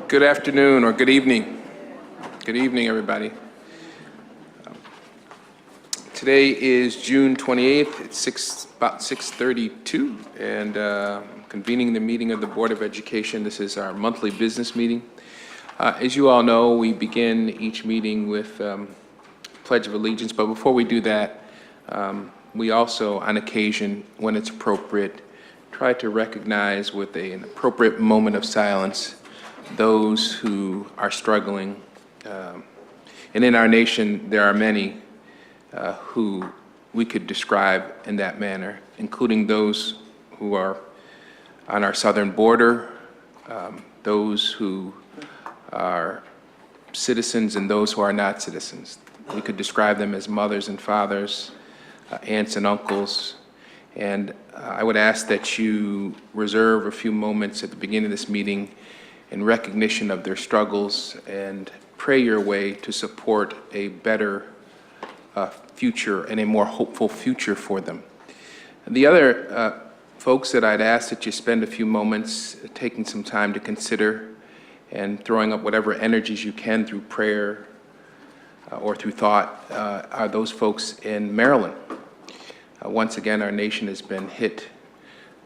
Good afternoon or good evening. Good evening, everybody. Today is June 28th. It's about 6:32, and convening the meeting of the Board of Education. This is our monthly business meeting. As you all know, we begin each meeting with Pledge of Allegiance, but before we do that, we also, on occasion, when it's appropriate, try to recognize with an appropriate moment of silence those who are struggling. And in our nation, there are many who we could describe in that manner, including those who are on our southern border, those who are citizens and those who are not citizens. We could describe them as mothers and fathers, aunts and uncles. And I would ask that you reserve a few moments at the beginning of this meeting in recognition of their struggles and pray your way to support a better future and a more hopeful future for them. And the other folks that I'd ask that you spend a few moments taking some time to consider and throwing up whatever energies you can through prayer or through thought are those folks in Maryland. Once again, our nation has been hit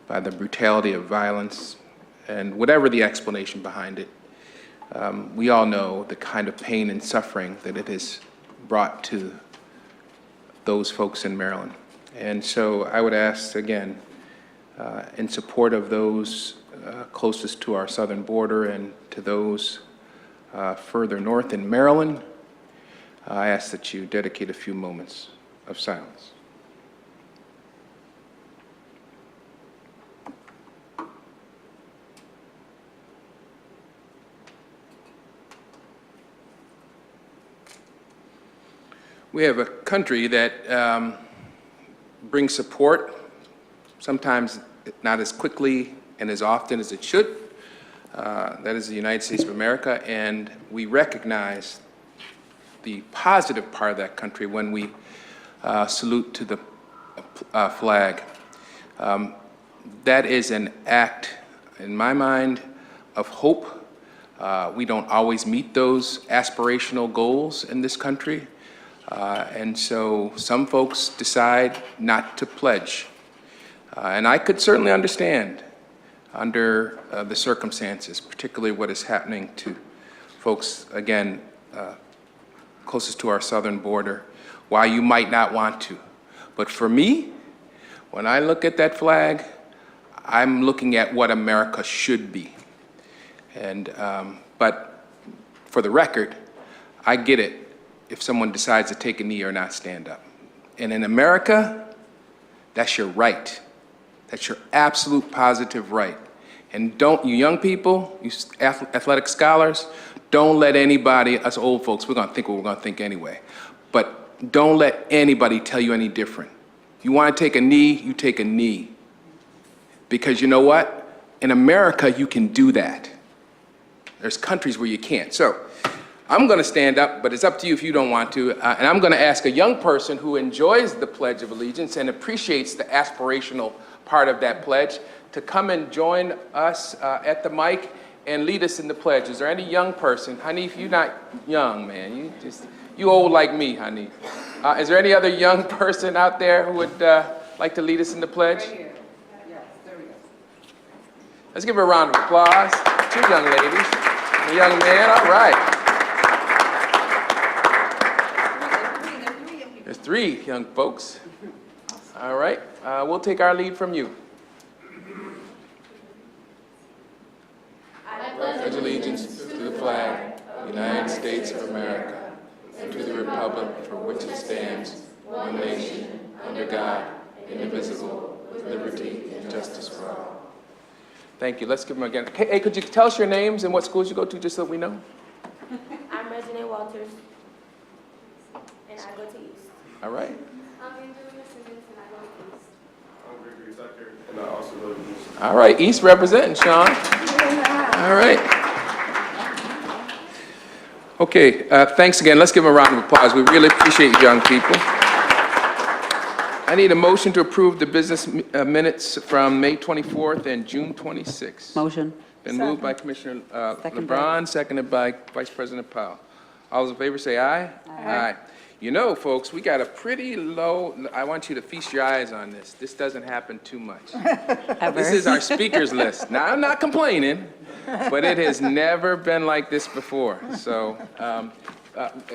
by the brutality of violence, and whatever the explanation behind it, we all know the kind of pain and suffering that it has brought to those folks in Maryland. And so I would ask again, in support of those closest to our southern border and to those further north in Maryland, I ask that you dedicate a few moments of silence. We have a country that brings support, sometimes not as quickly and as often as it should. That is the United States of America, and we recognize the positive part of that country when we salute to the flag. That is an act, in my mind, of hope. We don't always meet those aspirational goals in this country. And so some folks decide not to pledge. And I could certainly understand under the circumstances, particularly what is happening to folks, again, closest to our southern border, why you might not want to. But for me, when I look at that flag, I'm looking at what America should be. And, but for the record, I get it if someone decides to take a knee or not stand up. And in America, that's your right. That's your absolute positive right. And don't, you young people, you athletic scholars, don't let anybody, us old folks, we're gonna think what we're gonna think anyway, but don't let anybody tell you any different. You wanna take a knee, you take a knee. Because you know what? In America, you can do that. There's countries where you can't. So, I'm going to stand up, but it's up to you if you don't want to. And I'm going to ask a young person who enjoys the Pledge of Allegiance and appreciates the aspirational part of that pledge to come and join us at the mic and lead us in the pledge. Is there any young person? Hanif, you're not young, man. You old like me, Hanif. Is there any other young person out there who would like to lead us in the pledge? Right here. Yes, there we go. Let's give her a round of applause. Two young ladies, a young man. All right. There's three young folks. All right, we'll take our lead from you. I pledge allegiance to the flag of the United States of America and to the republic for which it stands, one nation, under God, indivisible, with liberty and justice for all. Thank you. Let's give them again. Hey, could you tell us your names and what schools you go to, just so we know? I'm Regina Walters, and I go to East. All right. I'm Angelina Simmons, and I go to East. I'm Gregory Tucker, and I also go to East. All right, East representing, Sean. All right. Okay, thanks again. Let's give them a round of applause. We really appreciate you young people. I need a motion to approve the business minutes from May 24th and June 26th. Motion. Been moved by Commissioner Second LeBron, seconded by Vice President Powell. All those in favor say aye. Aye. You know, folks, we got a pretty low, I want you to feast your eyes on this. This doesn't happen too much. This is our speakers list. Now, I'm not complaining, but it has never been like this before. So,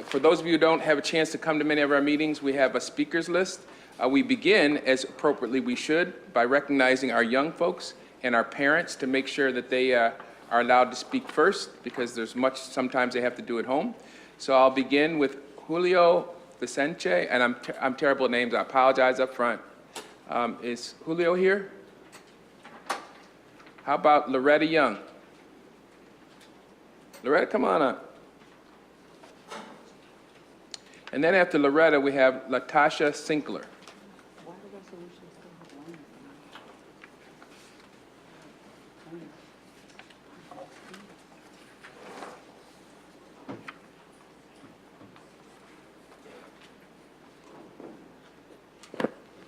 for those of you who don't have a chance to come to many of our meetings, we have a speakers list. We begin, as appropriately we should, by recognizing our young folks and our parents to make sure that they are allowed to speak first, because there's much sometimes they have to do at home. So I'll begin with Julio Vicente, and I'm terrible at names, I apologize up front. Is Julio here? How about Loretta Young? Loretta, come on up. And then after Loretta, we have Latasha Sinkler.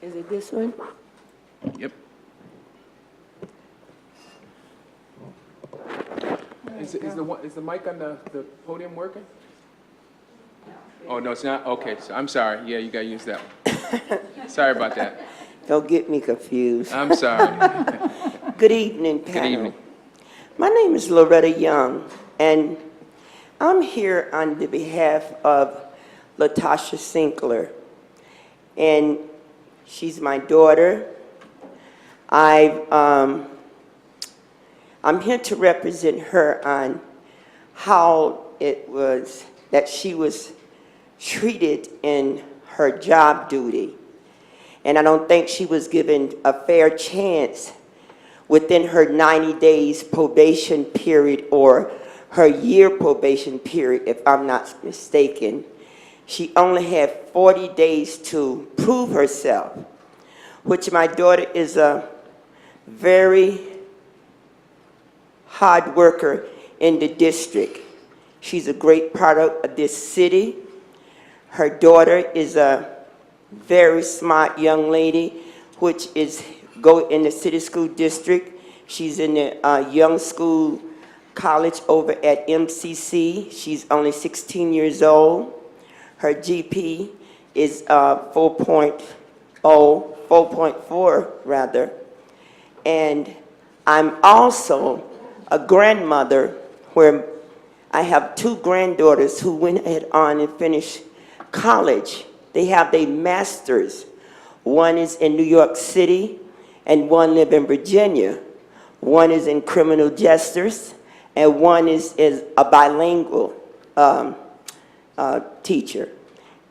Is it this one? Yep. Is the mic on the podium working? Oh, no, it's not? Okay, so I'm sorry. Yeah, you gotta use that one. Sorry about that. Don't get me confused. I'm sorry. Good evening, panel. Good evening. My name is Loretta Young, and I'm here on the behalf of Latasha Sinkler. And she's my daughter. I'm here to represent her on how it was that she was treated in her job duty. And I don't think she was given a fair chance within her 90 days probation period or her year probation period, if I'm not mistaken. She only had 40 days to prove herself, which my daughter is a very hard worker in the district. She's a great product of this city. Her daughter is a very smart young lady, which is go in the city school district. She's in the young school college over at MCC. She's only 16 years old. Her GP is 4.4 rather. And I'm also a grandmother where I have two granddaughters who went ahead on and finished college. They have their masters. One is in New York City and one live in Virginia. One is in criminal justice and one is a bilingual teacher.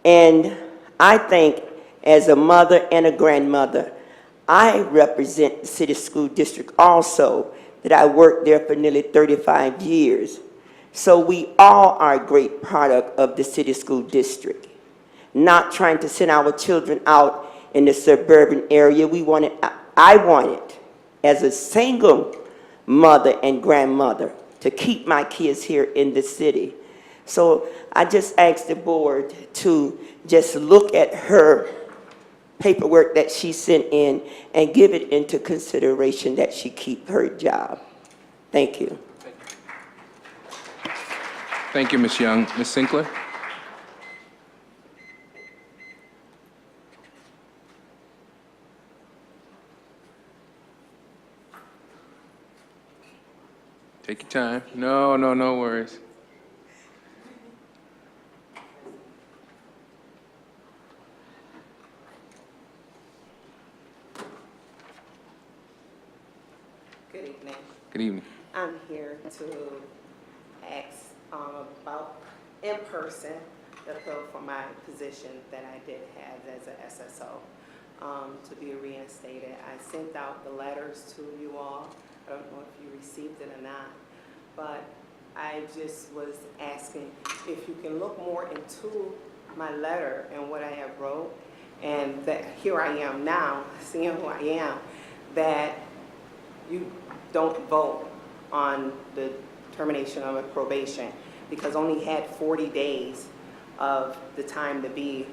And I think as a mother and a grandmother, I represent the city school district also, that I worked there for nearly 35 years. So we all are a great product of the city school district. Not trying to send our children out in the suburban area. I wanted, as a single mother and grandmother, to keep my kids here in the city. So I just asked the board to just look at her paperwork that she sent in and give it into consideration that she keep her job. Thank you. Thank you, Ms. Young. Ms. Sinkler? Take your time. No worries. Good evening. Good evening. I'm here to ask about in person the appeal for my position that I did have as an SSO to be reinstated. I sent out the letters to you all. I don't know if you received it or not, but I just was asking if you can look more into my letter and what I have wrote, and that here I am now, seeing who I am, that you don't vote on the termination of a probation because only had 40 days of the time to be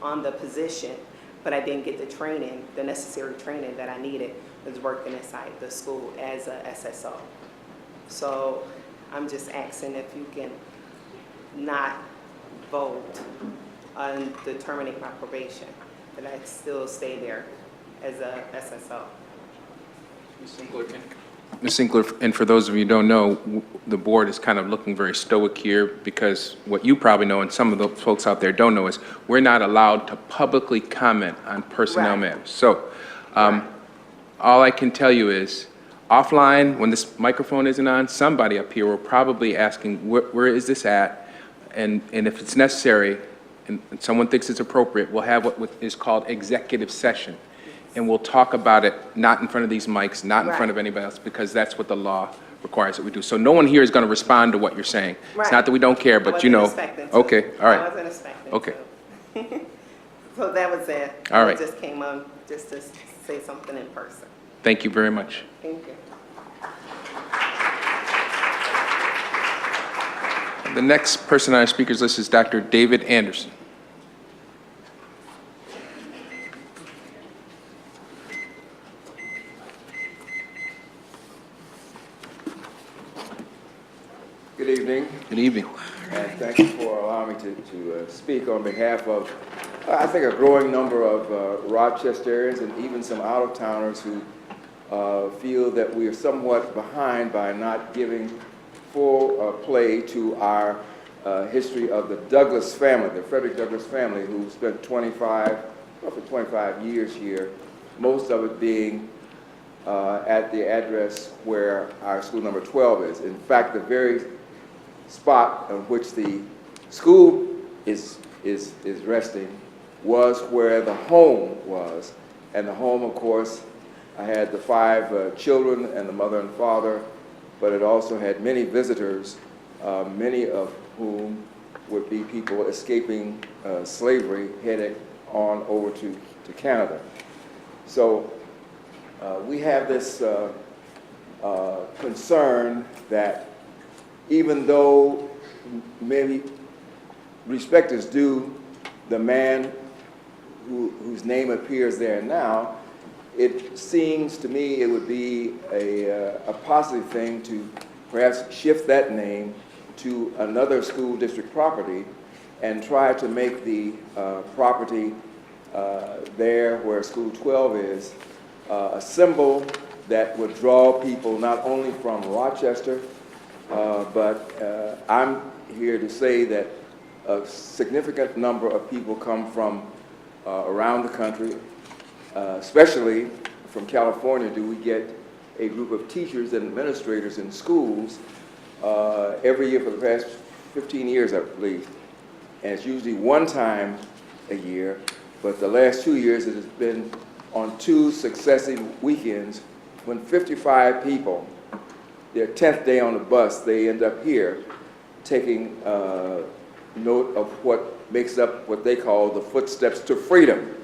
on the position, but I didn't get the training, the necessary training that I needed was working inside the school as a SSO. So I'm just asking if you can not vote on determining my probation, that I still stay there as a SSO. Ms. Sinkler, and for those of you who don't know, the board is kind of looking very stoic here because what you probably know and some of the folks out there don't know is we're not allowed to publicly comment on personnel Right. matters. So all I can tell you is offline, when this microphone isn't on, somebody up here will probably asking, where is this at? And if it's necessary, and someone thinks it's appropriate, we'll have what is called executive session. And we'll talk about it, not in front of these mics, not in front of anybody else, because that's what the law requires that we do. So no one here is going to respond to what you're saying. It's not that we don't care, but you know. Okay, all right. I wasn't expecting to. Okay. So that was it. All right. I just came on just to say something in person. Thank you very much. Thank you. The next person on our speakers list is Dr. David Anderson. Good evening, Good evening. and thank you for allowing me to speak on behalf of, I think, a growing number of Rochesterians and even some out-of-towners who feel that we are somewhat behind by not giving full play to our history of the Douglas family, the Frederick Douglass family, who spent roughly 25 years here, most of it being at the address where our school number 12 is. In fact, the very spot on which the school is resting was where the home was. And the home, of course, I had the 5 children and the mother and father, but it also had many visitors, many of whom would be people escaping slavery, heading on over to Canada. So we have this concern that even though maybe respect is due the man whose name appears there now, it seems to me it would be a positive thing to perhaps shift that name to another school district property and try to make the property there where School 12 is a symbol that would draw people not only from Rochester, but I'm here to say that a significant number of people come from around the country, especially from California. Do we get a group of teachers and administrators in schools every year for the past 15 years, I believe. And it's usually one time a year, but the last 2 years it has been on 2 successive weekends when 55 people, their 10th day on the bus, they end up here taking note of what makes up what they call the footsteps to freedom.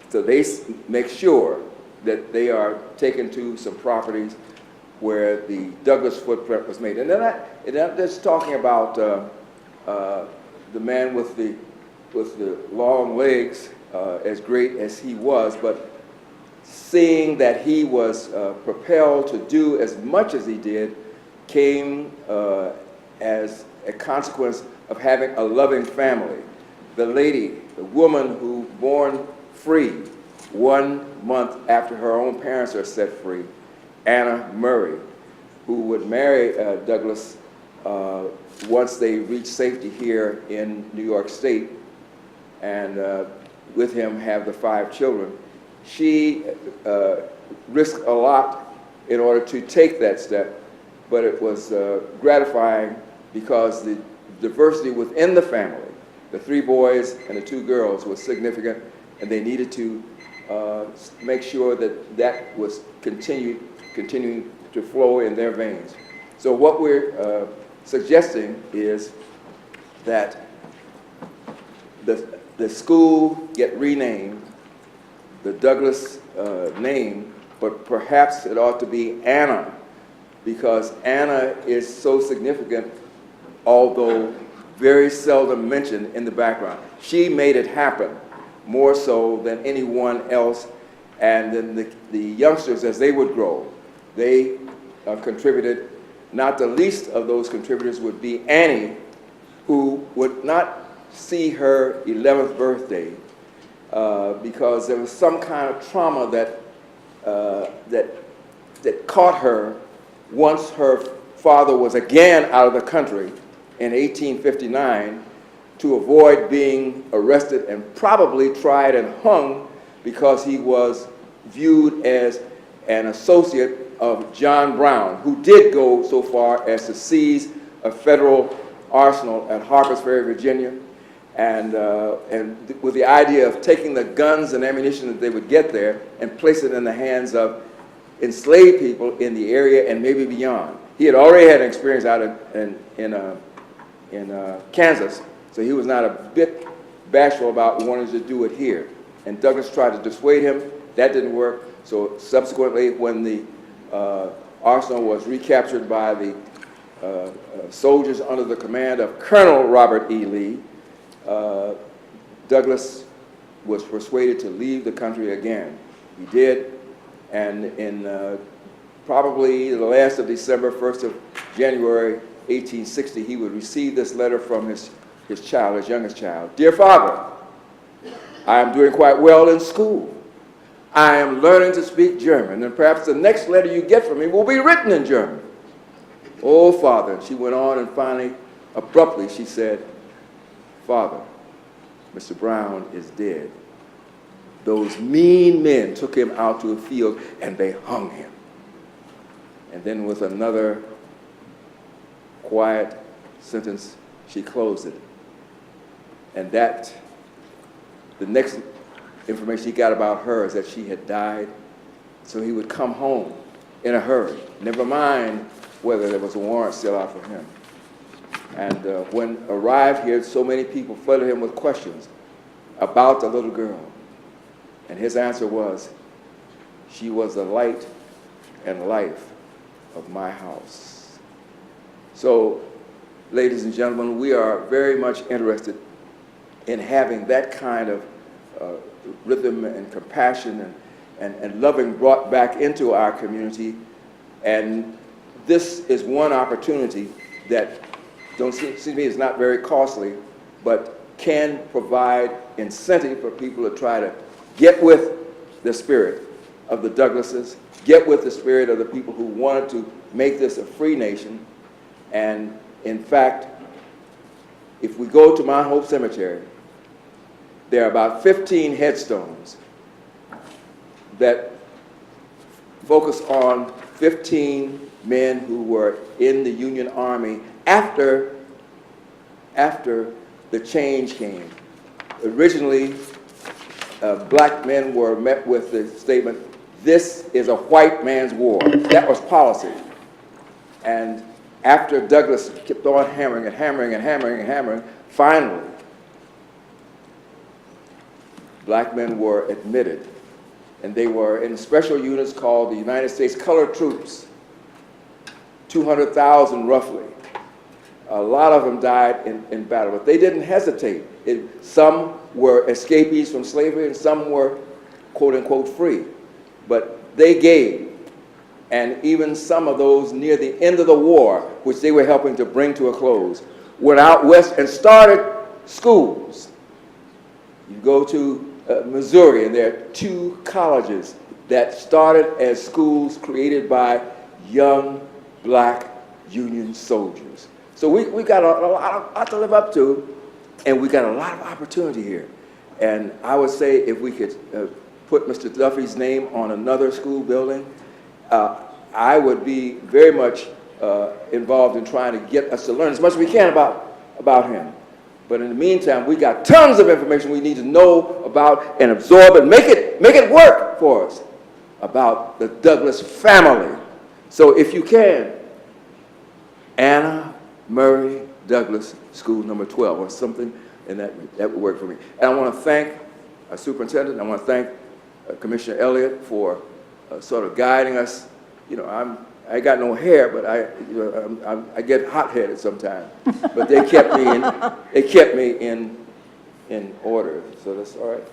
So they make sure that they are taken to some properties where the Douglas footprint was made. And then I'm not just talking about the man with the long legs, as great as he was, but seeing that he was propelled to do as much as he did came as a consequence of having a loving family. The lady, the woman who born free 1 month after her own parents are set free, Anna Murray, who would marry Douglas once they reached safety here in New York State, and with him have the 5 children. She risked a lot in order to take that step, but it was gratifying because the diversity within the family, the 3 boys and the 2 girls, was significant, and they needed to make sure that that was continuing to flow in their veins. So what we're suggesting is that the school get renamed, the Douglas name, but perhaps it ought to be Anna, because Anna is so significant, although very seldom mentioned in the background. She made it happen more so than anyone else, and then the youngsters, as they would grow, they contributed Not the least of those contributors would be Annie, who would not see her 11th birthday because there was some kind of trauma that caught her once her father was again out of the country in 1859 to avoid being arrested and probably tried and hung because he was viewed as an associate of John Brown, who did go so far as to seize a federal arsenal at Harpers Ferry, Virginia, and with the idea of taking the guns and ammunition that they would get there and place it in the hands of enslaved people in the area and maybe beyond. He had already had an experience out in Kansas, so he was not a bit bashful about wanting to do it here. And Douglass tried to dissuade him. That didn't work. So subsequently, when the arsenal was recaptured by the soldiers under the command of Colonel Robert E. Lee, Douglass was persuaded to leave the country again. He did, and in probably the last of December, 1st of January, 1860, he would receive this letter from his child, his youngest child. Dear Father, I am doing quite well in school. I am learning to speak German, and perhaps the next letter you get from me will be written in German. Oh, Father, she went on, and finally, abruptly, she said, Father, Mr. Brown is dead. Those mean men took him out to a field, and they hung him. And then with another quiet sentence, she closed it. And that, the next information he got about her is that she had died. So he would come home in a hurry, never mind whether there was a warrant still out for him. And when arrived here, so many people flooded him with questions about the little girl. And his answer was, she was the light and life of my house. So, ladies and gentlemen, we are very much interested in having that kind of rhythm and compassion and loving brought back into our community. And this is one opportunity that, don't see to me, is not very costly, but can provide incentive for people to try to get with the spirit of the Douglasses, get with the spirit of the people who wanted to make this a free nation. And in fact, if we go to Mount Hope Cemetery, there are about 15 headstones that focus on 15 men who were in the Union Army after the change came. Originally, black men were met with the statement, this is a white man's war. That was policy. And after Douglass kept on hammering and hammering and hammering and hammering, finally, black men were admitted. And they were in special units called the United States Colored Troops, 200,000 roughly. A lot of them died in battle, but they didn't hesitate. Some were escapees from slavery and some were quote unquote free. But they gave, and even some of those near the end of the war, which they were helping to bring to a close, went out west and started schools. You go to Missouri, and there are 2 colleges that started as schools created by young black Union soldiers. So we got a lot to live up to, and we got a lot of opportunity here. And I would say if we could put Mr. Duffy's name on another school building, I would be very much involved in trying to get us to learn as much as we can about him. But in the meantime, we got tons of information we need to know about and absorb and make it work for us about the Douglass family. So if you can, Anna Murray Douglass, school number 12 or something, and that would work for me. And I want to thank our superintendent. I want to thank Commissioner Elliott for sort of guiding us. You know, I got no hair, but I get hot-headed sometimes. But they kept me in order, so that's all right.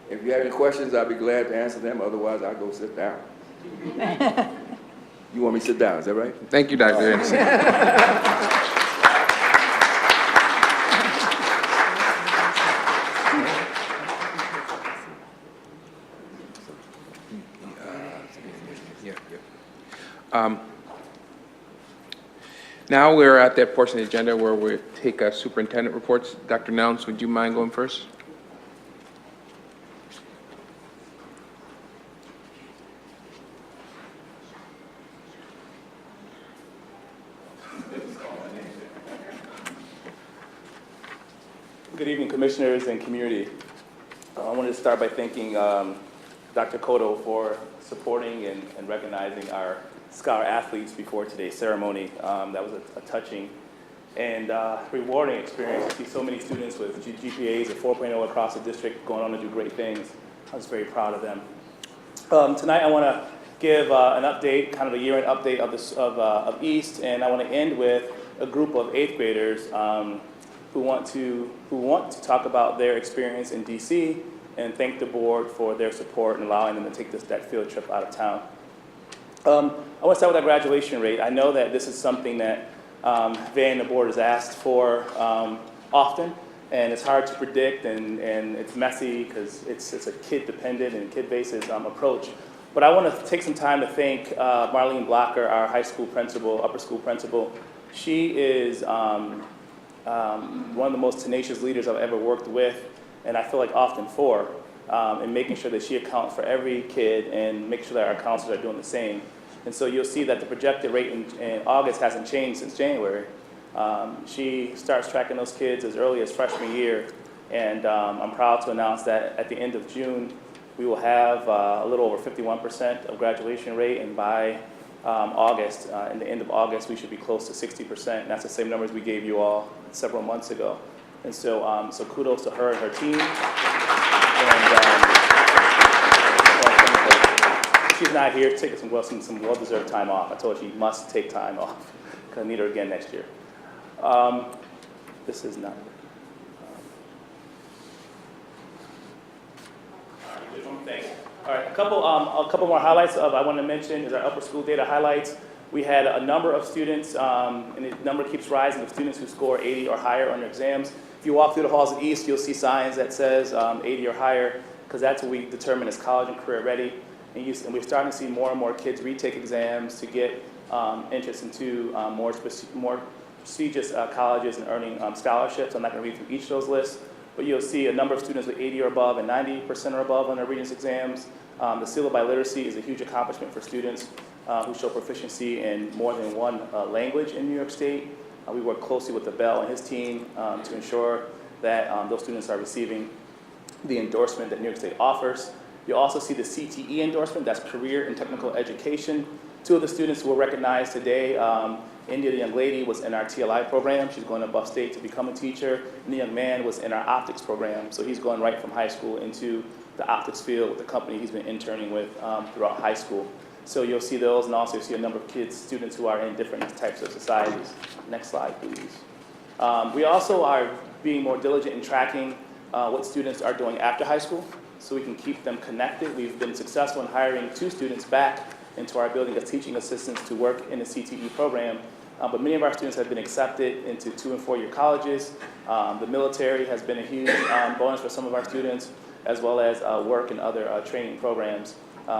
If you have any questions, I'll be glad to answer them. Otherwise, I'll go sit down. You want me to sit down, is that right? Thank you, Dr. Anderson. Yeah, yeah. Now we're at that portion of the agenda where we take superintendent reports. Dr. Nelms, would you mind going first? Good evening, commissioners and community. I wanted to start by thanking Dr. Cotto for supporting and recognizing our scholar athletes before today's ceremony. That was a touching and rewarding experience to see so many students with GPAs of 4.0 across the district going on to do great things. I was very proud of them. Tonight I want to give an update, kind of a year-end update of East, and I want to end with a group of 8th graders who want to talk about their experience in DC and thank the board for their support and allowing them to take that field trip out of town. I want to start with our graduation rate. I know that this is something that Van and the board has asked for often, and it's hard to predict, and it's messy because it's a kid-dependent and kid-basis approach. But I want to take some time to thank Marlene Blocker, our high school principal, upper school principal. She is one of the most tenacious leaders I've ever worked with, and I feel like often for, in making sure that she accounts for every kid and make sure that our counselors are doing the same. And so you'll see that the projected rate in August hasn't changed since January. She starts tracking those kids as early as freshman year, and I'm proud to announce that at the end of June, we will have a little over 51% of graduation rate, and by August, in the end of August, we should be close to 60%. And that's the same numbers we gave you all several months ago. And so, so kudos to her and her team. And she's not here, taking some well-deserved time off. I told her she must take time off because I need her again next year. This is not. Thanks. All right, a couple more highlights I want to mention is our upper school data highlights. We had a number of students, and the number keeps rising of students who score 80 or higher on their exams. If you walk through the halls of East, you'll see signs that says 80 or higher, because that's what we determine as college and career ready. And we're starting to see more and more kids retake exams to get interest into more prestigious colleges and earning scholarships. I'm not going to read through each of those lists, but you'll see a number of students with 80 or above and 90% or above on their reading exams. The seal of biliteracy is a huge accomplishment for students who show proficiency in more than one language in New York State. We work closely with the Bell and his team to ensure that those students are receiving the endorsement that New York State offers. You'll also see the CTE endorsement, that's Career and Technical Education. Two of the students who were recognized today, India, the young lady, was in our TLI program. She's going to Buff State to become a teacher. And the young man was in our optics program. So he's going right from high school into the optics field with the company he's been interning with throughout high school. So you'll see those, and also you'll see a number of students who are in different types of societies. Next slide, please. We also are being more diligent in tracking what students are doing after high school, so we can keep them connected. We've been successful in hiring 2 students back into our building as teaching assistants to work in the CTE program, but many of our students have been accepted into 2- and 4-year colleges. The military has been a huge bonus for some of our students, as well as work in other training programs.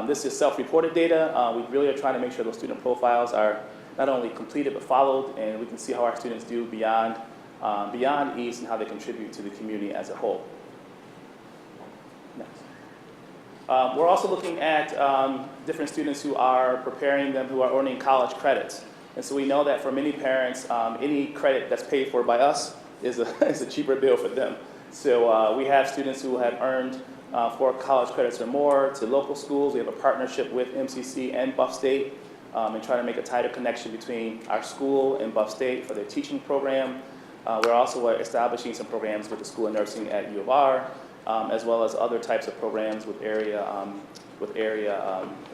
This is self-reported data. We really are trying to make sure those student profiles are not only completed but followed, and we can see how our students do beyond East and how they contribute to the community as a whole. Next. We're also looking at different students who are preparing them, who are earning college credits. And so we know that for many parents, any credit that's paid for by us is a cheaper bill for them. So we have students who have earned 4 college credits or more to local schools. We have a partnership with MCC and Buff State and trying to make a tighter connection between our school and Buff State for their teaching program. We're also establishing some programs with the School of Nursing at U of R, as well as other types of programs with area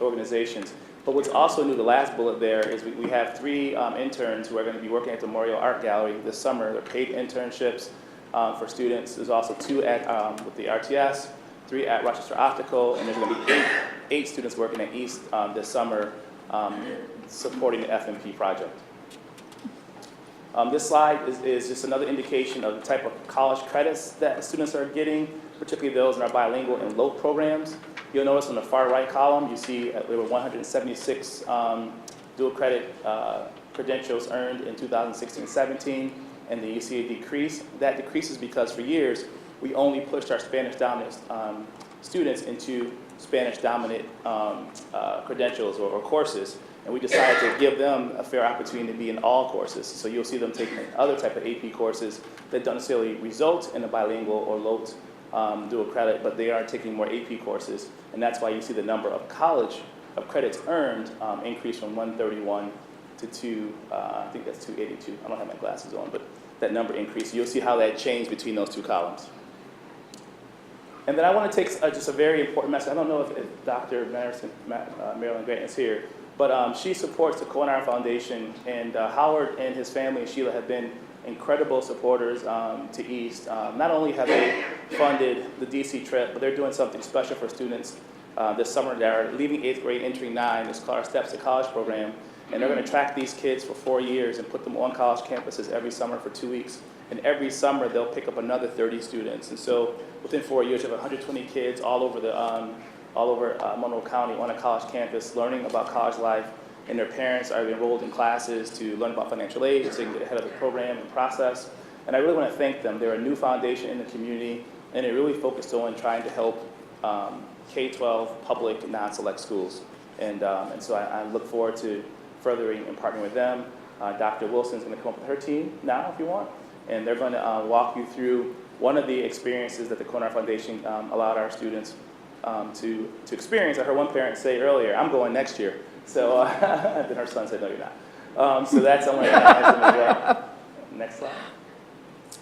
organizations. But what's also new, the last bullet there, is we have 3 interns who are going to be working at the Memorial Art Gallery this summer. They're paid internships for students. There's also 2 at with the RTS, 3 at Rochester Optical, and there's going to be 8 students working at East this summer supporting the FMP project. This slide is just another indication of the type of college credits that students are getting, particularly those in our bilingual and LOTE programs. You'll notice on the far right column, you see there were 176 dual credit credentials earned in 2016-17, and then you see a decrease. That decreases because for years, we only pushed our Spanish dominant students into Spanish dominant credentials or courses, and we decided to give them a fair opportunity to be in all courses. So you'll see them taking other type of AP courses that don't necessarily result in a bilingual or LOTE dual credit, but they are taking more AP courses, and that's why you see the number of credits earned increase from 131 to I think that's 282. I don't have my glasses on, but that number increased. You'll see how that changed between those two columns. And then I want to take just a very important message. I don't know if Dr. Marilyn Grant is here, but she supports the Cohen Foundation, and Howard and his family and Sheila have been incredible supporters to East. Not only have they funded the DC trip, but they're doing something special for students this summer that are leaving 8th grade, entering 9. It's called our Steps to College program. And they're going to track these kids for 4 years and put them on college campuses every summer for 2 weeks. And every summer, they'll pick up another 30 students. And so within 4 years, you have 120 kids all over Monroe County on a college campus learning about college life. And their parents are enrolled in classes to learn about financial aid so they can get ahead of the program and process. And I really want to thank them. They're a new foundation in the community, and they're really focused on trying to help K-12 public non-select schools. And so I look forward to furthering and partnering with them. Dr. Wilson's going to come up with her team now if you want, and they're going to walk you through one of the experiences that the Cohen Foundation allowed our students to experience. I heard one parent say earlier, "I'm going next year." So then her son said, "No, you're not." So that's something that I them as well. Next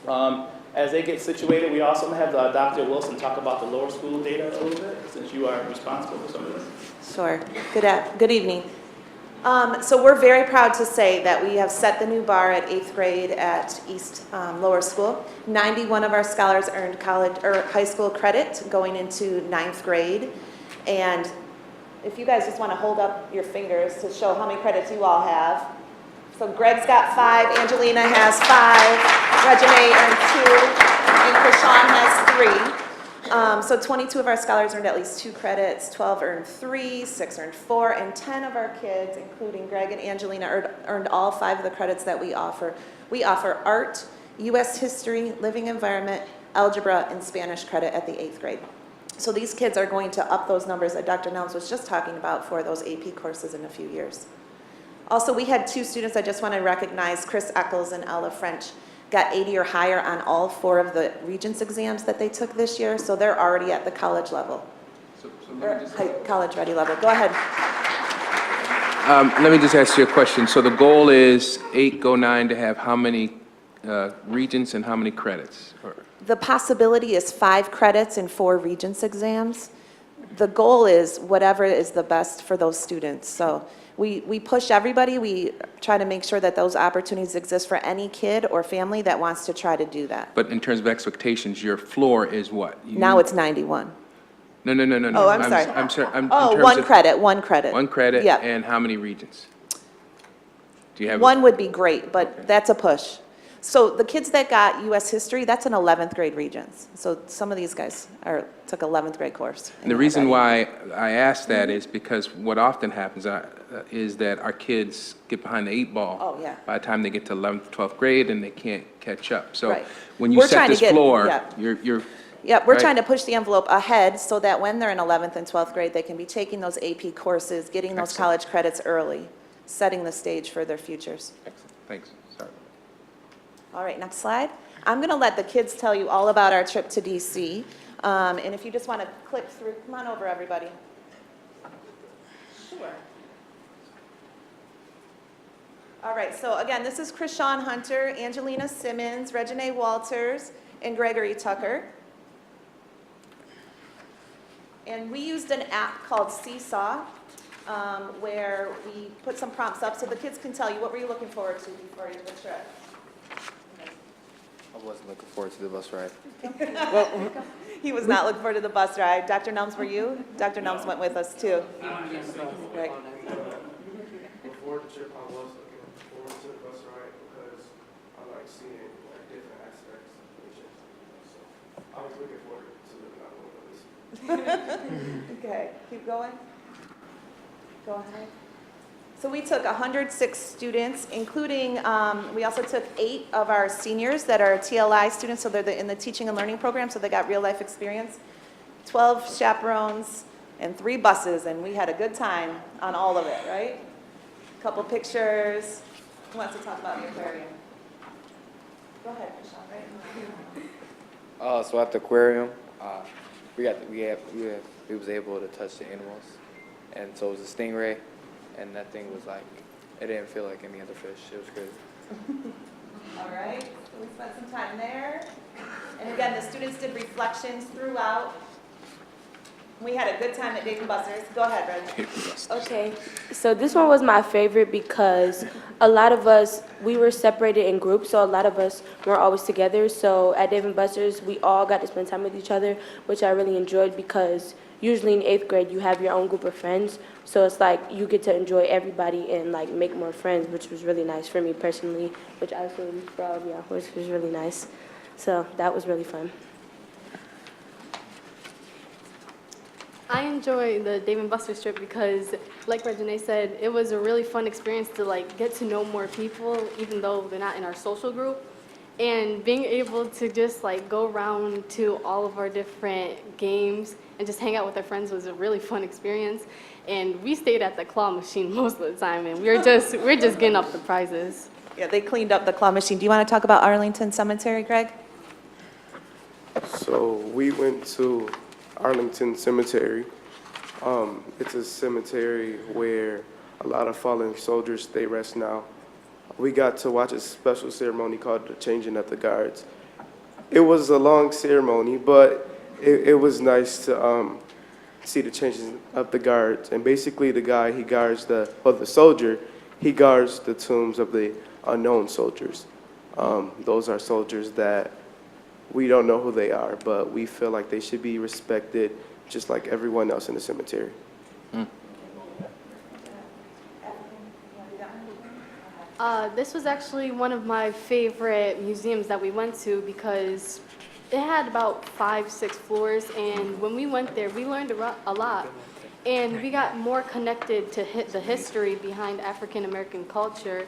slide. As they get situated, we also have Dr. Wilson talk about the lower school data a little bit, since you are responsible for some of this. Sure. Good evening. So we're very proud to say that we have set the new bar at 8th grade at East Lower School. 91 of our scholars earned college or high school credit going into 9th grade. And if you guys just want to hold up your fingers to show how many credits you all have. So Greg's got 5, Angelina has 5, Regine earned 2, and Krishan has 3. So 22 of our scholars earned at least 2 credits, 12 earned 3, 6 earned 4, and 10 of our kids, including Greg and Angelina, earned all 5 of the credits that we offer. We offer art, U.S. history, living environment, algebra, and Spanish credit at the 8th grade. So these kids are going to up those numbers that Dr. Nelms was just talking about for those AP courses in a few years. Also, we had 2 students I just want to recognize, Chris Eccles and Ella French, got 80 or higher on all 4 of the Regents exams that they took this year, so they're already at the college level, college ready level. Go ahead. Let me just ask you a question. So the goal is 8, go 9 to have how many Regents and how many credits? The possibility is 5 credits and 4 Regents exams. The goal is whatever is the best for those students. So we push everybody. We try to make sure that those opportunities exist for any kid or family that wants to try to do that. But in terms of expectations, your floor is what? Now it's 91. No. Oh, I'm sorry. I'm sorry. Oh, one credit. 1 credit, Yep. and how many Regents? Do you have? 1 would be great, but Okay. that's a push. So the kids that got U.S. history, that's an 11th grade Regents. So some of these guys took 11th grade course. And the reason why I ask that is because what often happens is that our kids get behind the 8 ball. Oh, yeah. By the time they get to 11th, 12th grade, and they can't catch up. So Right. when you We're set trying to this get- floor, yeah. you're Yep, we're right? trying to push the envelope ahead so that when they're in 11th and 12th grade, they can be taking those AP courses, getting those Excellent. college credits early, setting the stage for their futures. Excellent. Thanks. Sorry. All right, next slide. I'm going to let the kids tell you all about our trip to DC. And if you just want to click through, come on over, everybody. Sure. All right, so again, this is Krishan Hunter, Angelina Simmons, Regine Walters, and Gregory Tucker. And we used an app called Seesaw, where we put some prompts up so the kids can tell you what were you looking forward to before the trip. I wasn't looking forward to the bus ride. He was not looking forward to the bus ride. Dr. Nelms, were you? Dr. Nelms went with us too. Right. trip, I was looking forward to the bus ride because I like seeing like different aspects of Rochester. So I was looking forward to living out one of those. Okay, keep going. Go ahead. So we took 106 students, including, we also took 8 of our seniors that are TLI students, so they're in the teaching and learning program, so they got real life experience. 12 chaperones and 3 buses, and we had a good time on all of it, right? Couple pictures. Who wants to talk about the aquarium? Go ahead, Prashant, right? So at the aquarium, we was able to touch the animals, and so it was a stingray, and that thing was like, it didn't feel like any other fish. It was good. All right, so we spent some time there. And again, the students did reflections throughout. We had a good time at Dave & Buster's. Go ahead, Red. Okay, so this one was my favorite because a lot of us, we were separated in groups, so a lot of us weren't always together. So at Dave & Buster's, we all got to spend time with each other, which I really enjoyed because usually in 8th grade, you have your own group of friends. So it's like you get to enjoy everybody and like make more friends, which was really nice for me personally, which I was really proud of, yeah, which was really nice. So that was really fun. I enjoy the Dave & Buster's trip because, like Regine said, it was a really fun experience to like get to know more people, even though they're not in our social group. And being able to just like go around to all of our different games and just hang out with our friends was a really fun experience. And we stayed at the claw machine most of the time, and we're just getting up the prizes. Yeah, they cleaned up the claw machine. Do you want to talk about Arlington Cemetery, Greg? So we went to Arlington Cemetery. It's a cemetery where a lot of fallen soldiers they rest now. We got to watch a special ceremony called the Changing of the Guards. It was a long ceremony, but it was nice to see the changing of the guards. And basically the guy, he guards the soldier, he guards the tombs of the unknown soldiers. Those are soldiers that we don't know who they are, but we feel like they should be respected just like everyone else in the cemetery. This was actually one of my favorite museums that we went to because it had about 5-6 floors, and when we went there, we learned a lot, and we got more connected to the history behind African American culture,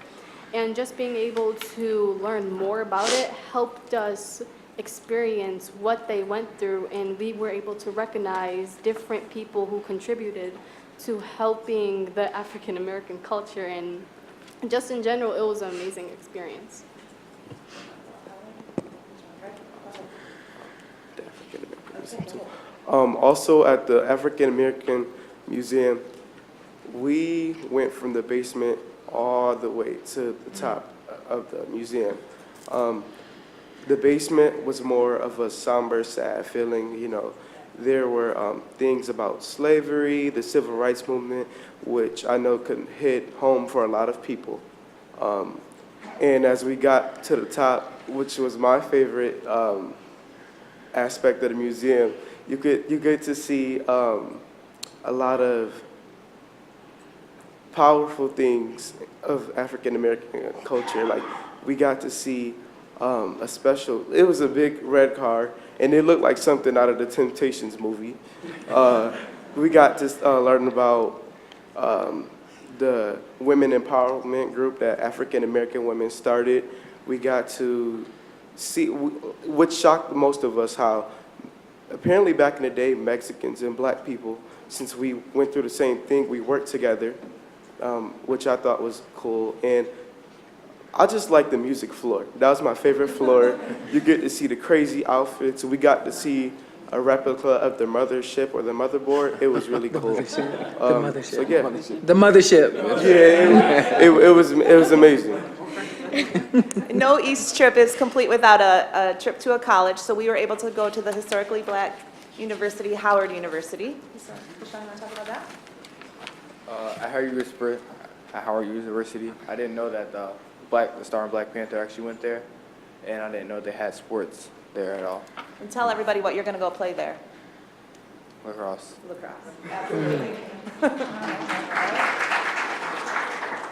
and just being able to learn more about it helped us experience what they went through, and we were able to recognize different people who contributed to helping the African American culture, and just in general, it was an amazing experience. Also at the African American Museum, we went from the basement all the way to the top of the museum. The basement was more of a somber, sad feeling. You know, there were things about slavery, the civil rights movement, which I know could hit home for a lot of people. And as we got to the top, which was my favorite aspect of the museum, you get to see a lot of powerful things of African American culture. Like we got to see it was a big red car, and it looked like something out of the Temptations movie. We got to learn about the women empowerment group that African American women started. We got to see, what shocked most of us, how apparently back in the day, Mexicans and black people, since we went through the same thing, we worked together, which I thought was cool. And I just like the music floor. That was my favorite floor. You get to see the crazy outfits. We got to see a replica of the mothership or the motherboard. It was really cool. So yeah. The mothership. Yeah, it was amazing. No East trip is complete without a trip to a college, so we were able to go to the historically black university, Howard University. So, Prashant, you want to talk about that? At Howard University, I didn't know that the star in Black Panther actually went there, and I didn't know they had sports there at all. And tell everybody what you're going to go play there. Lacrosse. Lacrosse, absolutely.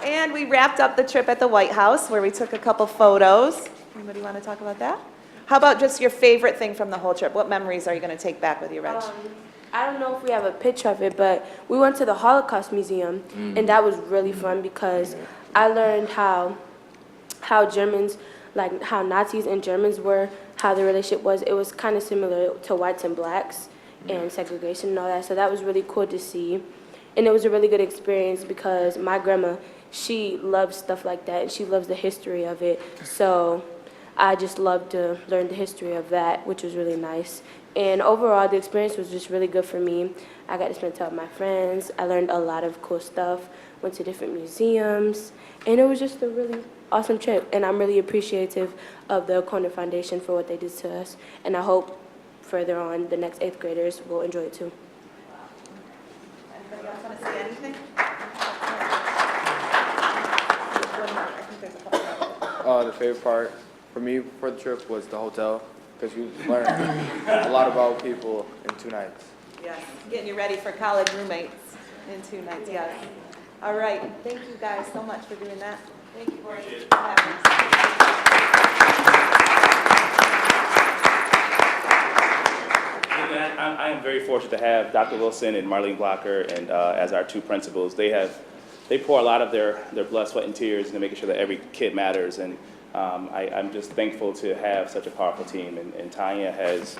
And we wrapped up the trip at the White House where we took a couple photos. Anybody want to talk about that? How about just your favorite thing from the whole trip? What memories are you going to take back with you, Reg? I don't know if we have a picture of it, but we went to the Holocaust Museum, and that was really fun because I learned how Germans, like how Nazis and Germans were, how the relationship was. It was kind of similar to whites and blacks and segregation and all that. So that was really cool to see. And it was a really good experience because my grandma, she loves stuff like that, and she loves the history of it. So I just loved to learn the history of that, which was really nice. And overall, the experience was just really good for me. I got to spend time with my friends. I learned a lot of cool stuff, went to different museums, and it was just a really awesome trip. And I'm really appreciative of the O'Connor Foundation for what they did to us. And I hope further on the next 8th graders will enjoy it too. Anybody else want to say anything? The favorite part for me for the trip was the hotel, because we learned a lot about people in 2 nights. Yes, getting you ready for college roommates in 2 nights, yes. All right, thank you guys so much for doing that. Thank you for having And I am very fortunate to have Dr. Wilson and Marlene Blocker and as our 2 principals. They pour a lot of their blood, sweat, and tears into making sure that every kid matters. And I'm just thankful to have such a powerful team. And Tanya has,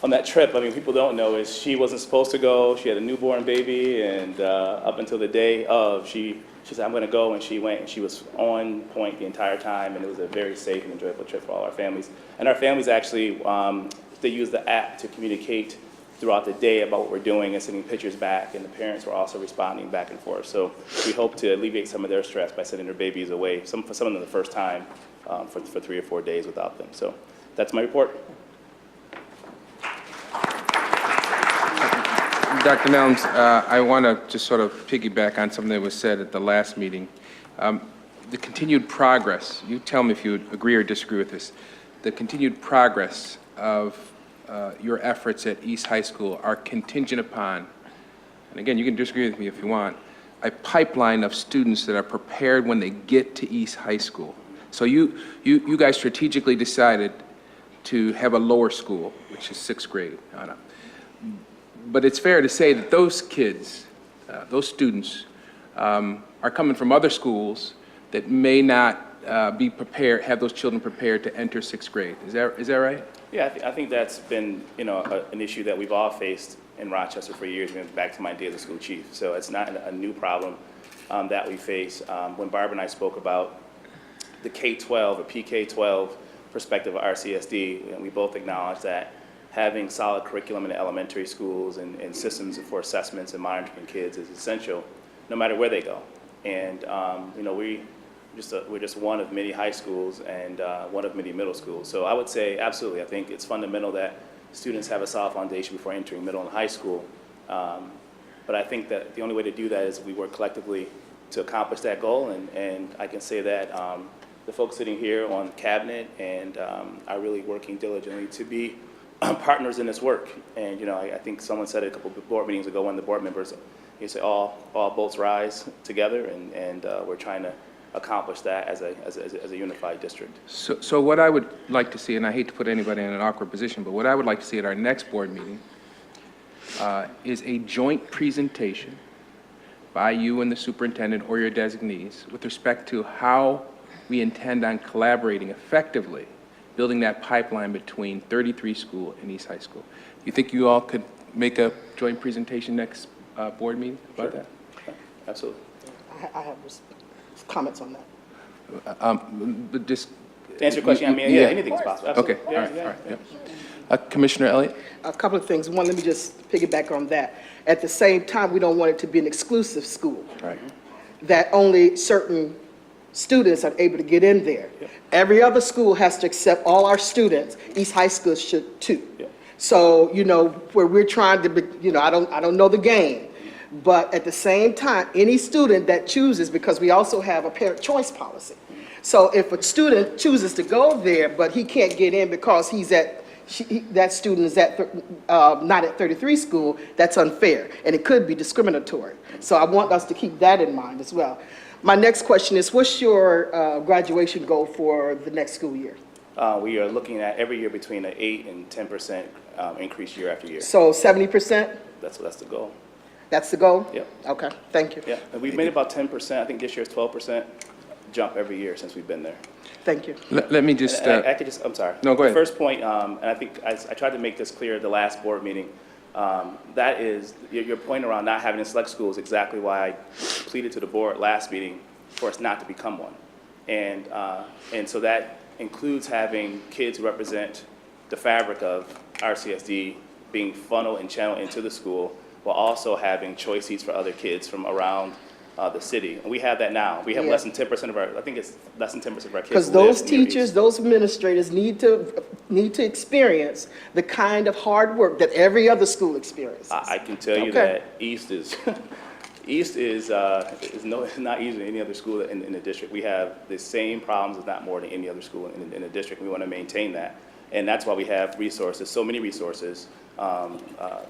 on that trip, I mean, people don't know is she wasn't supposed to go. She had a newborn baby, and up until the day of, she said, I'm going to go, and she went, and she was on point the entire time, and it was a very safe and enjoyable trip for all our families. And our families actually, they use the app to communicate throughout the day about what we're doing and sending pictures back, and the parents were also responding back and forth. So we hope to alleviate some of their stress by sending their babies away, for some of them the first time, for 3 or 4 days without them. So that's my report. Dr. Nelms, I want to just sort of piggyback on something that was said at the last meeting. The continued progress, you tell me if you agree or disagree with this, the continued progress of your efforts at East High School are contingent upon, and again, you can disagree with me if you want, a pipeline of students that are prepared when they get to East High School. So you guys strategically decided to have a lower school, which is 6th grade on up. But it's fair to say that those kids, those students, are coming from other schools that may not be prepared, have those children prepared to enter 6th grade. Is that right? Yeah, I think that's been, an issue that we've all faced in Rochester for years, back to my day as a school chief. So it's not a new problem that we face. When Barb and I spoke about the K-12 or PK-12 perspective of RCSD, we both acknowledge that having solid curriculum in the elementary schools and systems for assessments and monitoring kids is essential, no matter where they go. And we're just one of many high schools and one of many middle schools. So I would say absolutely. I think it's fundamental that students have a solid foundation before entering middle and high school. But I think that the only way to do that is we work collectively to accomplish that goal. And I can say that the folks sitting here on cabinet and are really working diligently to be partners in this work. And I think someone said it a couple of board meetings ago, when the board members, you say all boats rise together, and we're trying to accomplish that as a unified district. So what I would like to see, and I hate to put anybody in an awkward position, but what I would like to see at our next board meeting is a joint presentation by you and the superintendent or your designees with respect to how we intend on collaborating effectively, building that pipeline between 33 School and East High School. You think you all could make a joint presentation next board meeting about that? Absolutely. I have comments on that. But just To answer your question, I mean, yeah, anything's possible. Okay, Absolutely. all right, yeah. Commissioner Elliott? A couple of things. One, let me just piggyback on that. At the same time, we don't want it to be an exclusive school. Right. That only certain students are able to get in there. Yep. Every other school has to accept all our students. East High School should too. Yep. So, where we're trying to, I don't know the game, but at the same time, any student that chooses, because we also have a parent choice policy. So if a student chooses to go there, but he can't get in because he's at, that student is not at 33 school, that's unfair, and it could be discriminatory. So I want us to keep that in mind as well. My next question is, what's your graduation goal for the next school year? We are looking at every year between an 8 and 10% increase year after year. So 70%? That's the goal. That's the goal? Yep. Okay, thank you. Yeah, and we've made about 10%. I think this year's 12% jump every year since we've been there. Thank you. Let me just, And I could just, I'm sorry. No, go ahead. The first point, and I think I tried to make this clear at the last board meeting, that is, your point around not having a select school is exactly why I pleaded to the board last meeting for us not to become one. And so that includes having kids who represent the fabric of RCSD being funneled and channeled into the school, while also having choice seats for other kids from around the city. And we have that now. We have less than 10% of our, I think it's less than 10% of our kids. Because those teachers, those administrators need to experience the kind of hard work that every other school experiences. I can tell you Okay. that East is not easier than any other school in the district. We have the same problems, if not more, than any other school in the district. We want to maintain that. And that's why we have resources, so many resources,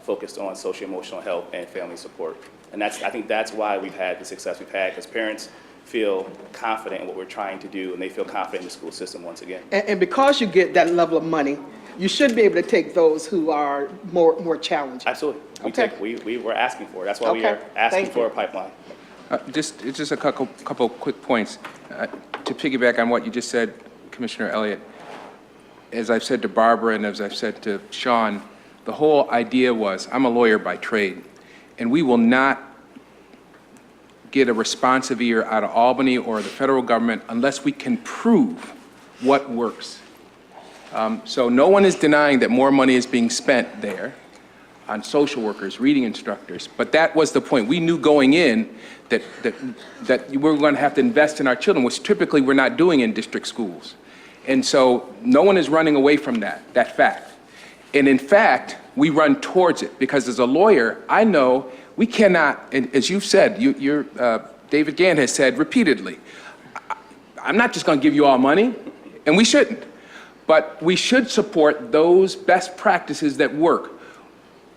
focused on social-emotional health and family support. And I think that's why we've had the success we've had, because parents feel confident in what we're trying to do, and they feel confident in the school system once again. And because you get that level of money, you should be able to take those who are more challenging. Absolutely. Okay. We're asking for it. That's why we Okay. are asking Thank for you. a pipeline. just a couple quick points. To piggyback on what you just said, Commissioner Elliott, as I've said to Barbara and as I've said to Sean, the whole idea was, I'm a lawyer by trade, and we will not get a responsive ear out of Albany or the federal government unless we can prove what works. So no one is denying that more money is being spent there on social workers, reading instructors, but that was the point. We knew going in that we were going to have to invest in our children, which typically we're not doing in district schools. And so no one is running away from that fact. And in fact, we run towards it, because as a lawyer, I know we cannot, and as you've said, David Gann has said repeatedly, I'm not just going to give you all money, and we shouldn't, but we should support those best practices that work.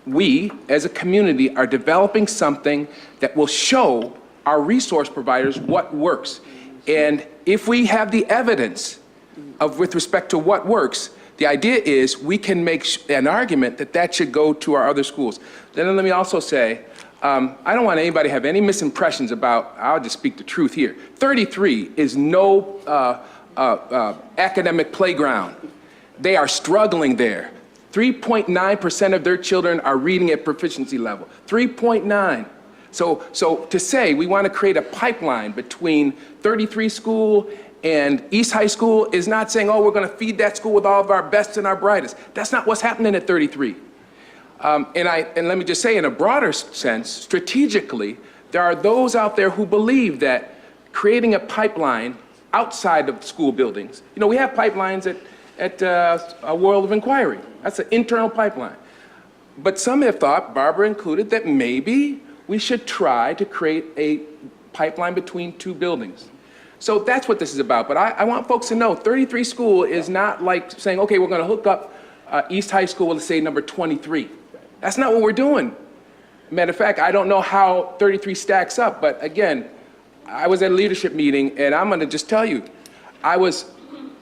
We, as a community, are developing something that will show our resource providers what works. And if we have the evidence with respect to what works, the idea is we can make an argument that should go to our other schools. Then let me also say, I don't want anybody to have any misimpressions about, I'll just speak the truth here. 33 is no academic playground. They are struggling there. 3.9% of their children are reading at proficiency level. 3.9. So to say we want to create a pipeline between 33 school and East High School is not saying, oh, we're going to feed that school with all of our best and our brightest. That's not what's happening at 33. And let me just say, in a broader sense, strategically, there are those out there who believe that creating a pipeline outside of school buildings, we have pipelines at a World of Inquiry. That's an internal pipeline. But some have thought, Barbara included, that maybe we should try to create a pipeline between two buildings. So that's what this is about. But I want folks to know 33 school is not like saying, okay, we're going to hook up East High School with, say, number 23. That's not what we're doing. Matter of fact, I don't know how 33 stacks up. But again, I was at a leadership meeting, and I'm going to just tell you, I was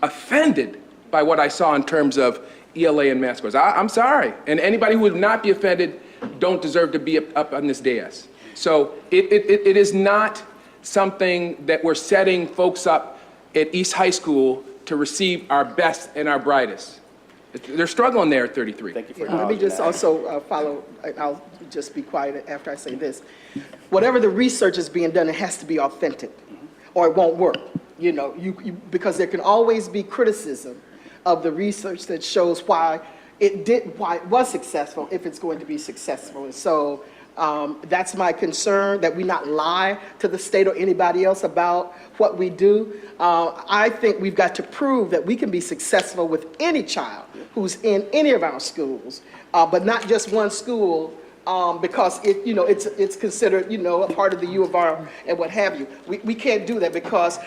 offended by what I saw in terms of ELA and math scores. I'm sorry. And anybody who would not be offended don't deserve to be up on this dais. So it is not something that we're setting folks up at East High School to receive our best and our brightest. They're struggling there at 33. Thank you for Let me just also follow, I'll just be quiet after I say this. Whatever the research is being done, it has to be authentic, or it won't work. Because there can always be criticism of the research that shows why it was successful, if it's going to be successful. And so that's my concern, that we not lie to the state or anybody else about what we do. I think we've got to prove that we can be successful with any child who's in any of our schools, but not just one school because it's considered, a part of the U of R and what have you. We can't do that because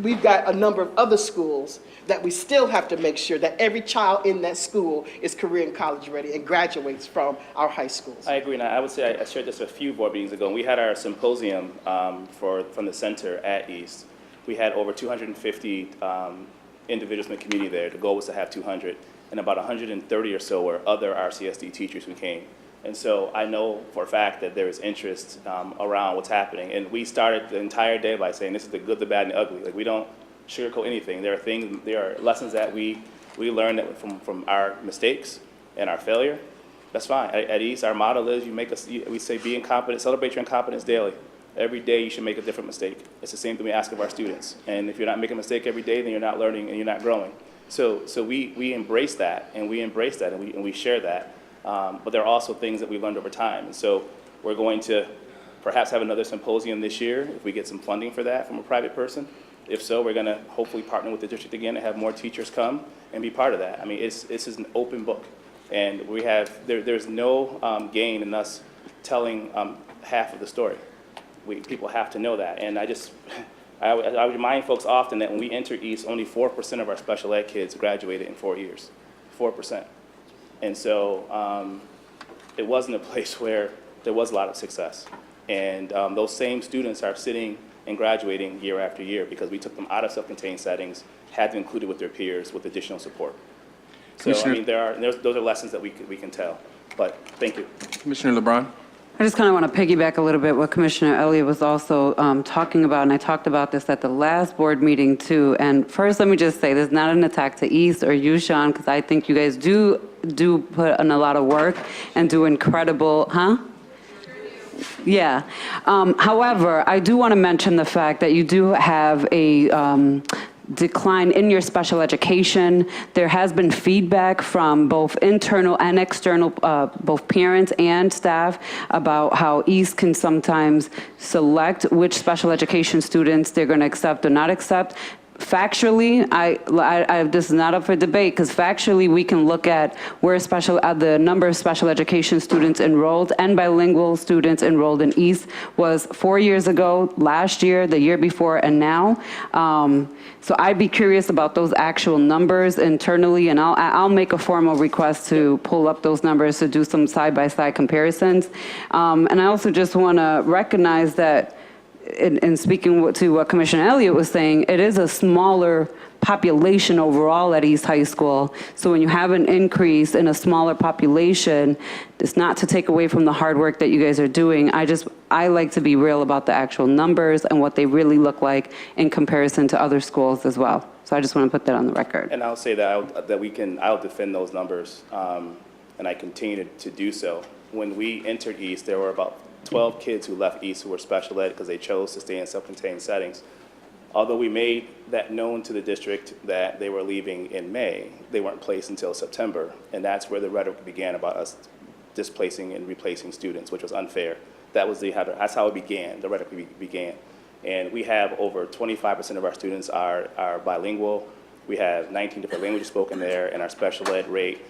we've got a number of other schools that we still have to make sure that every child in that school is career and college ready and graduates from our high schools. I agree, and I would say I shared this a few board meetings ago. We had our symposium from the center at East. We had over 250 individuals in the community there. The goal was to have 200, and about 130 or so were other RCSD teachers who came. And so I know for a fact that there is interest around what's happening. And we started the entire day by saying this is the good, the bad, and the ugly. Like, we don't sugarcoat anything. There are lessons that we learned from our mistakes and our failure. That's fine. At East, our motto is we say be incompetent, celebrate your incompetence daily. Every day you should make a different mistake. It's the same thing we ask of our students. And if you're not making a mistake every day, then you're not learning and you're not growing. So we embrace that, and we share that. But there are also things that we learned over time. And so we're going to perhaps have another symposium this year if we get some funding for that from a private person. If so, we're going to hopefully partner with the district again and have more teachers come and be part of that. I mean, this is an open book. And there's no gain in us telling half of the story. People have to know that. And I remind folks often that when we entered East, only 4% of our special ed kids graduated in 4 years. 4%. And so it wasn't a place where there was a lot of success. And those same students are sitting and graduating year after year because we took them out of self-contained settings, had them included with their peers with additional support. So, I mean, those are lessons that we can tell. But thank you. Commissioner LeBron? I just kind of want to piggyback a little bit what Commissioner Elliott was also talking about, and I talked about this at the last board meeting too. And first, let me just say, this is not an attack to East or you, Sean, because I think you guys do put in a lot of work and do incredible, Yeah. However, I do want to mention the fact that you do have a decline in your special education. There has been feedback from both internal and external, both parents and staff, about how East can sometimes select which special education students they're going to accept or not accept. Factually, this is not up for debate, because factually we can look at where the number of special education students enrolled and bilingual students enrolled in East was 4 years ago, last year, the year before, and now. So I'd be curious about those actual numbers internally, and I'll make a formal request to pull up those numbers to do some side-by-side comparisons. And I also just want to recognize that in speaking to what Commissioner Elliott was saying, it is a smaller population overall at East High School. So when you have an increase in a smaller population, it's not to take away from the hard work that you guys are doing. I like to be real about the actual numbers and what they really look like in comparison to other schools as well. So I just want to put that on the record. And I'll say that I'll defend those numbers, and I continue to do so. When we entered East, there were about 12 kids who left East who were special ed because they chose to stay in self-contained settings. Although we made that known to the district that they were leaving in May, they weren't placed until September. And that's where the rhetoric began about us displacing and replacing students, which was unfair. That's how it began, the rhetoric began. And we have over 25% of our students are bilingual. We have 19 different languages spoken there, and our special ed rate,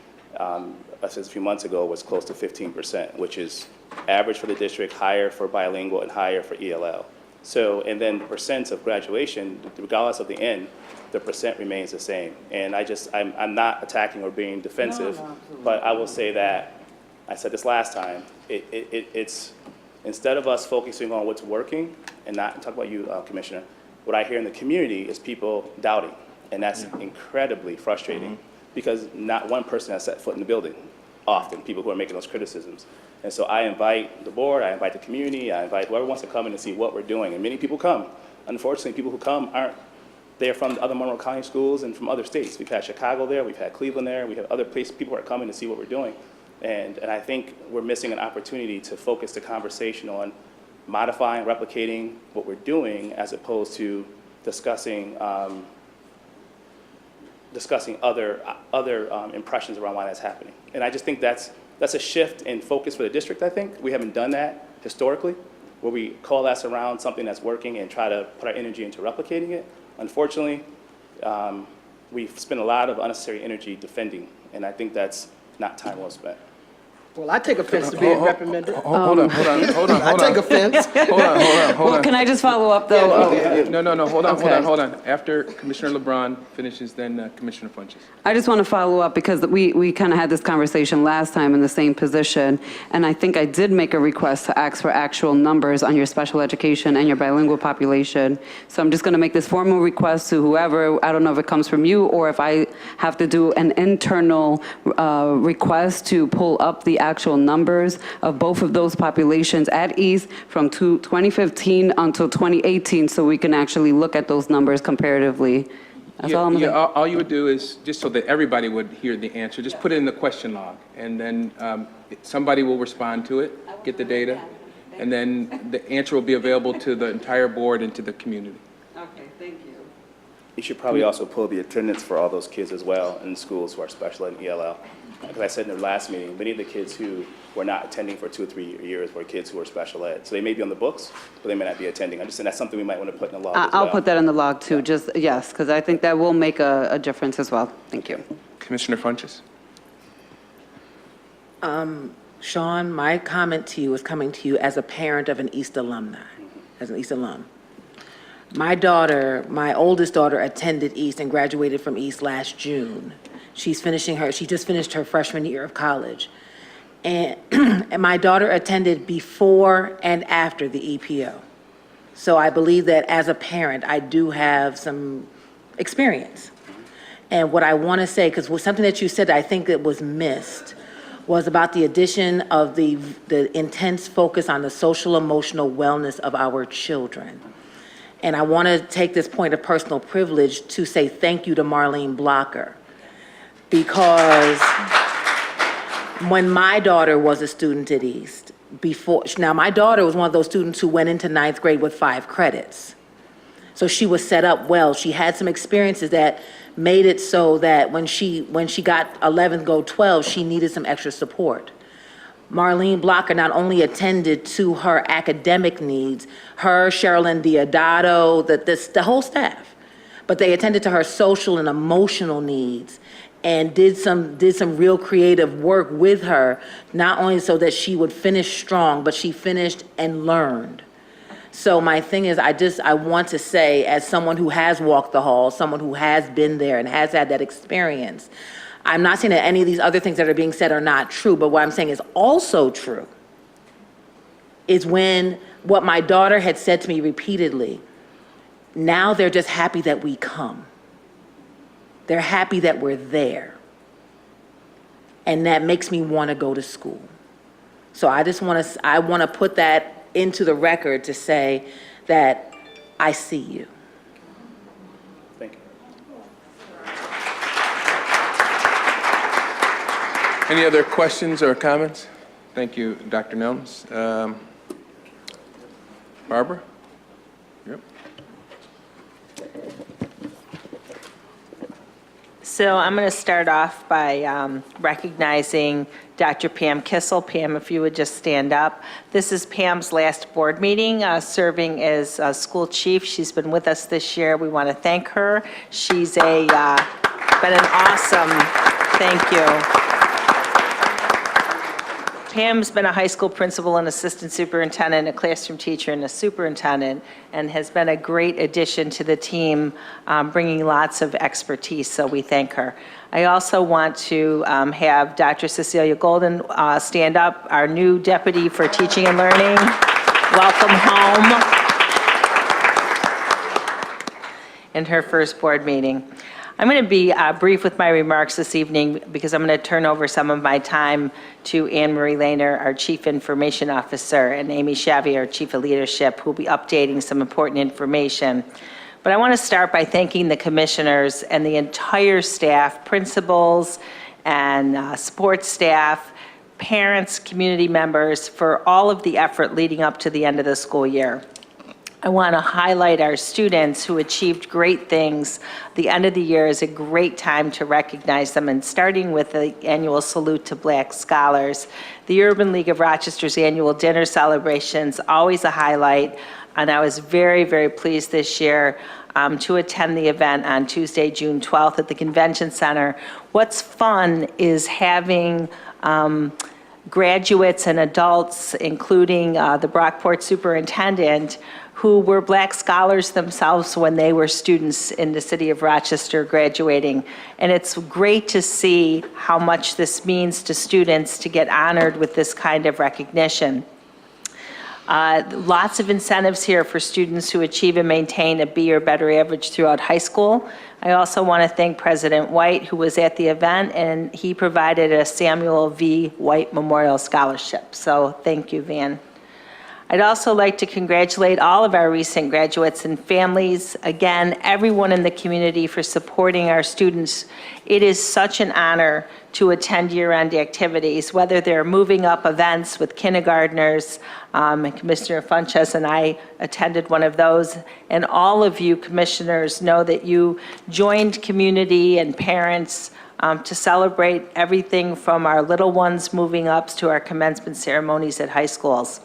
since a few months ago, was close to 15%, which is average for the district, higher for bilingual, and higher for ELL. So, and then the percents of graduation, regardless of the end, the percent remains the same. And I'm not attacking or being defensive, but I will say that, I said this last time, it's, instead of us focusing on what's working, and not talk about you, Commissioner, what I hear in the community is people doubting, and that's incredibly frustrating, because not one person has set foot in the building, often, people who are making those criticisms. And so I invite the board, I invite the community, I invite whoever wants to come in and see what we're doing. And many people come. Unfortunately, people who come they're from the other Monroe County schools and from other states. We've had Chicago there, we've had Cleveland there, we have other places, people who are coming to see what we're doing. And I think we're missing an opportunity to focus the conversation on modifying, replicating what we're doing, as opposed to discussing other impressions around why that's happening. And I just think that's a shift in focus for the district, I think. We haven't done that historically, where we coalesce around something that's working and try to put our energy into replicating it. Unfortunately, we've spent a lot of unnecessary energy defending, and I think that's not time well spent. Well, I take offense to being reprimanded. Hold on. I take offense. Hold on. Well, can I just follow up, though? No, hold Okay. on. After Commissioner LeBron finishes, then Commissioner Funches. I just want to follow up because we kind of had this conversation last time in the same position, and I think I did make a request to ask for actual numbers on your special education and your bilingual population. So I'm just going to make this formal request to whoever, I don't know if it comes from you or if I have to do an internal request to pull up the actual numbers of both of those populations at East from 2015 until 2018 so we can actually look at those numbers comparatively. That's all I'm Yeah, saying. all you would do is, just so that everybody would hear the answer, just put it in the question log, and then somebody will respond to it, get the data, and then the answer will be available to the entire board and to the community. Okay, thank you. You should probably also pull the attendance for all those kids as well in schools who are special ed and ELL. Because I said in the last meeting, many of the kids who were not attending for 2 or 3 years were kids who were special ed. So they may be on the books, but they may not be attending. I'm just saying that's something we might want to put in the log as well. I'll put that in the log too, just, yes, because I think that will make a difference as well. Thank you. Commissioner Funches? Sean, my comment to you is coming to you as a parent of an East alumni, as an East alum. My daughter, my oldest daughter, attended East and graduated from East last June. She just finished her freshman year of college. And, and my daughter attended before and after the EPO. So I believe that as a parent, I do have some experience. And what I want to say, because something that you said that I think that was missed, was about the addition of the intense focus on the social emotional wellness of our children. And I want to take this point of personal privilege to say thank you to Marlene Blocker. Because when my daughter was a student at East, now my daughter was one of those students who went into 9th grade with 5 credits. So she was set up well. She had some experiences that made it so that when she got 11th, go 12, she needed some extra support. Marlene Blocker not only attended to her academic needs, her, Sherilyn Diodato, the whole staff, but they attended to her social and emotional needs and did some real creative work with her, not only so that she would finish strong, but she finished and learned. So my thing is, I want to say, as someone who has walked the halls, someone who has been there and has had that experience, I'm not saying that any of these other things that are being said are not true, but what I'm saying is also true is when what my daughter had said to me repeatedly, now they're just happy that we come. They're happy that we're there. And that makes me want to go to school. So I want to put that into the record to say that I see you. Thank you. Any other questions or comments? Thank you, Dr. Nelms. Barbara? Yep. So I'm going to start off by recognizing Dr. Pam Kissel. Pam, if you would just stand up. This is Pam's last board meeting, serving as school chief. She's been with us this year. We want to thank her. She's been an awesome, thank you. Pam's been a high school principal, an assistant superintendent, a classroom teacher, and a superintendent, and has been a great addition to the team, bringing lots of expertise, so we thank her. I also want to have Dr. Cecilia Golden stand up, our new deputy for teaching and learning. Welcome home. In her first board meeting. I'm going to be brief with my remarks this evening because I'm going to turn over some of my time to Anne Marie Lehner, our Chief Information Officer, and Amy Shavy, our Chief of Leadership, who will be updating some important information. But I want to start by thanking the commissioners and the entire staff, principals and support staff, parents, community members, for all of the effort leading up to the end of the school year. I want to highlight our students who achieved great things. The end of the year is a great time to recognize them, and starting with the annual salute to Black scholars. The Urban League of Rochester's annual dinner celebrations, always a highlight, and I was very, very pleased this year to attend the event on Tuesday, June 12th at the Convention Center. What's fun is having graduates and adults, including the Brockport superintendent, who were Black scholars themselves when they were students in the city of Rochester graduating. And it's great to see how much this means to students to get honored with this kind of recognition. Lots of incentives here for students who achieve and maintain a B or better average throughout high school. I also want to thank President White, who was at the event, and he provided a Samuel V. White Memorial Scholarship. So thank you, Van. I'd also like to congratulate all of our recent graduates and families, again, everyone in the community for supporting our students. It is such an honor to attend year-end activities, whether they're moving up events with kindergartners, Commissioner Funches and I attended one of those, and all of you commissioners know that you joined community and parents to celebrate everything from our little ones moving up to our commencement ceremonies at high schools.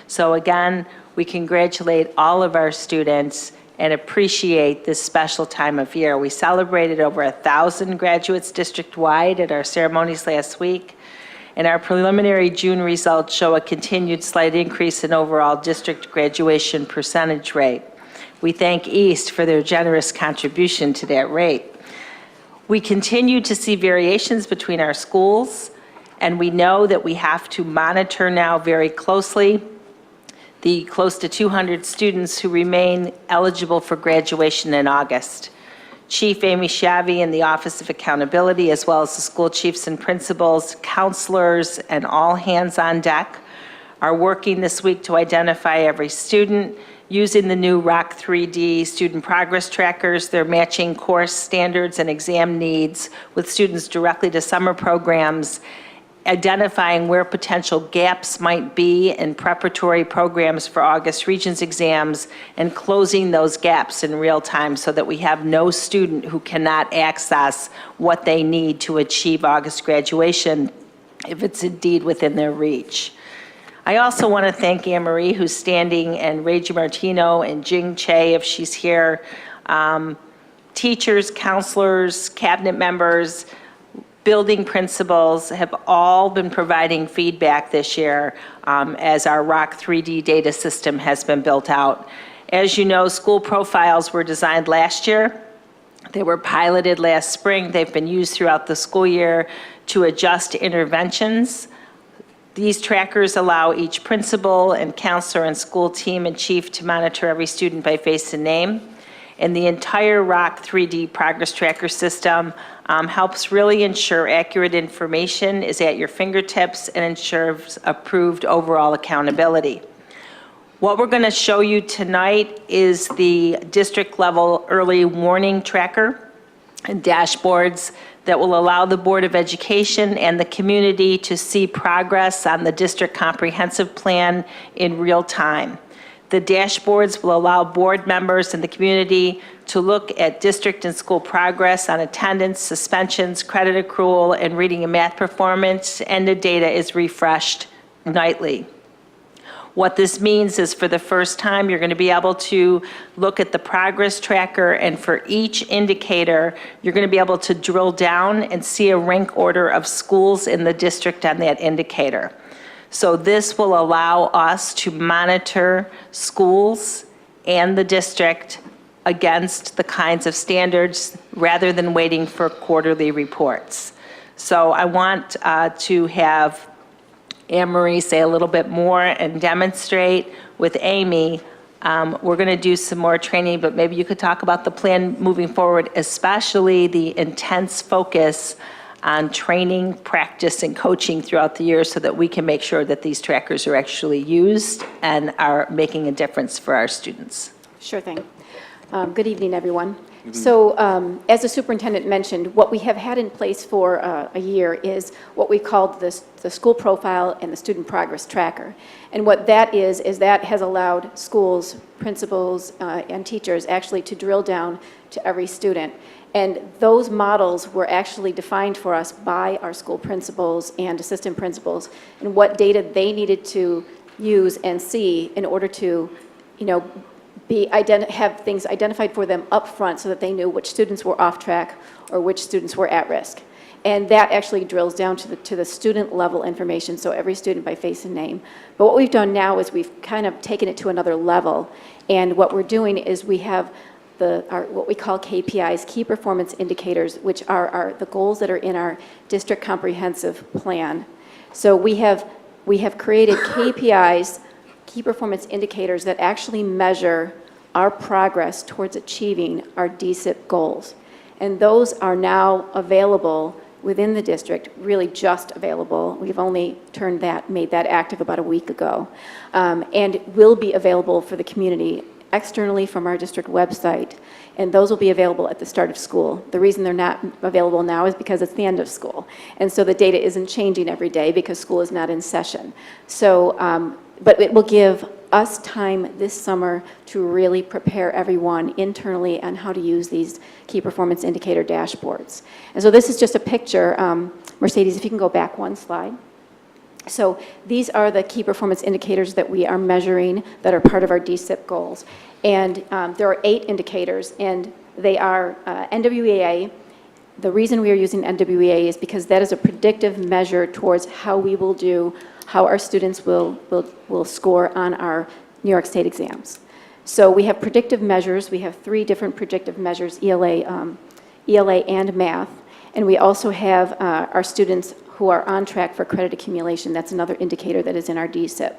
So again, we congratulate all of our students and appreciate this special time of year. We celebrated over 1,000 graduates district-wide at our ceremonies last week, and our preliminary June results show a continued slight increase in overall district graduation percentage rate. We thank East for their generous contribution to that rate. We continue to see variations between our schools, and we know that we have to monitor now very closely the close to 200 students who remain eligible for graduation in August. Chief Amy Shavy in the Office of Accountability, as well as the school chiefs and principals, counselors, and all hands on deck are working this week to identify every student using the new ROC 3D student progress trackers. They're matching course standards and exam needs with students directly to summer programs, identifying where potential gaps might be in preparatory programs for August Regents exams, and closing those gaps in real time so that we have no student who cannot access what they need to achieve August graduation if it's indeed within their reach. I also want to thank Anne Marie, who's standing, and Ray Martino and Jing Che, if she's here, teachers, counselors, cabinet members, building principals have all been providing feedback this year as our ROC 3D data system has been built out. As you know, school profiles were designed last year. They were piloted last spring. They've been used throughout the school year to adjust interventions. These trackers allow each principal and counselor and school team and chief to monitor every student by face and name. And the entire ROC 3D progress tracker system helps really ensure accurate information is at your fingertips and ensures approved overall accountability. What we're going to show you tonight is the district level early warning tracker and dashboards that will allow the Board of Education and the community to see progress on the district comprehensive plan in real time. The dashboards will allow board members in the community to look at district and school progress on attendance, suspensions, credit accrual, and reading and math performance, and the data is refreshed nightly. What this means is for the first time, you're going to be able to look at the progress tracker, and for each indicator, you're going to be able to drill down and see a rank order of schools in the district on that indicator. So this will allow us to monitor schools and the district against the kinds of standards rather than waiting for quarterly reports. So I want to have Anne Marie say a little bit more and demonstrate with Amy. We're going to do some more training, but maybe you could talk about the plan moving forward, especially the intense focus on training, practice, and coaching throughout the year so that we can make sure that these trackers are actually used and are making a difference for our students. Sure thing. Good evening, everyone. So as the superintendent mentioned, what we have had in place for a year is what we called the school profile and the student progress tracker. And what that is that has allowed schools, principals, and teachers actually to drill down to every student. And those models were actually defined for us by our school principals and assistant principals, and what data they needed to use and see in order to, have things identified for them up front so that they knew which students were off track or which students were at risk. And that actually drills down to the student level information, so every student by face and name. But what we've done now is we've kind of taken it to another level. And what we're doing is we have what we call KPIs, Key Performance Indicators, which are the goals that are in our district comprehensive plan. So we have created KPIs, Key Performance Indicators, that actually measure our progress towards achieving our DSIP goals. And those are now available within the district, really just available. We've only made that active about a week ago. And will be available for the community externally from our district website. And those will be available at the start of school. The reason they're not available now is because it's the end of school. And so the data isn't changing every day because school is not in session. So, but it will give us time this summer to really prepare everyone internally on how to use these key performance indicator dashboards. And so this is just a picture. Mercedes, if you can go back one slide. So these are the key performance indicators that we are measuring that are part of our DSIP goals. And there are 8 indicators, and they are NWEA. The reason we are using NWEA is because that is a predictive measure towards how we will do, how our students will score on our New York State exams. So we have predictive measures. We have 3 different predictive measures, ELA and math. And we also have our students who are on track for credit accumulation. That's another indicator that is in our DSIP.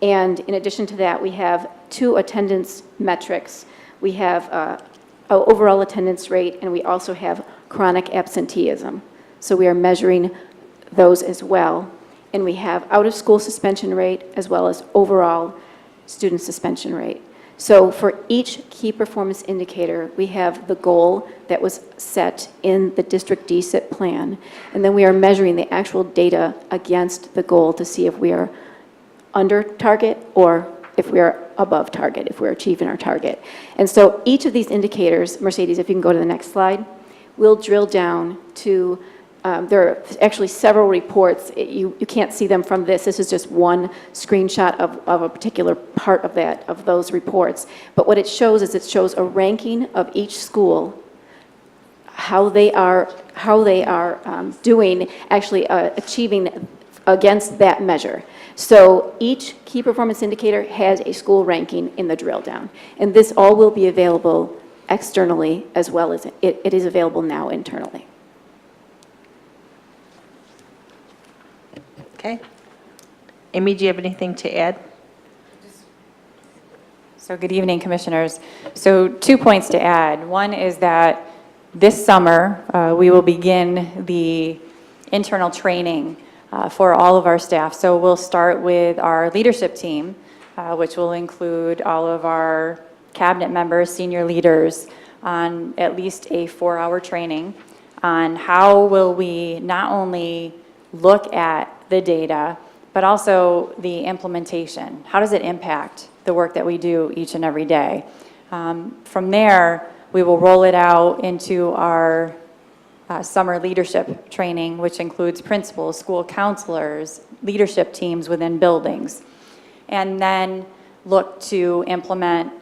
And in addition to that, we have 2 attendance metrics. We have overall attendance rate, and we also have chronic absenteeism. So we are measuring those as well. And we have out-of-school suspension rate as well as overall student suspension rate. So for each key performance indicator, we have the goal that was set in the district DSIP plan, and then we are measuring the actual data against the goal to see if we are under target or if we are above target, if we're achieving our target. And so each of these indicators, Mercedes, if you can go to the next slide, will drill down to there are actually several reports. You can't see them from this. This is just one screenshot of a particular part of those reports. But what it shows is it shows a ranking of each school, how they are doing, actually achieving against that measure. So each key performance indicator has a school ranking in the drill down. And this all will be available externally as well as it is available now internally. Okay. Amy, do you have anything to add? So good evening, Commissioners. So 2 points to add. One is that this summer, we will begin the internal training for all of our staff. So we'll start with our leadership team, which will include all of our cabinet members, senior leaders, on at least a 4-hour training on how will we not only look at the data, but also the implementation. How does it impact the work that we do each and every day? From there, we will roll it out into our summer leadership training, which includes principals, school counselors, leadership teams within buildings, and then look to implement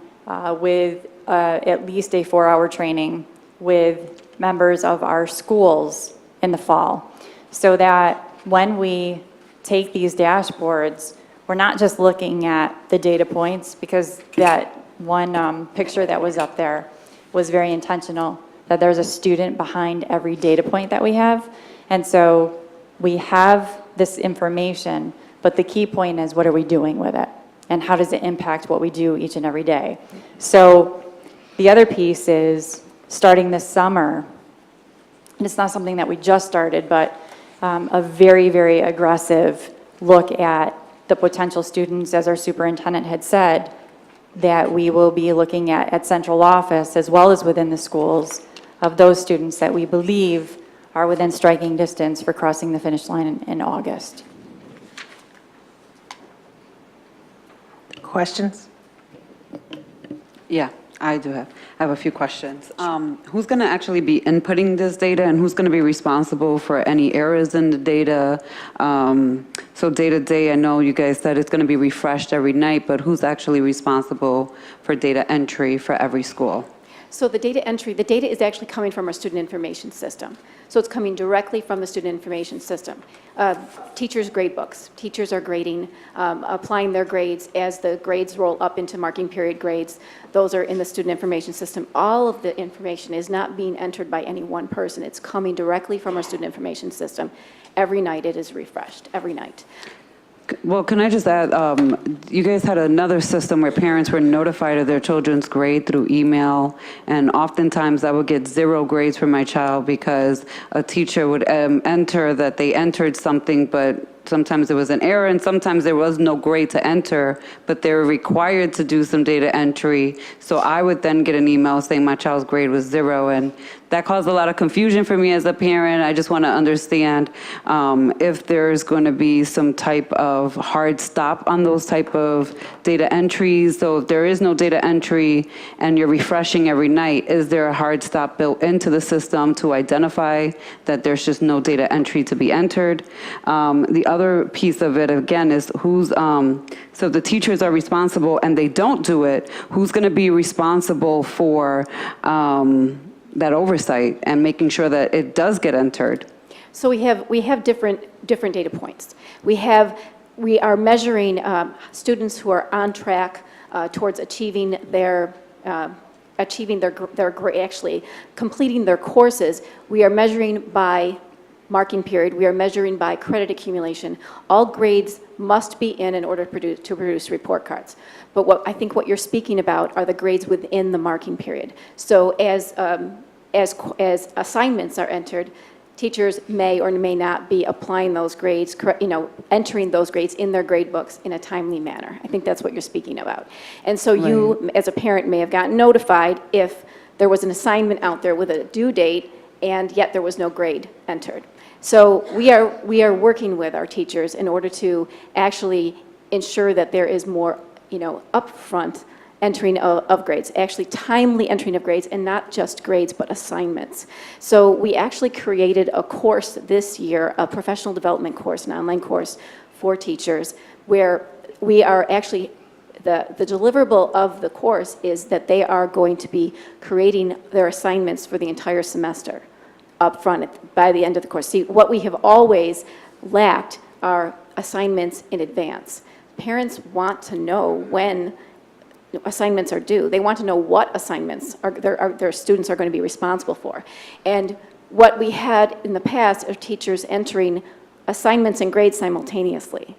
with at least a 4-hour training with members of our schools in the fall, so that when we take these dashboards, we're not just looking at the data points, because that one picture that was up there was very intentional, that there's a student behind every data point that we have. And so we have this information, but the key point is, what are we doing with it? And how does it impact what we do each and every day? So the other piece is, starting this summer, and it's not something that we just started, but a very, very aggressive look at the potential students, as our superintendent had said, that we will be looking at central office as well as within the schools, of those students that we believe are within striking distance for crossing the finish line in August. Questions? Yeah, I have a few questions. Who's going to actually be inputting this data, and who's going to be responsible for any errors in the data? So day to day, I know you guys said it's going to be refreshed every night, but who's actually responsible for data entry for every school? So the data entry, the data is actually coming from our student information system. So it's coming directly from the student information system. Teachers' grade books. Teachers are grading, applying their grades as the grades roll up into marking period grades. Those are in the student information system. All of the information is not being entered by any one person. It's coming directly from our student information system. Every night it is refreshed, every night. Well, can I just add, you guys had another system where parents were notified of their children's grade through email, and oftentimes I would get 0 grades for my child because a teacher would enter that they entered something, but sometimes there was an error, and sometimes there was no grade to enter, but they were required to do some data entry. So I would then get an email saying my child's grade was 0, and that caused a lot of confusion for me as a parent. I just want to understand if there's going to be some type of hard stop on those type of data entries. So if there is no data entry and you're refreshing every night, is there a hard stop built into the system to identify that there's just no data entry to be entered? The other piece of it, again, is who's, so the teachers are responsible and they don't do it, who's going to be responsible for that oversight and making sure that it does get entered? So we have different data points. We are measuring students who are on track towards achieving their actually completing their courses. We are measuring by marking period. We are measuring by credit accumulation. All grades must be in order to produce report cards. But I think what you're speaking about are the grades within the marking period. So as assignments are entered, teachers may or may not be applying those grades, entering those grades in their grade books in a timely manner. I think that's what you're speaking about. And so you, as a parent, may have gotten notified if there was an assignment out there with a due date and yet there was no grade entered. So we are working with our teachers in order to actually ensure that there is more, upfront entering of grades, actually timely entering of grades, and not just grades, but assignments. So we actually created a course this year, a professional development course, an online course for teachers, where we are actually, the deliverable of the course is that they are going to be creating their assignments for the entire semester up front by the end of the course. See, what we have always lacked are assignments in advance. Parents want to know when assignments are due. They want to know what assignments their students are going to be responsible for. And what we had in the past are teachers entering assignments and grades simultaneously.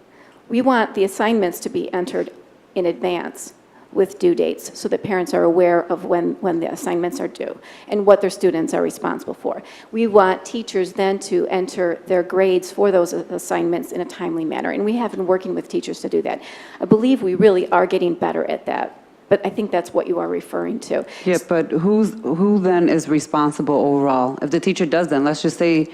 We want the assignments to be entered in advance with due dates so that parents are aware of when the assignments are due and what their students are responsible for. We want teachers then to enter their grades for those assignments in a timely manner, and we have been working with teachers to do that. I believe we really are getting better at that, but I think that's what you are referring to. Yeah, but who then is responsible overall? If the teacher does then, let's just say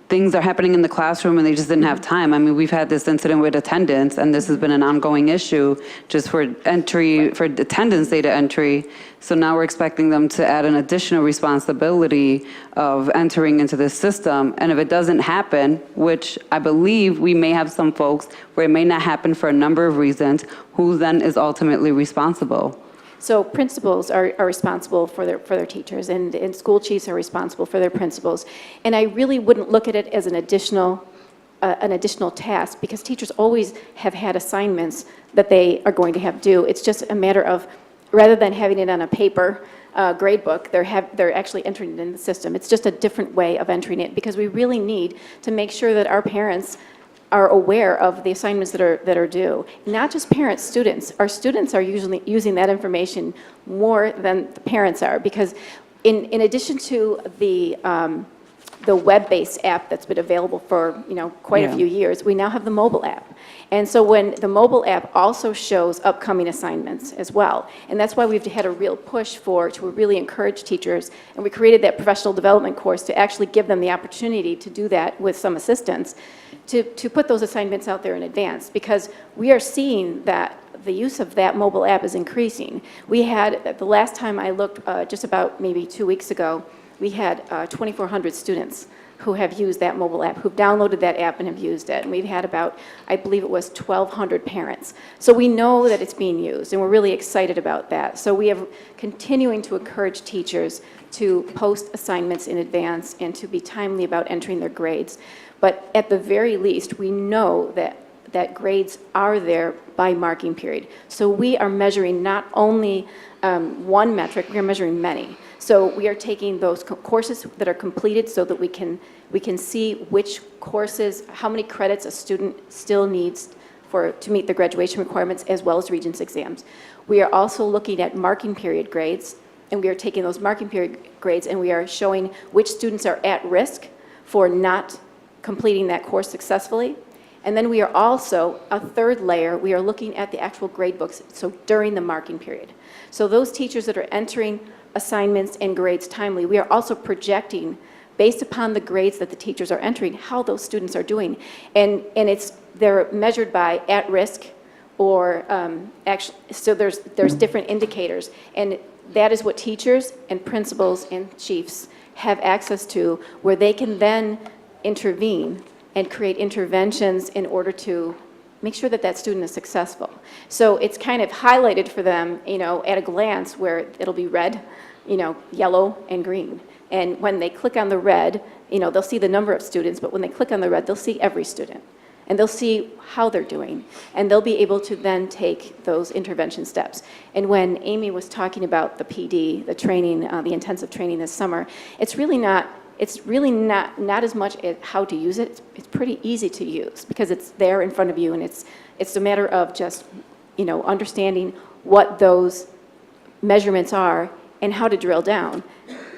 things are happening in the classroom and they just didn't have time. I mean, we've had this incident with attendance, and this has been an ongoing issue just for attendance data entry. So now we're expecting them to add an additional responsibility of entering into this system. And if it doesn't happen, which I believe we may have some folks where it may not happen for a number of reasons, who then is ultimately responsible? So principals are responsible for their teachers, and school chiefs are responsible for their principals. And I really wouldn't look at it as an additional task, because teachers always have had assignments that they are going to have due. It's just a matter of, rather than having it on a paper grade book, they're actually entering it in the system. It's just a different way of entering it, because we really need to make sure that our parents are aware of the assignments that are due. Not just parents, students. Our students are usually using that information more than the parents are, because in addition to the web-based app that's been available for quite a few years, we now have the mobile app. And so when the mobile app also shows upcoming assignments as well. And that's why we've had a real push to really encourage teachers, and we created that professional development course to actually give them the opportunity to do that with some assistance, to put those assignments out there in advance, because we are seeing that the use of that mobile app is increasing. We had, the last time I looked, just about maybe 2 weeks ago, we had 2,400 students who have used that mobile app, who've downloaded that app and have used it. And we've had about, I believe it was 1,200 parents. So we know that it's being used, and we're really excited about that. So we are continuing to encourage teachers to post assignments in advance and to be timely about entering their grades. But at the very least, we know that grades are there by marking period. So we are measuring not only one metric, we are measuring many. So we are taking those courses that are completed so that we can see which courses, how many credits a student still needs to meet the graduation requirements, as well as Regents exams. We are also looking at marking period grades, and we are taking those marking period grades and we are showing which students are at risk for not completing that course successfully. And then we are also, a third layer, we are looking at the actual grade books, so during the marking period. So those teachers that are entering assignments and grades timely, we are also projecting, based upon the grades that the teachers are entering, how those students are doing. And they're measured by at risk or actually, so there's different indicators. And that is what teachers and principals and chiefs have access to, where they can then intervene and create interventions in order to make sure that that student is successful. So it's kind of highlighted for them, at a glance, where it'll be red, yellow, and green. And when they click on the red, they'll see the number of students, but when they click on the red, they'll see every student. And they'll see how they're doing. And they'll be able to then take those intervention steps. And when Amy was talking about the PD, the training, the intensive training this summer, it's really not as much how to use it. It's pretty easy to use because it's there in front of you, and it's a matter of just understanding what those measurements are and how to drill down.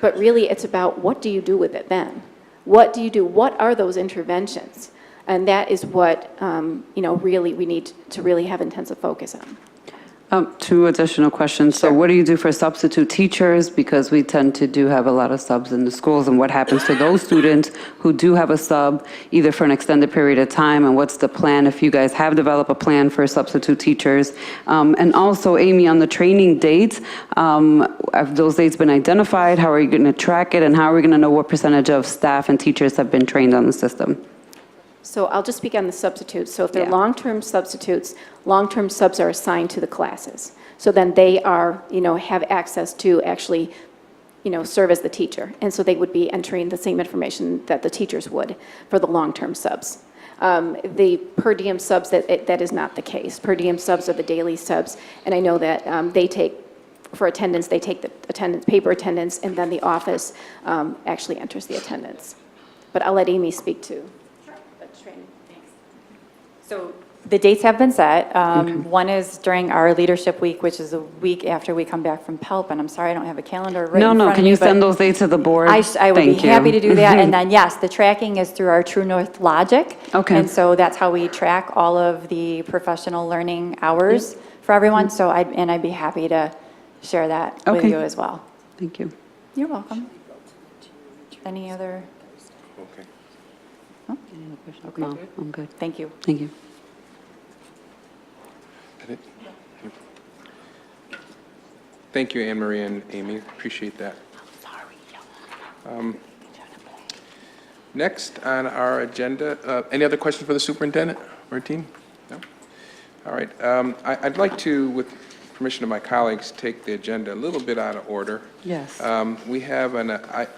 But really, it's about what do you do with it then? What do you do? What are those interventions? And that is what really we need to really have intensive focus on. Two additional questions. So what do you do for substitute teachers? Because we tend to have a lot of subs in the schools, and what happens to those students who do have a sub, either for an extended period of time, and what's the plan if you guys have developed a plan for substitute teachers? And also, Amy, on the training dates, have those dates been identified? How are you going to track it, and how are we going to know what percentage of staff and teachers have been trained on the system? So I'll just speak on the substitutes. So if they're long-term substitutes, long-term subs are assigned to the classes. So then they are, have access to actually, serve as the teacher. And so they would be entering the same information that the teachers would for the long-term subs. The per diem subs, that is not the case. Per diem subs are the daily subs. And I know that they take, for attendance, they take the attendance, paper attendance, and then the office actually enters the attendance. But I'll let Amy speak to. So the dates have been set. One is during our leadership week, which is a week after we come back from PELP. And I'm sorry, I don't have a calendar right in front of me. No, can you send those dates to the board? I would be happy to do that. And then, yes, the tracking is through our True North Logic. Okay. And so that's how we track all of the professional learning hours for everyone. So I'd be happy to share that with you as well. Thank you. You're welcome. Any other? Okay. Okay. No, I'm good. Thank you. Thank you. Thank you, Anne Marie and Amy. Appreciate that. Next on our agenda, any other questions for the superintendent or team? No? All right. I'd like to, with permission of my colleagues, take the agenda a little bit out of order. Yes. We have an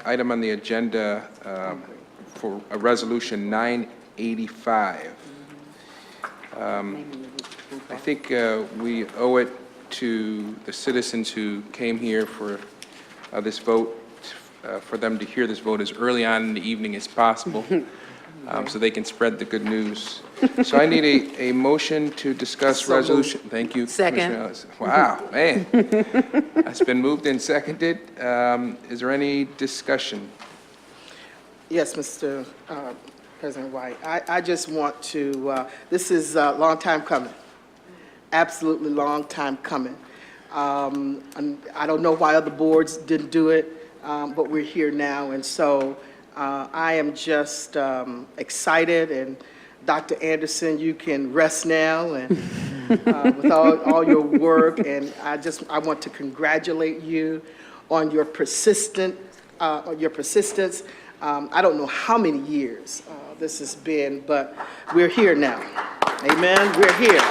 item on the agenda for a resolution 985. I think we owe it to the citizens who came here for this vote, for them to hear this vote as early on in the evening as possible, so they can spread the good news. So I need a motion to discuss resolution. Thank you, Second. Commissioner Ellis. Wow, man. It's been moved and seconded. Is there any discussion? Yes, Mr. President White. I just want to, this is a long time coming. Absolutely long time coming. And I don't know why other boards didn't do it, but we're here now. And so I am just excited. And Dr. Anderson, you can rest now and with all your work. And I want to congratulate you on your persistence. I don't know how many years this has been, but we're here now. Amen, we're here.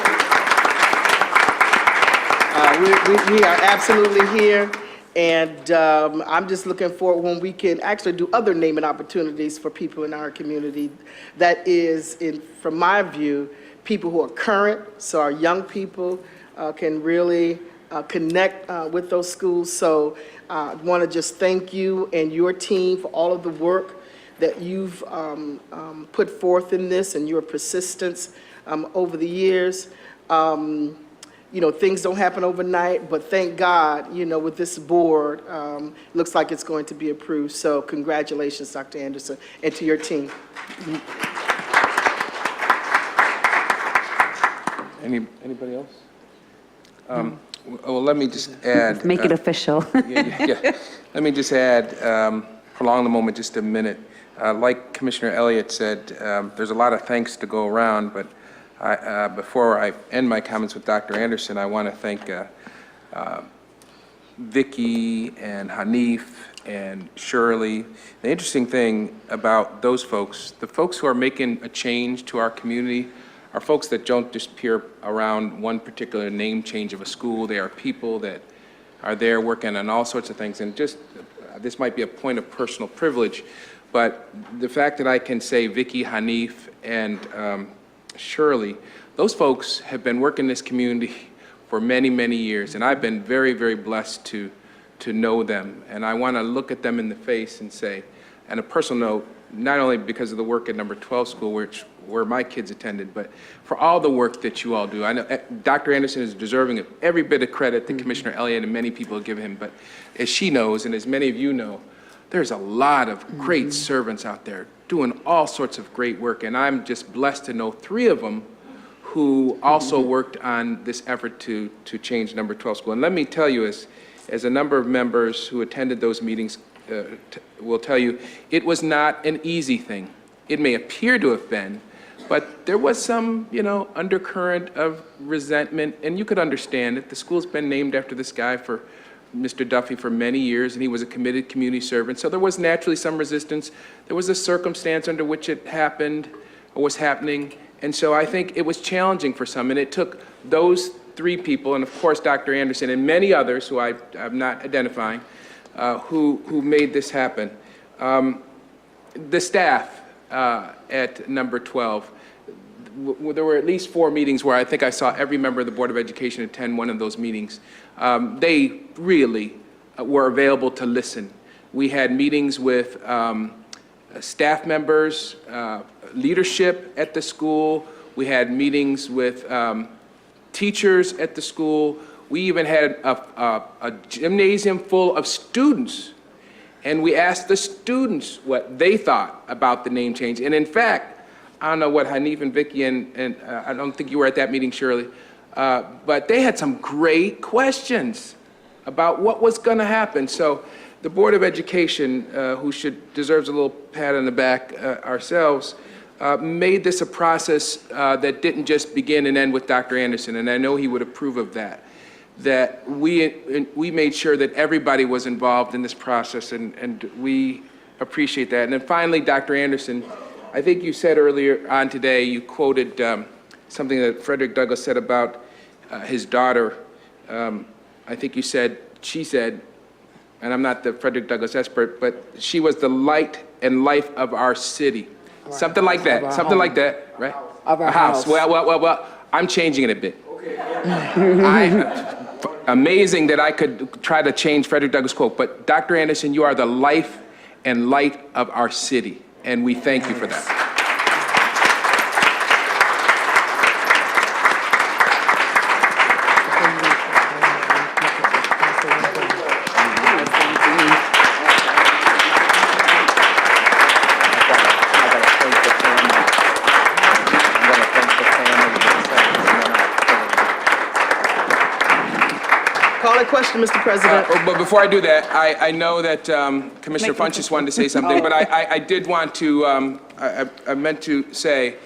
We are absolutely here, and I'm just looking forward when we can actually do other naming opportunities for people in our community. That is, from my view, people who are current, so our young people can really connect with those schools. So I want to just thank you and your team for all of the work that you've put forth in this and your persistence over the years. You know, things don't happen overnight, but thank God, you know, with this board, looks like it's going to be approved. So congratulations, Dr. Anderson, and to your team. Anybody else? Well, let me just add. Make it official. Yeah. Let me just add, prolong the moment just a minute. Like Commissioner Elliott said, there's a lot of thanks to go around, but before I end my comments with Dr. Anderson, I want to thank Vicki and Hanif and Shirley. The interesting thing about those folks, the folks who are making a change to our community, are folks that don't just appear around one particular name change of a school. They are people that are there working on all sorts of things. And just, this might be a point of personal privilege, but the fact that I can say Vicki, Hanif, and Shirley, those folks have been working in this community for many, many years, and I've been very, very blessed to know them. And I want to look at them in the face and say, on a personal note, not only because of the work at number 12 school, where my kids attended, but for all the work that you all do. I know Dr. Anderson is deserving of every bit of credit that Commissioner Elliott and many people give him, but as she knows, and as many of you know, there's a lot of great servants out there doing all sorts of great work, and I'm just blessed to know 3 of them who also worked on this effort to change number 12 school. And let me tell you, as a number of members who attended those meetings will tell you, it was not an easy thing. It may appear to have been, but there was some, undercurrent of resentment, and you could understand it. The school's been named after this guy, for Mr. Duffy, for many years, and he was a committed community servant. So there was naturally some resistance. There was a circumstance under which it happened or was happening, and so I think it was challenging for some, and it took those 3 people, and of course Dr. Anderson and many others who I'm not identifying, who made this happen. The staff at number 12, there were at least 4 meetings where I think I saw every member of the Board of Education attend one of those meetings. They really were available to listen. We had meetings with staff members, leadership at the school. We had meetings with teachers at the school. We even had a gymnasium full of students, and we asked the students what they thought about the name change. And in fact, I don't know what Hanif and Vicki and I don't think you were at that meeting, Shirley, but they had some great questions about what was going to happen. So the Board of Education, who deserves a little pat on the back ourselves, made this a process that didn't just begin and end with Dr. Anderson, and I know he would approve of that. That we made sure that everybody was involved in this process, and we appreciate that. And then finally, Dr. Anderson, I think you said earlier on today, you quoted something that Frederick Douglass said about his daughter. I think you said, she said, and I'm not the Frederick Douglass expert, but she was the light and life of our city. Right. Something like that, something like that, right? Of our house. Well, I'm changing it a bit. Amazing that I could try to change Frederick Douglass' quote, but Dr. Anderson, you are the life and light of our city, and we thank you for that. Call a question, Mr. President. But before I do that, I know that Commissioner Funchess wanted to say something, but I did want to, I meant to say,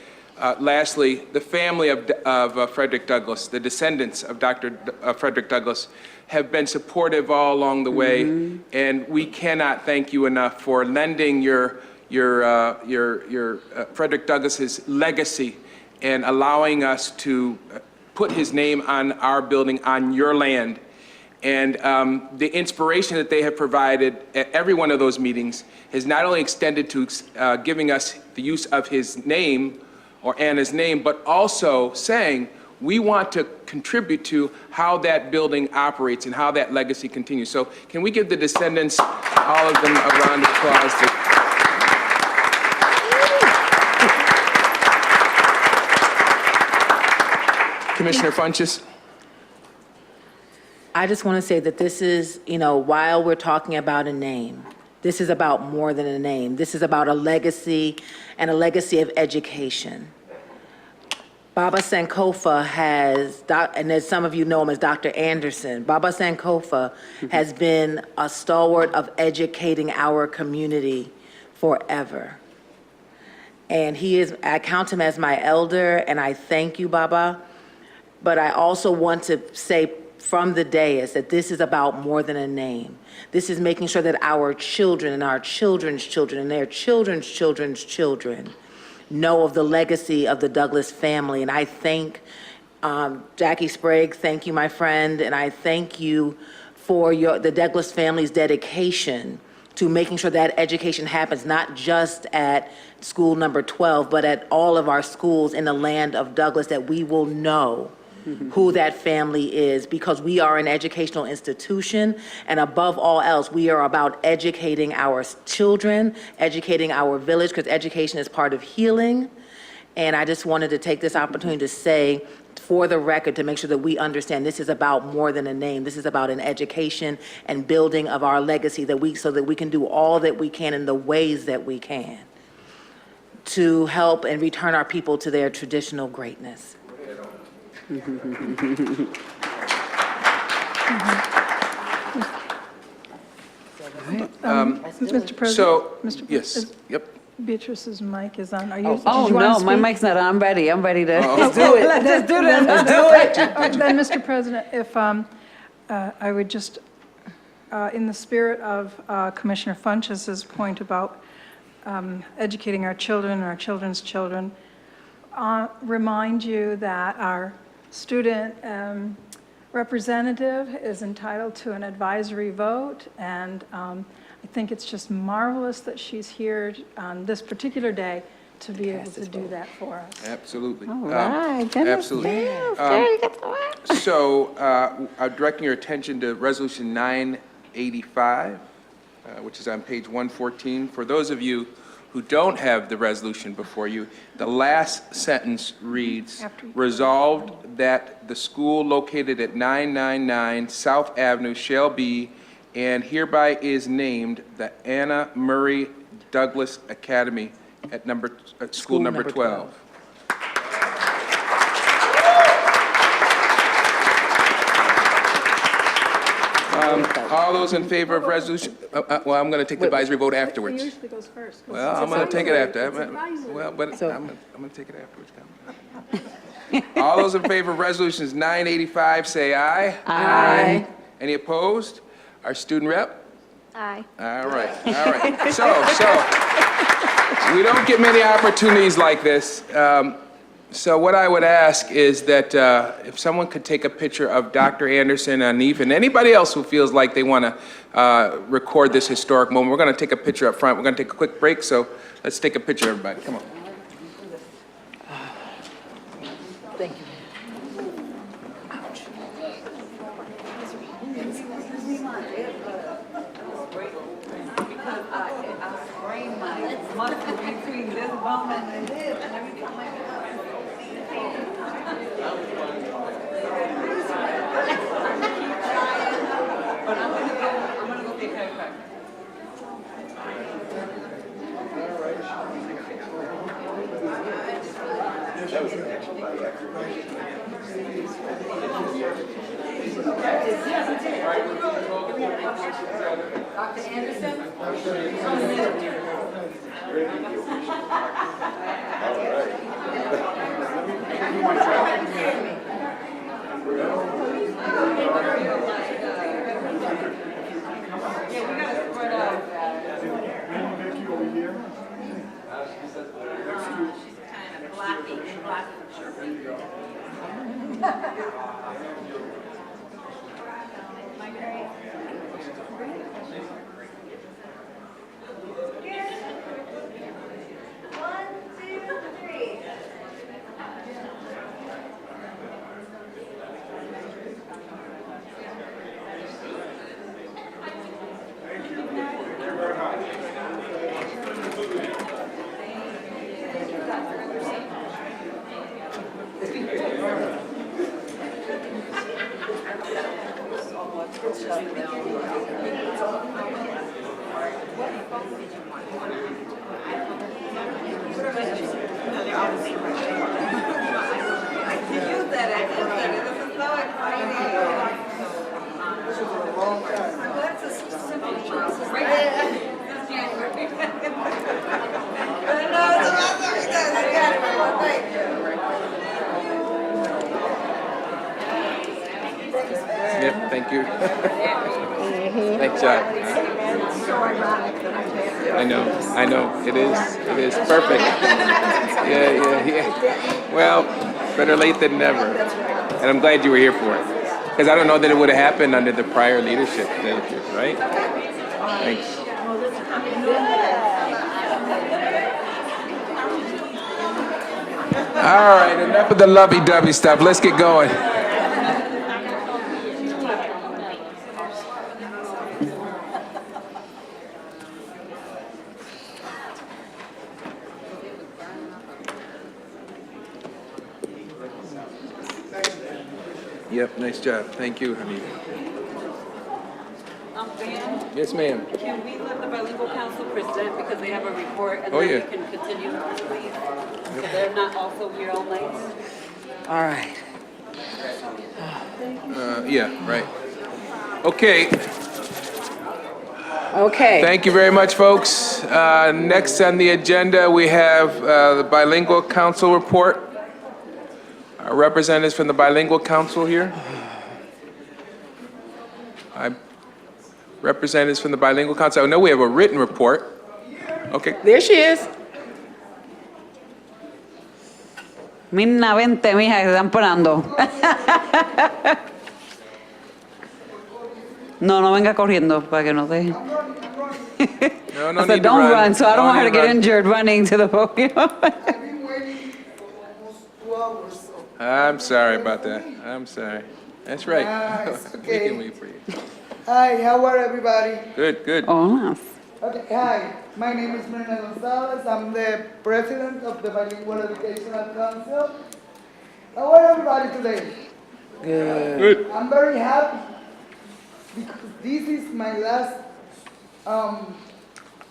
lastly, the family of Frederick Douglass, the descendants of Dr. Frederick Douglass, have been supportive all along the way, and we cannot thank you enough for lending your Frederick Douglass's legacy and allowing us to put his name on our building on your land. And the inspiration that they have provided at every one of those meetings has not only extended to giving us the use of his name or Anna's name, but also saying we want to contribute to how that building operates and how that legacy continues. So can we give the descendants, all of them, a round of applause? Commissioner Funches? I just want to say that this is, while we're talking about a name, this is about more than a name. This is about a legacy and a legacy of education. Baba Sankofa has, and as some of you know him as Dr. Anderson, Baba Sankofa has been a stalwart of educating our community forever. And I count him as my elder, and I thank you, Baba. But I also want to say from the dais that this is about more than a name. This is making sure that our children and our children's children and their children's children's children know of the legacy of the Douglass family. And I thank Jackie Sprague, thank you, my friend, and I thank you for the Douglass family's dedication to making sure that education happens, not just at school number 12, but at all of our schools in the land of Douglass, that we will know who that family is, because we are an educational institution, and above all else, we are about educating our children, educating our village, because education is part of healing. And I just wanted to take this opportunity to say, for the record, to make sure that we understand this is about more than a name. This is about an education and building of our legacy, so that we can do all that we can in the ways that we can to help and return our people to their traditional greatness. Mr. President. So, Mr. yes, yep. Beatrice's mic is on. Are you? Oh, no, my mic's not on. I'm ready. I'm ready to. Let's do it. Let's do this. Let's do it. Then, Mr. President, if I would just, in the spirit of Commissioner Funches's point about educating our children and our children's children, remind you that our student representative is entitled to an advisory vote, and I think it's just marvelous that she's here on this particular day to be able to do that for us. Absolutely. All right. Absolutely. So I'm directing your attention to Resolution 985, which is on page 114. For those of you who don't have the resolution before you, the last sentence reads, resolved that the school located at 999 South Avenue shall be and hereby is named the Anna Murray Douglass Academy at school number 12. All those in favor of resolution, well, I'm going to take the advisory vote afterwards. It usually goes first. Well, I'm going to take it after. Well, but I'm going to take it afterwards. All those in favor of resolutions 985, say aye. Aye. Any opposed? Our student rep? Aye. All right, all right. So, we don't get many opportunities like this. So what I would ask is that if someone could take a picture of Dr. Anderson and even anybody else who feels like they want to record this historic moment. We're going to take a picture up front. We're going to take a quick break, so let's take a picture, everybody. Come on. Thank you. Between this bum and this, and every time I but I'm gonna go get chiropractor. Dr. Anderson? Thanks, John. I know, it is perfect. Yeah. Well, better late than never. And I'm glad you were here for it. Because I don't know that it would have happened under the prior leadership, right? Thanks. All right, enough of the lovey-dovey stuff. Let's get going. Yep, nice job. Thank you, Hamid. Yes, ma'am. Can we let the bilingual council present because they have a report and Oh, then yeah. we can continue, please? So they're not also here all night? All right. Yeah, right. Okay. Okay. Thank you very much, folks. Next on the agenda, we have the Bilingual Council report. Our representatives from the Bilingual Council here. Representatives from the Bilingual Council. I know we have a written report. Okay. There she is. Minna, vente, mija, que están parando. No venga corriendo para que no te... No I said, need to don't run. run, so I don't want her to need get run. injured running to the podium. I've been waiting almost 2 hours, so. I'm sorry about that. I'm sorry. That's right. It's We okay. can wait for you. Hi, how are everybody? Good. Oh, Okay, hi, my name is Mirna Gonzalez. I'm the president of the Bilingual Educational Council. How are everybody today? Good. I'm very happy because this is my last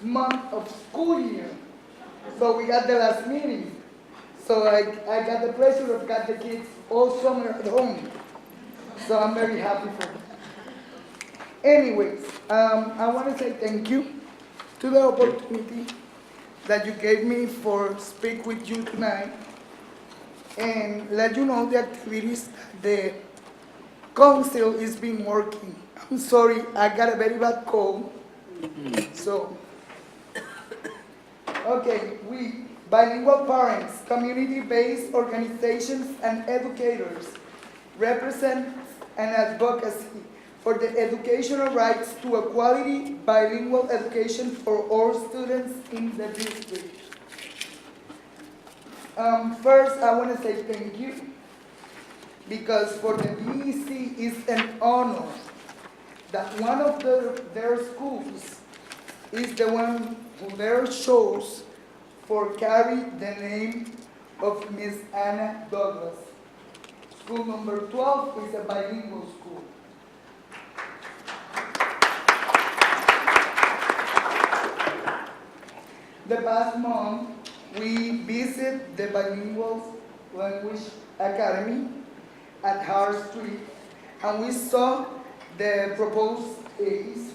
month of school year. So we got the last meeting. So I got the pleasure of got the kids all summer at home. So I'm very happy for that. Anyways, I want to say thank you to the opportunity that you gave me for speak with you tonight and let you know the activities that the council is been working. I'm sorry, I got a very bad cold. So, okay, we, bilingual parents, community-based organizations and educators represent an advocacy for the educational rights to a quality bilingual education for all students in the district. First, I want to say thank you because for the BEC is an honor that one of their schools is the one who their chose for carry the name of Miss Anna Douglas. School number 12 is a bilingual school. The past month, we visited the Bilingual Language Academy at Hart Street, and we saw the proposed aids.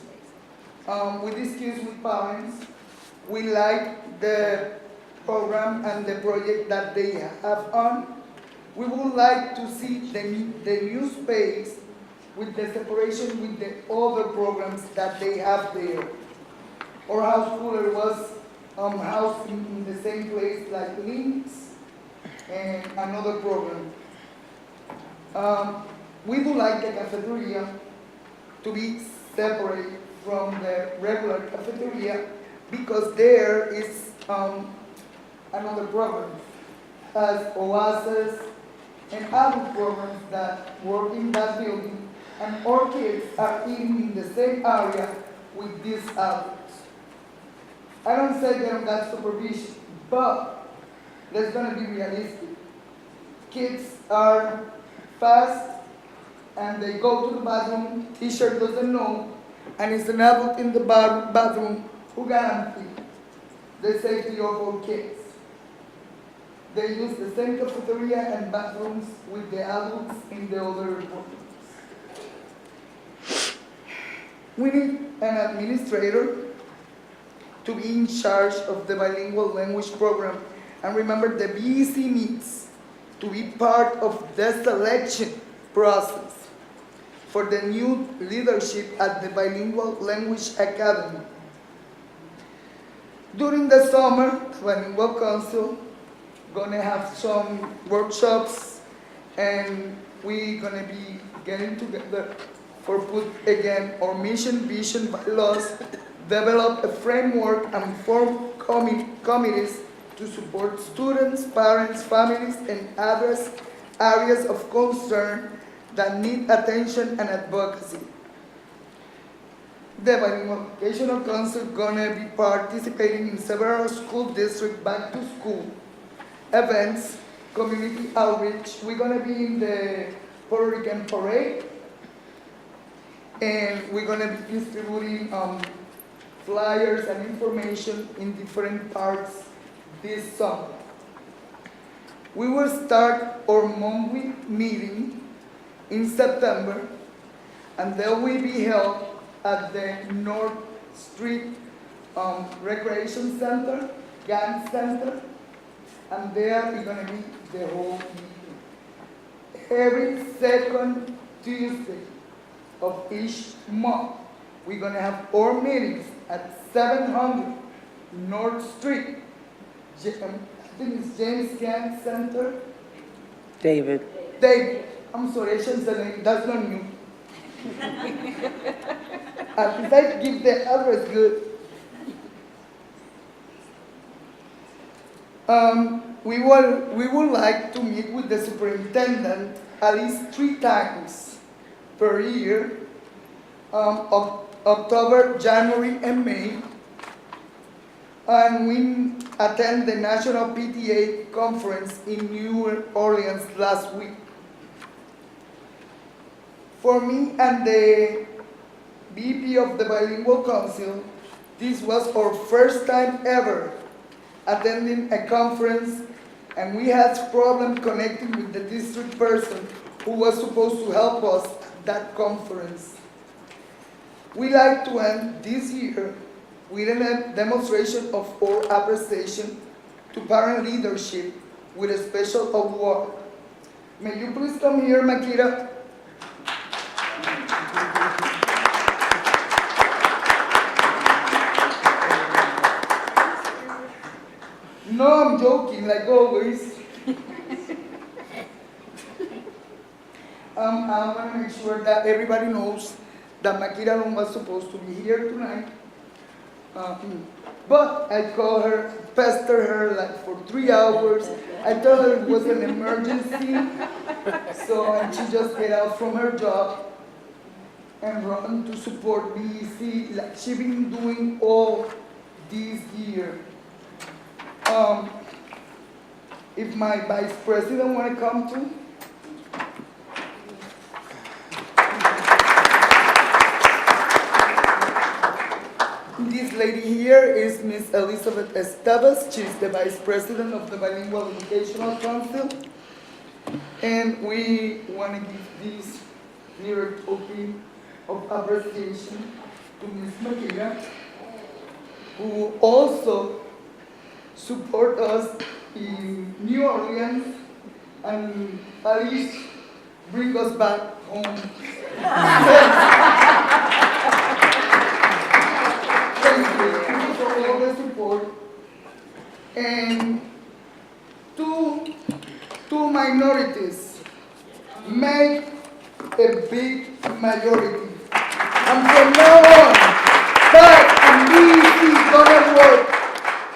We discussed with parents. We like the program and the project that they have on. We would like to see the new space with the separation with the other programs that they have there. Our house cooler was housed in the same place like Links and another program. We would like the cafeteria to be separate from the regular cafeteria because there is another program as Oasis and other programs that work in that building, and our kids are eating in the same area with these adults. I don't say they don't got supervision, but let's gonna be realistic. Kids are fast and they go to the bathroom, teacher doesn't know, and it's an adult in the bathroom who guarantee the safety of our kids. They use the same cafeteria and bathrooms with the adults in the other rooms. We need an administrator to be in charge of the bilingual language program. And remember, the BEC needs to be part of the selection process. for the new leadership at the Bilingual Language Academy. During the summer, the Bilingual Council gonna have some workshops, and we're gonna be getting together for put again our mission, vision, bylaws, develop a framework and form committees to support students, parents, families, and address areas of concern that need attention and advocacy. The Bilingual Educational Council gonna be participating in several school district back to school events, community outreach. We're gonna be in the Puerto Rican parade, and we're gonna be distributing flyers and information in different parts this summer. We will start our monthly meeting in September, and they will be held at the North Street Recreation Center, Gang Center, and there we're gonna be the whole meeting. Every second Tuesday of each month, we're gonna have our meetings at 700 North Street. I think it's James Gang Center. David. David, I'm sorry, I changed the name, that's not new. If I give the address good. We would like to meet with the superintendent at least 3 times per year, October, January, and May. And we attend the National PTA Conference in New Orleans last week. For me and the VP of the Bilingual Council, this was our first time ever attending a conference, and we had problem connecting with the district person who was supposed to help us at that conference. We like to end this year with a demonstration of our appreciation to parent leadership with a special award. May you please come here, Makira? No, I'm joking, like always. I'm gonna make sure that everybody knows that Makira was supposed to be here tonight. But I called her, pestered her like for 3 hours. I told her it was an emergency. And she just get out from her job and run to support me. See, like she been doing all this year. If my vice president want to come too. This lady here is Miss Elizabeth Esteves. She's the vice president of the Bilingual Educational Council. And we want to give this lyric token of appreciation to Miss Makira, who also support us in New Orleans and at least bring us back home. Thank you for all the support. And two minorities make a big majority. And from now on, that and we is gonna work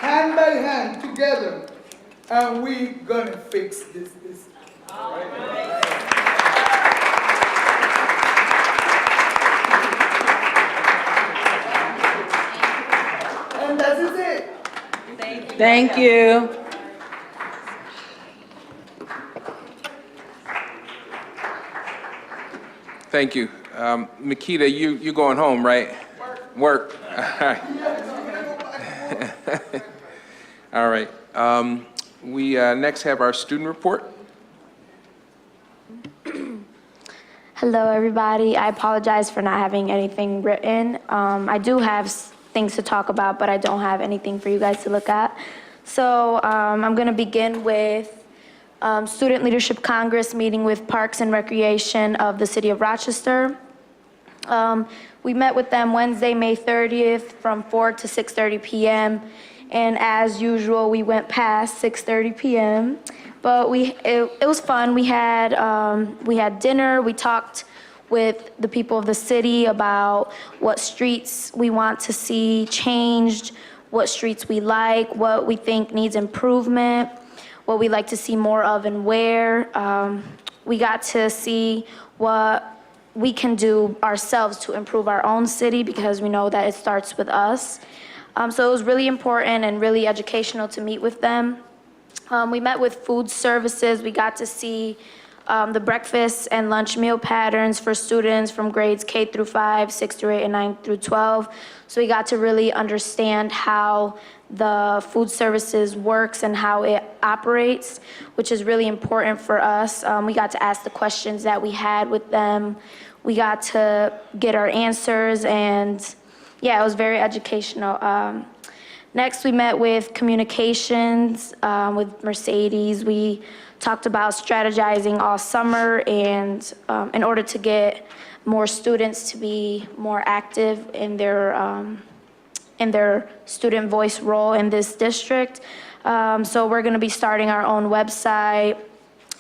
hand by hand together, and we gonna fix this. And that is it. Thank you. Thank you. Makita, you going home, right? Work. All right. We next have our student report. Hello, everybody. I apologize for not having anything written. I do have things to talk about, but I don't have anything for you guys to look at. So I'm going to begin with Student Leadership Congress meeting with Parks and Recreation of the City of Rochester. We met with them Wednesday, May 30th from 4 to 6:30 p.m. And as usual, we went past 6:30 p.m. But it was fun. We had dinner. We talked with the people of the city about what streets we want to see changed, what streets we like, what we think needs improvement, what we like to see more of and where. We got to see what we can do ourselves to improve our own city because we know that it starts with us. So it was really important and really educational to meet with them. We met with food services. We got to see the breakfast and lunch meal patterns for students from grades K through 5, 6 through 8, and 9 through 12. So we got to really understand how the food services works and how it operates, which is really important for us. We got to ask the questions that we had with them. We got to get our answers, and yeah, it was very educational. Next, we met with communications with Mercedes. We talked about strategizing all summer and in order to get more students to be more active in their student voice role in this district. So we're gonna be starting our own website.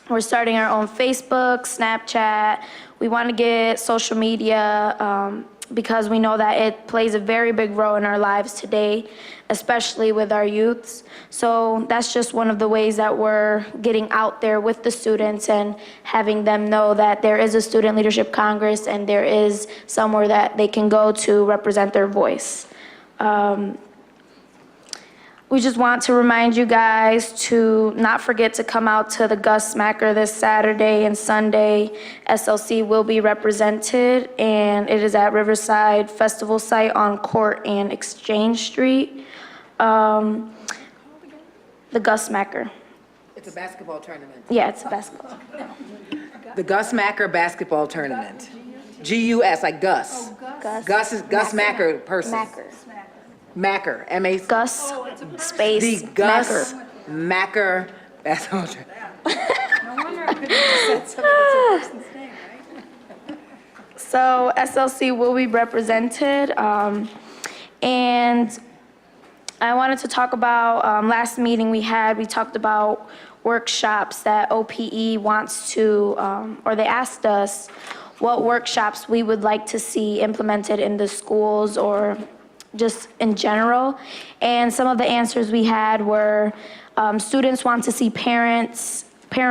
We're starting our own Facebook, Snapchat. We wanna get social media because we know that it plays a very big role in our lives today, especially with our youths. So that's just one of the ways that we're getting out there with the students and having them know that there is a Student Leadership Congress and there is somewhere that they can go to represent their voice. We just want to remind you guys to not forget to come out to the Gus Smacker this Saturday and Sunday. SLC will be represented, and it is at Riverside Festival Site on Court and Exchange Street. The Gus Smacker. It's a basketball tournament. Yeah, it's a basketball. The Gus Macker basketball tournament. G-U-S, like Gus. Gus is Gus Macker person. Macker. Macker, M-A. Gus space The Gus Macker basketball tournament. No wonder I couldn't have said something that's a person's name, right? So SLC will be represented, and I wanted to talk about, last meeting we talked about workshops that OPE wants to, or they asked us what workshops we would like to see implemented in the schools or just in general. And some of the answers we had were students want to see parent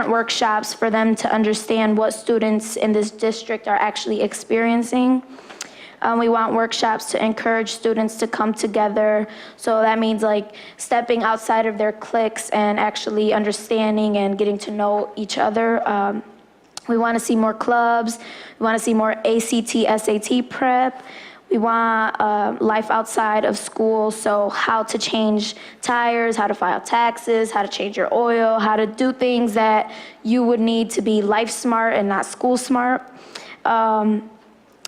workshops for them to understand what students in this district are actually experiencing. We want workshops to encourage students to come together. So that means like stepping outside of their cliques and actually understanding and getting to know each other. We want to see more clubs. We want to see more ACT, SAT prep. We want life outside of school, so how to change tires, how to file taxes, how to change your oil, how to do things that you would need to be life smart and not school smart.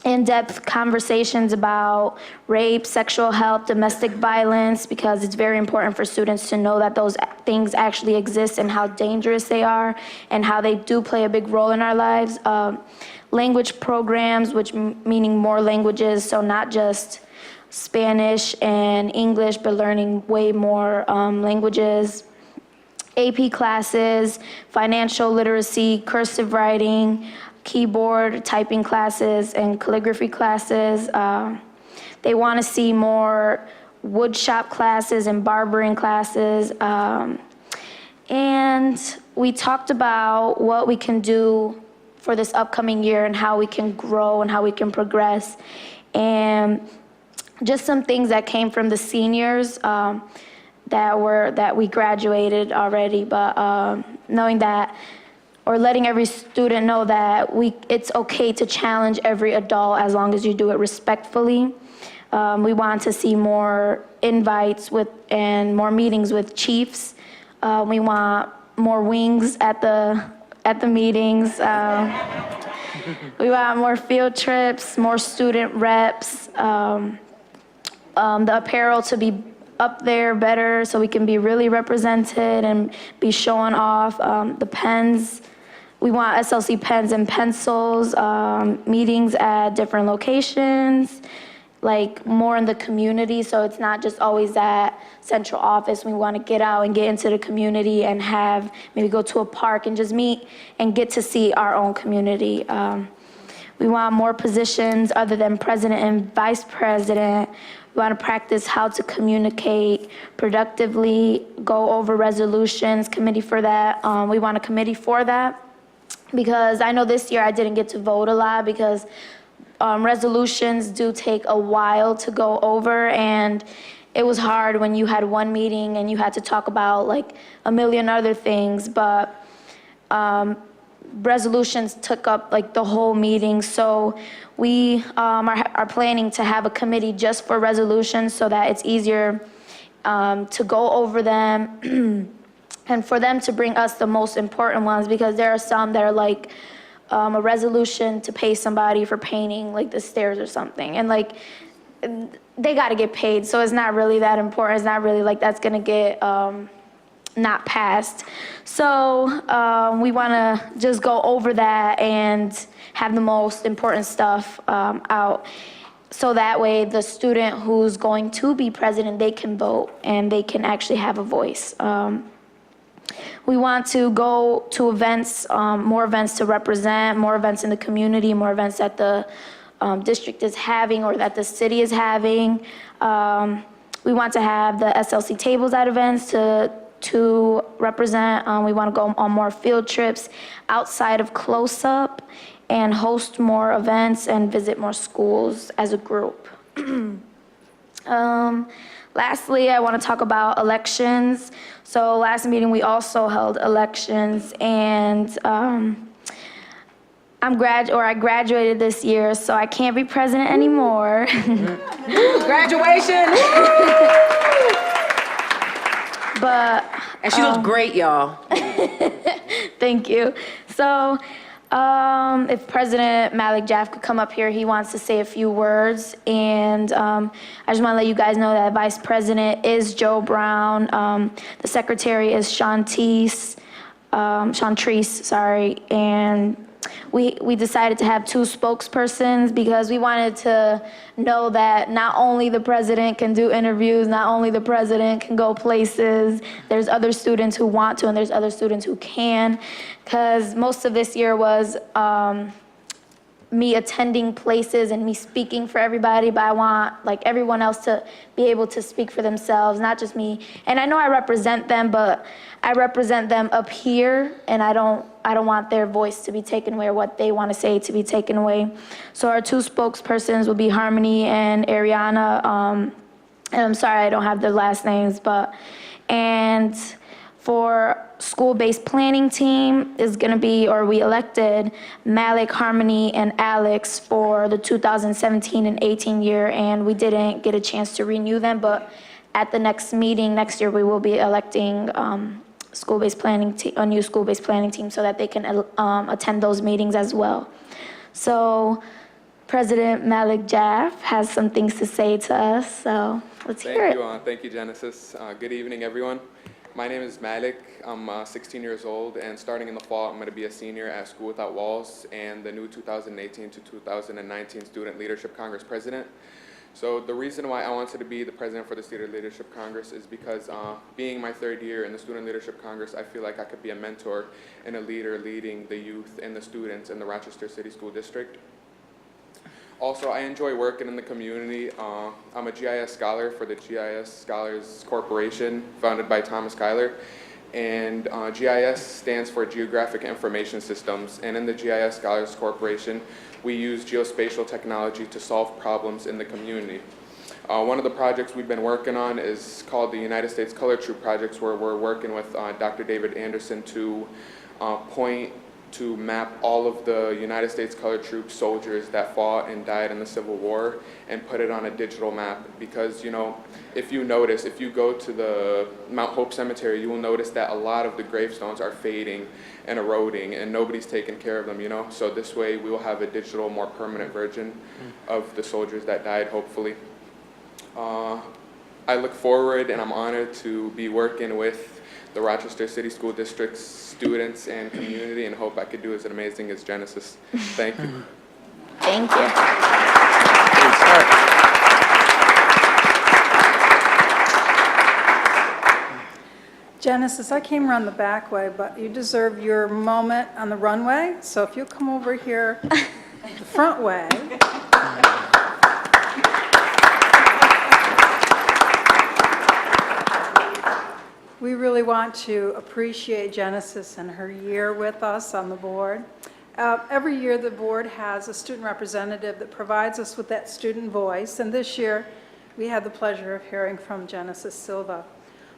In-depth conversations about rape, sexual health, domestic violence, because it's very important for students to know that those things actually exist and how dangerous they are and how they do play a big role in our lives. Language programs, which meaning more languages, so not just Spanish and English, but learning way more languages. AP classes, financial literacy, cursive writing, keyboard, typing classes, and calligraphy classes. They want to see more wood shop classes and barbering classes. And we talked about what we can do for this upcoming year and how we can grow and how we can progress. And just some things that came from the seniors that we graduated already, but knowing that, or letting every student know that it's okay to challenge every adult as long as you do it respectfully. We want to see more invites and more meetings with chiefs. We want more wings at the meetings. We want more field trips, more student reps, the apparel to be up there better so we can be really represented and be showing off, the pens, We want SLC pens and pencils, meetings at different locations, like more in the community, so it's not just always at central office. We want to get out and get into the community and have, maybe go to a park and just meet and get to see our own community. We want more positions other than president and vice president. We want to practice how to communicate productively, go over resolutions, committee for that. We want a committee for that because I know this year I didn't get to vote a lot because resolutions do take a while to go over, and it was hard when you had one meeting and you had to talk about like a million other things, but resolutions took up like the whole meeting. So we are planning to have a committee just for resolutions so that it's easier to go over them and for them to bring us the most important ones, because there are some that are like a resolution to pay somebody for painting like the stairs or something, and like they got to get paid, so it's not really that important. It's not really like that's gonna get not passed. So we want to just go over that and have the most important stuff out, so that way the student who's going to be president, they can vote and they can actually have a voice. We want to go to events, more events to represent, more events in the community, more events that the district is having or that the city is having. We want to have the SLC tables at events to represent. We want to go on more field trips outside of close-up and host more events and visit more schools as a group. Lastly, I want to talk about elections. So last meeting, we also held elections, and I graduated this year, so I can't be president anymore. Graduation! But and she looks great, y'all. Thank you. So if President Malik Jaff could come up here, he wants to say a few words. And I just want to let you guys know that Vice President is Joe Brown. The Secretary is Chantrice, and we decided to have two spokespersons because we wanted to know that not only the president can do interviews, not only the president can go places, there's other students who want to and there's other students who can, because most of this year was me attending places and me speaking for everybody, but I want like everyone else to be able to speak for themselves, not just me. And I know I represent them, but I represent them up here, and I don't want their voice to be taken away or what they want to say to be taken away. So our two spokespersons will be Harmony and Ariana. And I'm sorry I don't have their last names, and for school-based planning team is gonna be, or we elected Malik, Harmony, and Alex for the 2017 and 18 year, and we didn't get a chance to renew them, but at the next meeting next year, we will be electing school-based planning a new school-based planning team so that they can attend those meetings as well. So President Malik Jaff has some things to say to us, so let's hear it. Thank you, Genesis. Good evening, everyone. My name is Malik. I'm 16 years old, and starting in the fall, I'm going to be a senior at School Without Walls and the new 2018 to 2019 Student Leadership Congress President. So the reason why I wanted to be the president for the Student Leadership Congress is because being my third year in the Student Leadership Congress, I feel like I could be a mentor and a leader leading the youth and the students in the Rochester City School District. Also, I enjoy working in the community. I'm a GIS scholar for the GIS Scholars Corporation, founded by Thomas Kyler. And GIS stands for Geographic Information Systems. And in the GIS Scholars Corporation, we use geospatial technology to solve problems in the community. One of the projects we've been working on is called the United States Color Troop Projects, where we're working with Dr. David Anderson to map all of the United States Color Troop soldiers that fought and died in the Civil War and put it on a digital map. Because, you know, if you go to the Mount Hope Cemetery, you will notice that a lot of the gravestones are fading and eroding and nobody's taking care of them, you know? So this way we will have a digital, more permanent version of the soldiers that died, hopefully. I look forward and I'm honored to be working with the Rochester City School District's students and community, and hope I could do as amazing as Genesis. Thank you. Thank you. Thanks. All right. Genesis, I came around the back way, but you deserve your moment on the runway. So if you'll come over here the front way. We really want to appreciate Genesis and her year with us on the board. Every year the board has a student representative that provides us with that student voice, and this year we had the pleasure of hearing from Genesis Silva.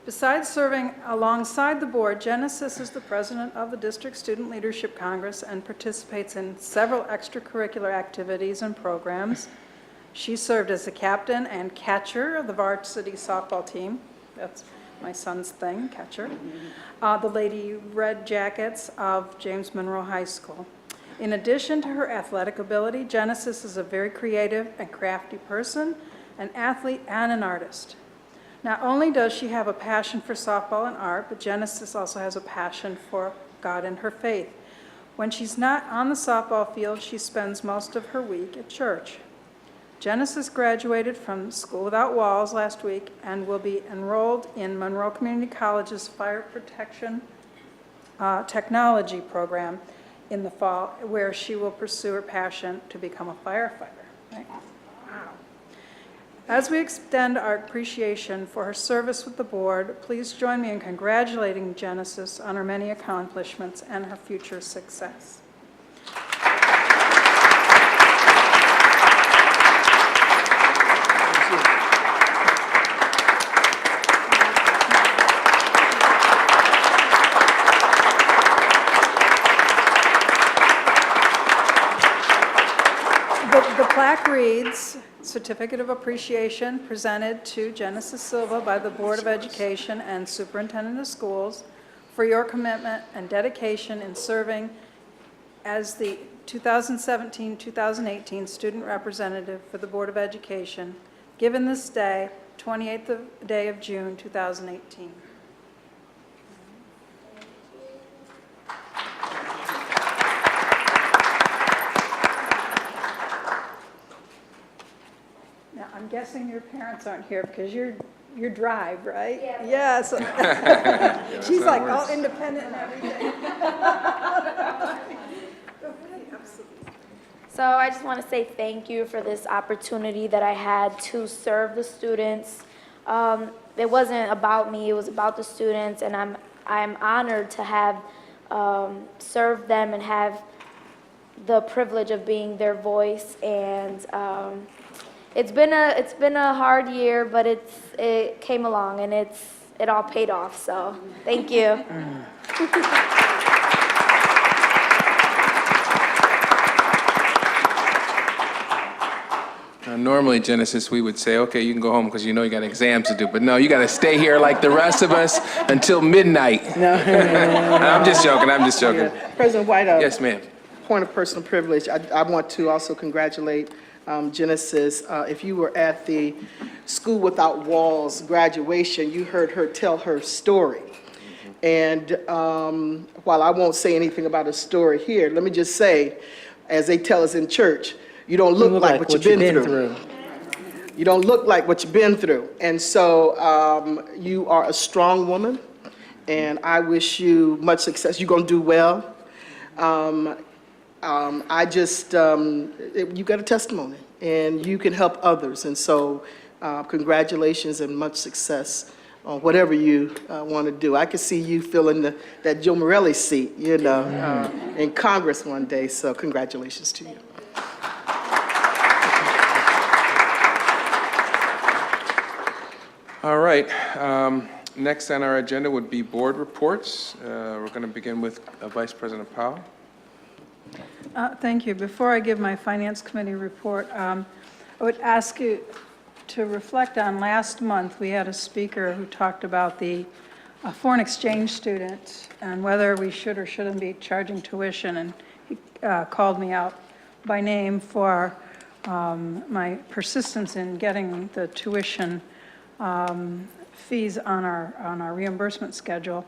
Besides serving alongside the board, Genesis is the president of the District Student Leadership Congress and participates in several extracurricular activities and programs. She served as the captain and catcher of the varsity softball team. That's my son's thing, catcher. The Lady Red Jackets of James Monroe High School. In addition to her athletic ability, Genesis is a very creative and crafty person, an athlete and an artist. Not only does she have a passion for softball and art, but Genesis also has a passion for God and her faith. When she's not on the softball field, she spends most of her week at church. Genesis graduated from School Without Walls last week and will be enrolled in Monroe Community College's Fire Protection Technology program in the fall, where she will pursue her passion to become a firefighter. Right? Wow. As we extend our appreciation for her service with the board, please join me in congratulating Genesis on her many accomplishments and her future success. The plaque reads, Certificate of Appreciation presented to Genesis Silva by the Board of Education and Superintendent of Schools for your commitment and dedication in serving as the 2017-2018 student representative for the Board of Education, given this day, 28th day of June, 2018. Now, I'm guessing your parents aren't here because you're drive, right? Yeah. Yes. She's like all independent and everything. So I just want to say thank you for this opportunity that I had to serve the students. It wasn't about me, it was about the students, and I'm honored to have served them and have the privilege of being their voice. And it's been a hard year, but it came along and it all paid off. So thank you. Normally, Genesis, we would say, okay, you can go home because you know you got exams to do. But no, you got to stay here like the rest of us until midnight. No. I'm just joking. Yeah. President White, yes, ma'am. Point of personal privilege, I want to also congratulate Genesis. If you were at the School Without Walls graduation, you heard her tell her story. And while I won't say anything about her story here, let me just say, as they tell us in church, you don't look like what you've been through. You don't look like what you've been through. And so you are a strong woman, and I wish you much success. You're going to do well. You got a testimony, and you can help others. And so congratulations and much success on whatever you want to do. I could see you filling that Joe Morelli seat, you know, in Congress one day. So congratulations to you. All right. Next on our agenda would be board reports. We're going to begin with Vice President Powell. Thank you. Before I give my Finance Committee report, I would ask you to reflect on last month. We had a speaker who talked about the foreign exchange student and whether we should or shouldn't be charging tuition. And he called me out by name for my persistence in getting the tuition fees on our reimbursement schedule.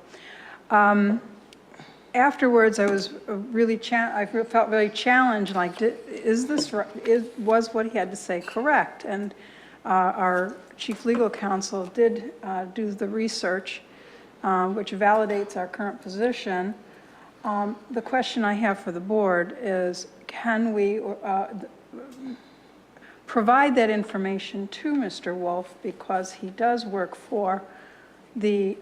Afterwards, I was I felt very challenged, like, is this right? Was what he had to say correct? And our chief legal counsel did do the research, which validates our current position. The question I have for the board is, can we provide that information to Mr. Wolf, because he does work for the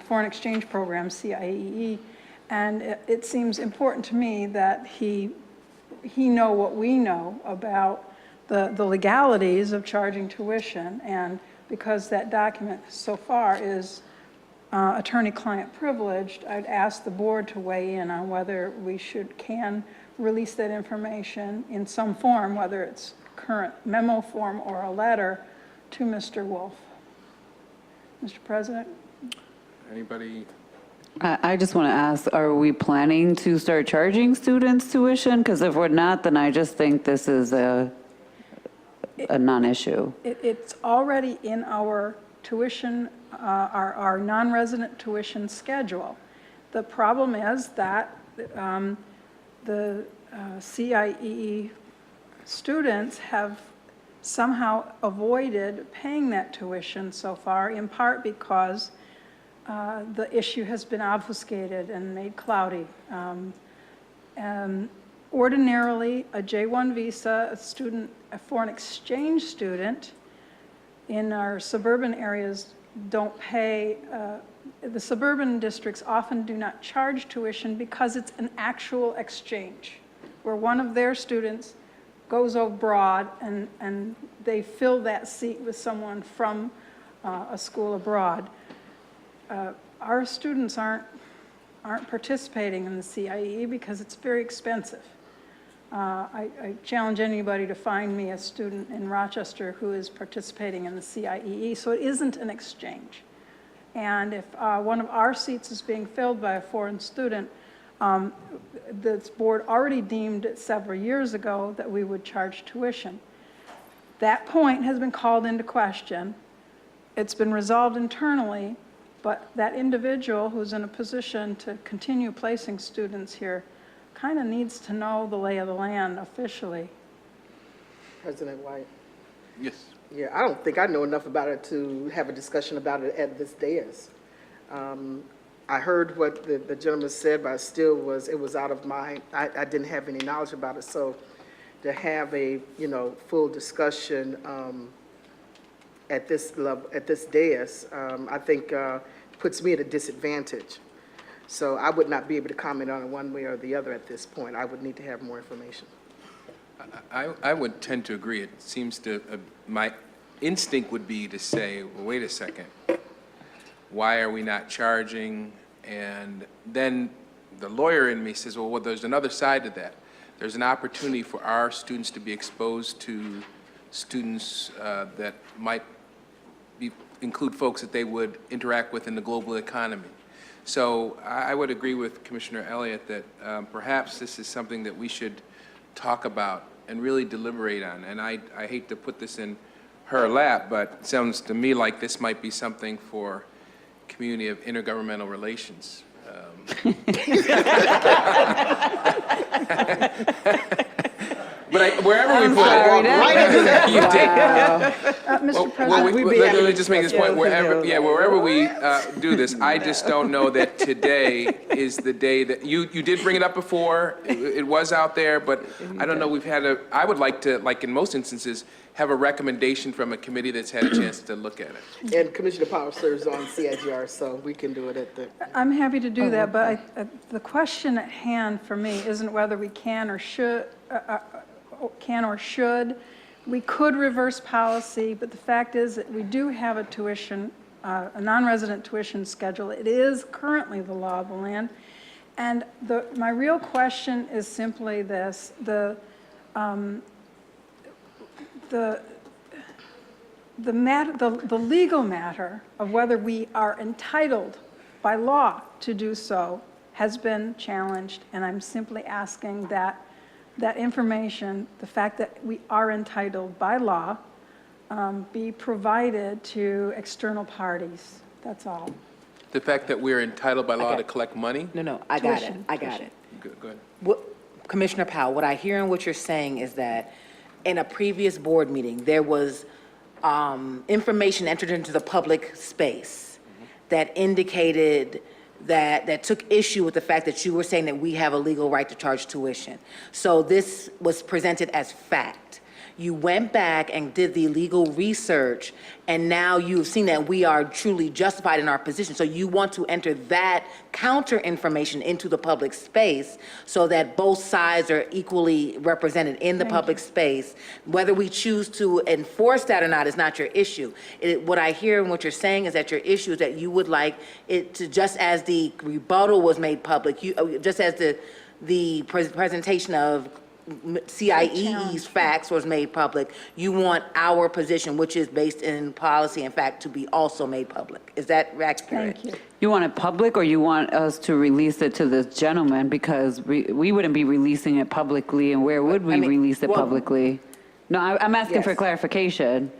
Foreign Exchange Program, CIEE, and it seems important to me that he know what we know about the legalities of charging tuition, and because that document so far is attorney-client privileged, I'd ask the board to weigh in on whether we can release that information in some form, whether it's current memo form or a letter, to Mr. Wolf. Mr. President? Anybody? I just want to ask, are we planning to start charging students tuition? Because if we're not, then I just think this is a non-issue. It's already in our tuition, our non-resident tuition schedule. The problem is that the CIEE students have somehow avoided paying that tuition so far, in part because the issue has been obfuscated and made cloudy. Ordinarily, a J-1 visa, a foreign exchange student in our suburban areas don't pay, the suburban districts often do not charge tuition because it's an actual exchange, where one of their students goes abroad and they fill that seat with someone from a school abroad. Our students aren't participating in the CIEE because it's very expensive. I challenge anybody to find me a student in Rochester who is participating in the CIEE, so it isn't an exchange. And if one of our seats is being filled by a foreign student, this board already deemed it several years ago that we would charge tuition. That point has been called into question. It's been resolved internally, but that individual who's in a position to continue placing students here kind of needs to know the lay of the land officially. President White? Yes. Yeah, I don't think I know enough about it to have a discussion about it at this dais. I heard what the gentleman said, but it was out of my, I didn't have any knowledge about it. So to have a, full discussion at this level, at this dais, I think puts me at a disadvantage. So I would not be able to comment on it one way or the other at this point. I would need to have more information. I would tend to agree. It seems to, my instinct would be to say, well, wait a second, why are we not charging? And then the lawyer in me says, well, there's another side to that. There's an opportunity for our students to be exposed to students that might include folks that they would interact with in the global economy. So I would agree with Commissioner Elliott that perhaps this is something that we should talk about and really deliberate on. And I hate to put this in her lap, but it sounds to me like this might be something for community of intergovernmental relations. But wherever we put it, you did. Mr. President, let me just make this point. Wherever we do this, I just don't know that today is the day that you did bring it up before. It was out there, but I don't know. We've had I would like to, like in most instances, have a recommendation from a committee that's had a chance to look at it. And Commissioner Powell serves on CIGR, so we can do it at the. I'm happy to do that, but the question at hand for me isn't whether we can or should. We could reverse policy, but the fact is that we do have a tuition, a non-resident tuition schedule. It is currently the law of the land. And my real question is simply this: the legal matter of whether we are entitled by law to do so has been challenged, and I'm simply asking that information, the fact that we are entitled by law, be provided to external parties. That's all. The fact that we're entitled by law to collect money? No, I got it, Tuition, I got it. Go ahead. Commissioner Powell, what I hear and what you're saying is that in a previous board meeting, there was information entered into the public space that indicated that took issue with the fact that you were saying that we have a legal right to charge tuition. So this was presented as fact. You went back and did the legal research, and now you've seen that we are truly justified in our position. So you want to enter that counter information into the public space so that both sides are equally represented in the public space. Whether we choose to enforce that or not is not your issue. What I hear and what you're saying is that your issue is that you would like it to, just as the rebuttal was made public, just as the presentation of CIEE's facts was made public, you want our position, which is based in policy and fact, to be also made public. Is that accurate? Thank you. You want it public, or you want us to release it to this gentleman? Because we wouldn't be releasing it publicly, and where would we release it publicly? No, I'm asking for clarification.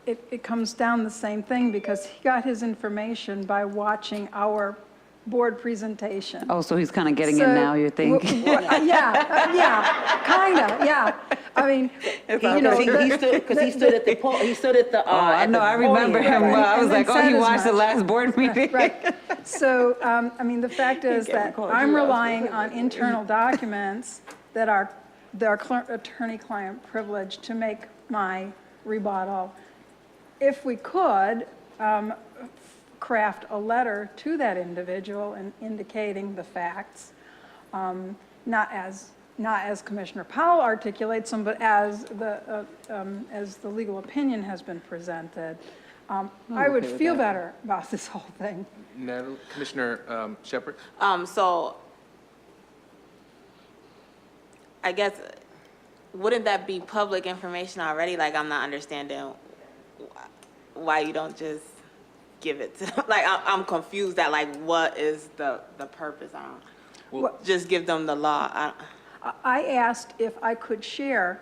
It comes down the same thing, because he got his information by watching our board presentation. Oh, so he's kind of getting it now, you think? Yeah, kind of, yeah. I mean, you know. Because he stood at the poll, he stood at the, I know, I remember him well. I was like, oh, he watched the last board meeting. Right. So, I mean, the fact is that I'm relying on internal documents that are attorney-client privilege to make my rebuttal. If we could, craft a letter to that individual and indicating the facts, not as Commissioner Powell articulates them, but as the legal opinion has been presented, I would feel better about this whole thing. Natalie, Commissioner Shepard? So I guess, wouldn't that be public information already? Like, I'm not understanding why you don't just give it to them. Like, I'm confused at, like, what is the purpose? I don't, just give them the law. I asked if I could share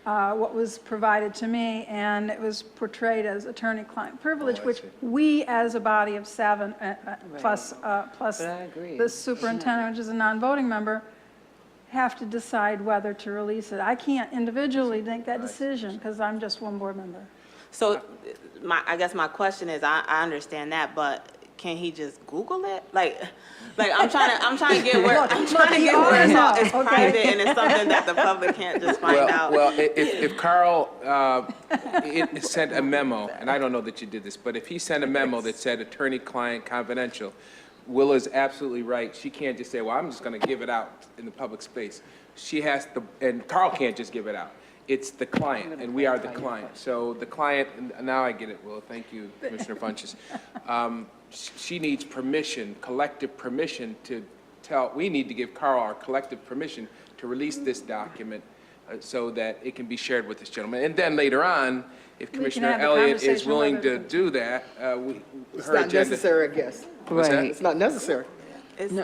what was provided to me, and it was portrayed as attorney-client privilege, which we, as a body of 7, plus the superintendent, which is a non-voting member, have to decide whether to release it. I can't individually make that decision because I'm just one board member. So I guess my question is, I understand that, but can he just Google it? Like I'm trying to get where it's private and it's something that the public can't just find out. Well, if Carl sent a memo, and I don't know that you did this, but if he sent a memo that said attorney-client confidential, Willa's absolutely right. She can't just say, well, I'm just going to give it out in the public space. She has to, and Carl can't just give it out. It's the client, and we are the client. So the client, and now I get it, Willa. Thank you, Commissioner Funches. She needs permission, collective permission to tell, we need to give Carl our collective permission to release this document so that it can be shared with this gentleman. And then later on, if Commissioner Elliott is willing to do that, it's not necessary, I guess. Right. It's not necessary.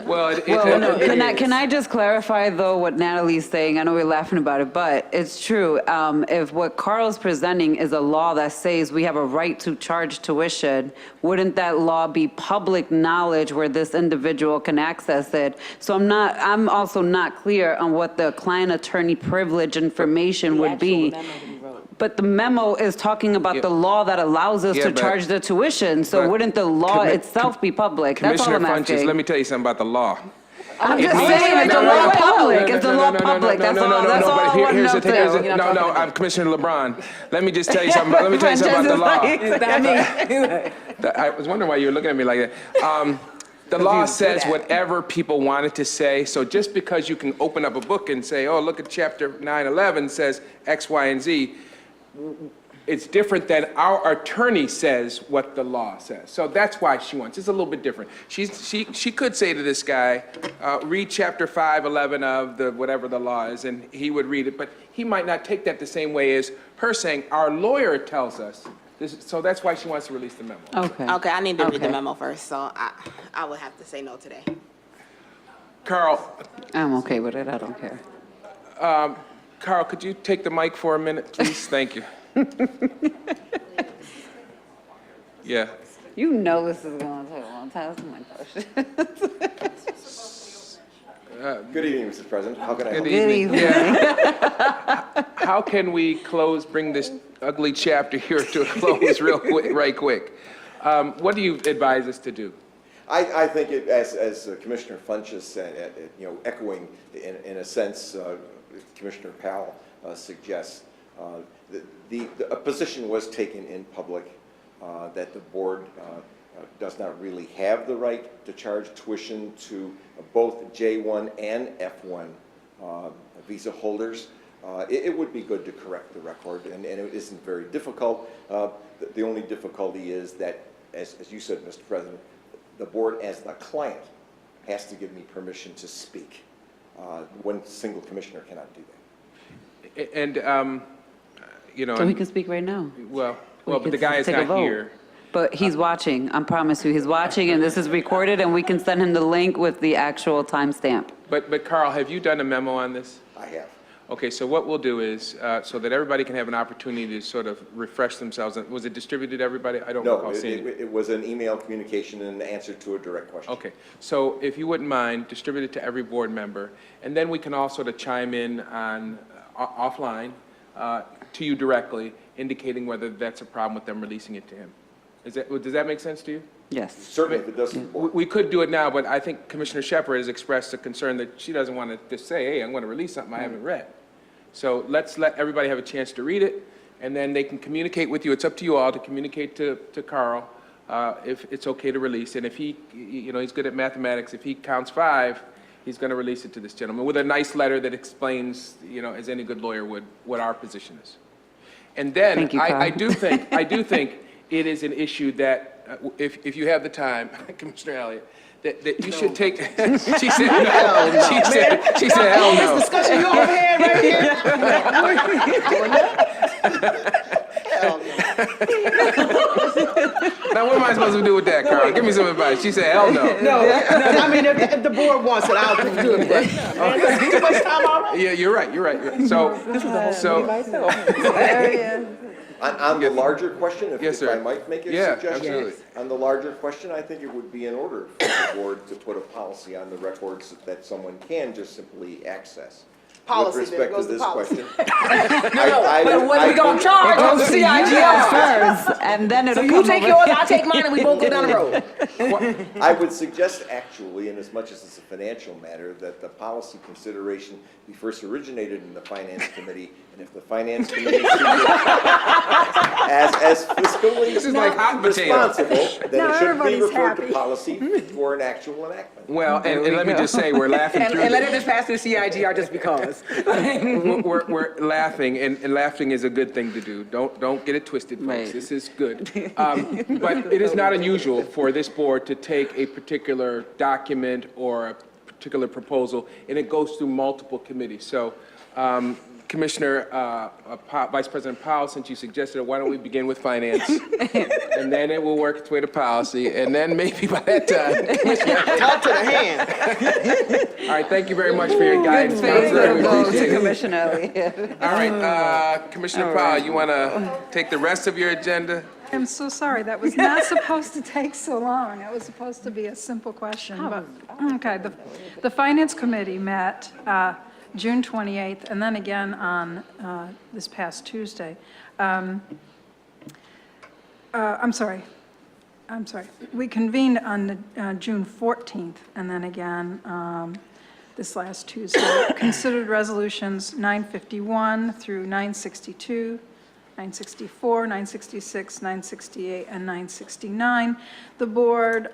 Well, can I just clarify, though, what Natalie's saying? I know we're laughing about it, but it's true. If what Carl's presenting is a law that says we have a right to charge tuition, wouldn't that law be public knowledge where this individual can access it? So I'm also not clear on what the client attorney privilege information would be. But the memo is talking about the law that allows us to charge the tuition, so wouldn't the law itself be public? That's all I'm asking. Commissioner Funches, let me tell you something about the law. I'm just saying it's the law public. It's the law public. That's all. That's all I want to know. No, I'm Commissioner LeBron. Let me just tell you something. Let me tell you something about the law. I was wondering why you were looking at me like that. The law says whatever people want it to say, so just because you can open up a book and say, oh, look at chapter 911 says X, Y, and Z, it's different than our attorney says what the law says. So that's why she wants. It's a little bit different. She could say to this guy, read chapter 511 of the whatever the law is, and he would read it, but he might not take that the same way as her saying, our lawyer tells us. So that's why she wants to release the memo. Okay. Okay, I need to read the memo first, so I would have to say no today. Carl. I'm okay with it. I don't care. Carl, could you take the mic for a minute, please? Thank you. Yeah. You know this is going to take a long time. That's my question. Good evening, Mr. President. How can I help Good you? evening. Yeah. How can we bring this ugly chapter here to a close real quick, right quick? What do you advise us to do? I think as Commissioner Funchess, echoing in a sense Commissioner Powell suggests, a position was taken in public that the board does not really have the right to charge tuition to both J1 and F1 visa holders. It would be good to correct the record, and it isn't very difficult. The only difficulty is that, as you said, Mr. President, the board as the client has to give me permission to speak. One single commissioner cannot do that. And, So he can speak right now. Well, We but could the guy is take a not vote. here. But he's watching, I promise you, he's watching, and this is recorded, and we can send him the link with the actual timestamp. But Carl, have you done a memo on this? I have. Okay, so what we'll do is, so that everybody can have an opportunity to sort of refresh themselves, was it distributed to everybody? I don't No, recall seeing it. it was an email communication in answer to a direct question. Okay, so if you wouldn't mind, distribute it to every board member, and then we can all sort of chime in on, offline, to you directly, indicating whether that's a problem with them releasing it to him. Does that make sense to you? Yes. Certainly, if it doesn't. We could do it now, but I think Commissioner Shepard has expressed a concern that she doesn't want to just say, hey, I'm going to release something I haven't read. So let's let everybody have a chance to read it, and then they can communicate with you. It's up to you all to communicate to Carl if it's okay to release. And if he, he's good at mathematics, if he counts 5, he's going to release it to this gentleman with a nice letter that explains, as any good lawyer would, what our position is. And then Thank you, Carl. I do think it is an issue that, if you have the time, Commissioner Elliott, that you should take. She said no. She said hell no. This discussion you overhead right here. Hell no. Now, what am I supposed to do with that, Carl? Give me some advice. She said hell no. No, I mean, if the board wants it, I'll do it. But too much time already. Yeah, you're right. So, On the larger question, if I might make a Yeah, suggestion. absolutely. On the larger question, I think it would be in order for the board to put a policy on the records that someone can just simply access. Policy, With then it respect goes to to this policy. question. But what we gonna charge on the CIGR? first, and then So it'll you come take over. yours, I'll take mine, and we both go down the road. I would suggest actually, and as much as it's a financial matter, that the policy consideration be first originated in the Finance Committee, and if the Finance Committee sees it as fiscally This is like hot potato. responsible, then it should be referred to policy for an actual enactment. well, and let me just say, we're laughing through And let this. it just pass through CIGR just because. We're laughing, and laughing is a good thing to do. Don't get it twisted, folks. Right. This is good. But it is not unusual for this board to take a particular document or a particular proposal, and it goes through multiple committees. So, Commissioner, Vice President Powell, since you suggested it, why don't we begin with finance? And then it will work its way to policy, and then maybe by that time, Talk to the hand. all right, thank you very much for your guidance, Favor Counselor. We goes appreciate to it. Commissioner Elliott. All right, Commissioner Powell, you want to take the rest of your agenda? I'm so sorry, that was not supposed to take so long. That was supposed to be a simple question, but, okay. The Finance Committee met June 28th, and then again on this past Tuesday. I'm sorry. We convened on June 14th, and then again this last Tuesday. Considered resolutions 951 through 962, 964, 966, 968, and 969. The board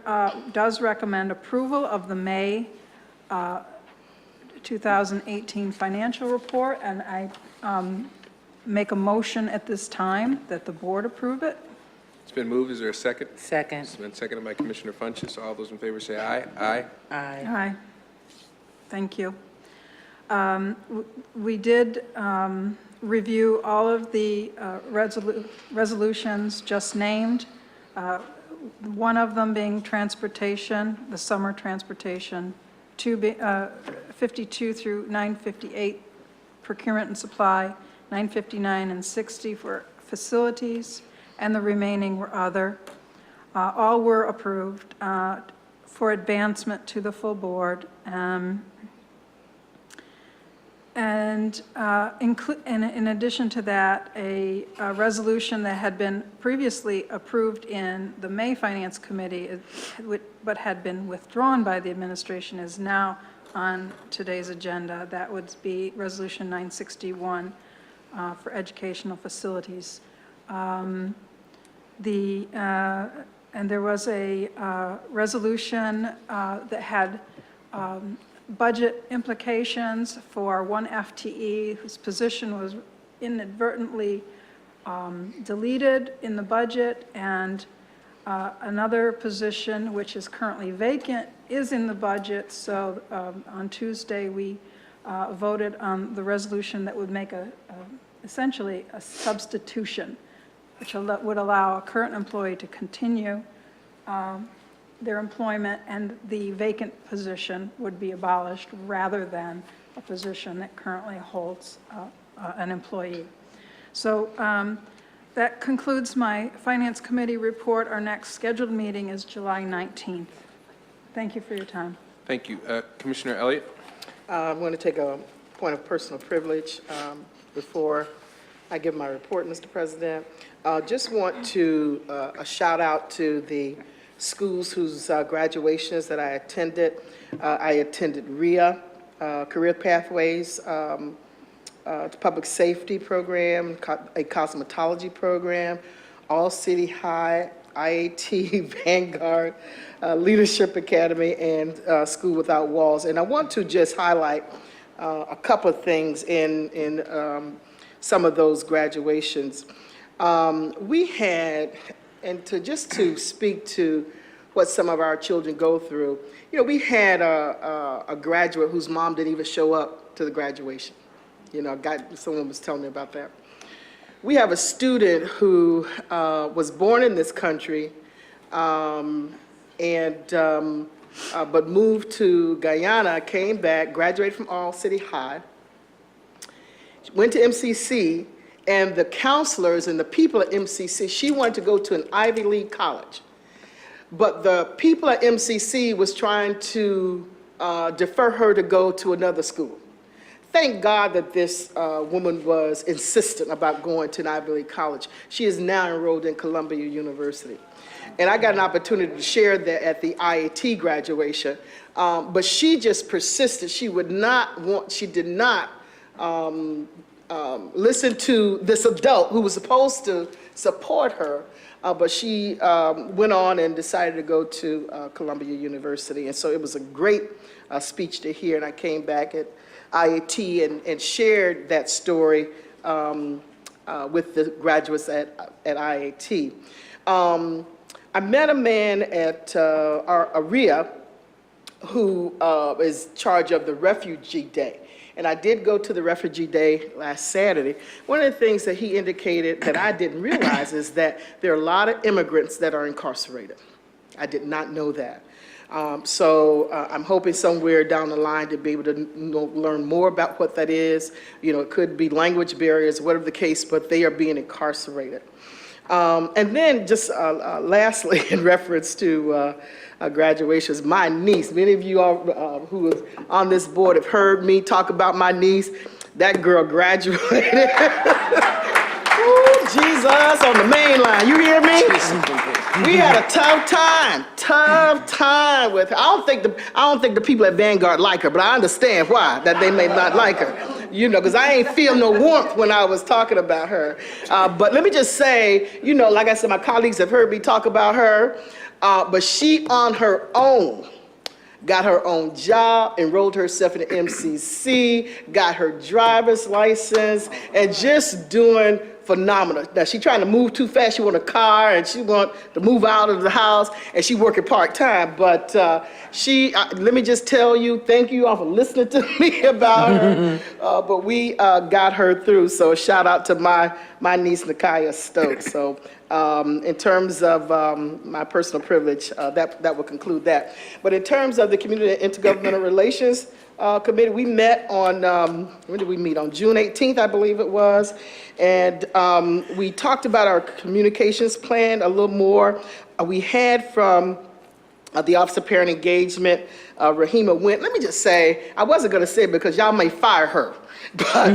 does recommend approval of the May 2018 financial report, and I make a motion at this time that the board approve it. It's been moved. Is there a second? Second. It's been seconded by Commissioner Funchess. All those in favor say aye. Aye. Aye. Aye. Thank you. We did review all of the resolutions just named, one of them being transportation, the summer transportation, 52 through 958 procurement and supply, 959 and 60 for facilities, and the remaining were other. All were approved for advancement to the full board. And in addition to that, a resolution that had been previously approved in the May Finance Committee, but had been withdrawn by the administration, is now on today's agenda. That would be Resolution 961 for educational facilities. And there was a resolution that had budget implications for one FTE whose position was inadvertently deleted in the budget, and another position which is currently vacant is in the budget. So on Tuesday we voted on the resolution that would make essentially a substitution, which would allow a current employee to continue their employment, and the vacant position would be abolished rather than a position that currently holds an employee. So that concludes my Finance Committee report. Our next scheduled meeting is July 19th. Thank you for your time. Thank you. Commissioner Elliott? I'm going to take a point of personal privilege before I give my report, Mr. President. Just want to a shout out to the schools whose graduations that I attended. I attended RIA, Career Pathways, Public Safety Program, a cosmetology program, All City High, IAT, Vanguard, Leadership Academy, and School Without Walls. And I want to just highlight a couple of things in some of those graduations. We had, and to speak to what some of our children go through, you know, we had a graduate whose mom didn't even show up to the graduation. You know, someone was telling me about that. We have a student who was born in this country, but moved to Guyana, came back, graduated from All City High, went to MCC, and the counselors and the people at MCC, she wanted to go to an Ivy League college. But the people at MCC was trying to defer her to go to another school. Thank God that this woman was insistent about going to an Ivy League college. She is now enrolled in Columbia University. And I got an opportunity to share that at the IAT graduation. But she just persisted. She did not listen to this adult who was supposed to support her, but she went on and decided to go to Columbia University. And so it was a great speech to hear, and I came back at IAT and shared that story with the graduates at IAT. I met a man at AREA who is in charge of the Refugee Day. And I did go to the Refugee Day last Saturday. One of the things that he indicated that I didn't realize is that there are a lot of immigrants that are incarcerated. I did not know that. So I'm hoping somewhere down the line to be able to learn more about what that is. You know, it could be language barriers, whatever the case, but they are being incarcerated. And then just lastly, in reference to graduations, my niece, many of you all who are on this board have heard me talk about my niece. That girl graduated. Ooh, Jesus, on the main line, you hear me? We had a tough time with her. I don't think the people at Vanguard like her, but I understand why, that they may not like her. You know, because I ain't feel no warmth when I was talking about her. But let me just say, you know, like I said, my colleagues have heard me talk about her, but she on her own got her own job, enrolled herself in the MCC, got her driver's license, and just doing phenomenal. Now, she's trying to move too fast. She want a car, and she want to move out of the house, and she working part-time. But let me just tell you, thank you all for listening to me about her. But we got her through, so a shout out to my niece, Nakaya Stokes. So in terms of my personal privilege, that will conclude that. But in terms of the community and intergovernmental relations, committee, we met on, when did we meet? On June 18th, I believe it was. And we talked about our communications plan a little more. We had from the Office of Parent Engagement, Rahima Wynn. Let me just say, I wasn't going to say it because y'all may fire her, but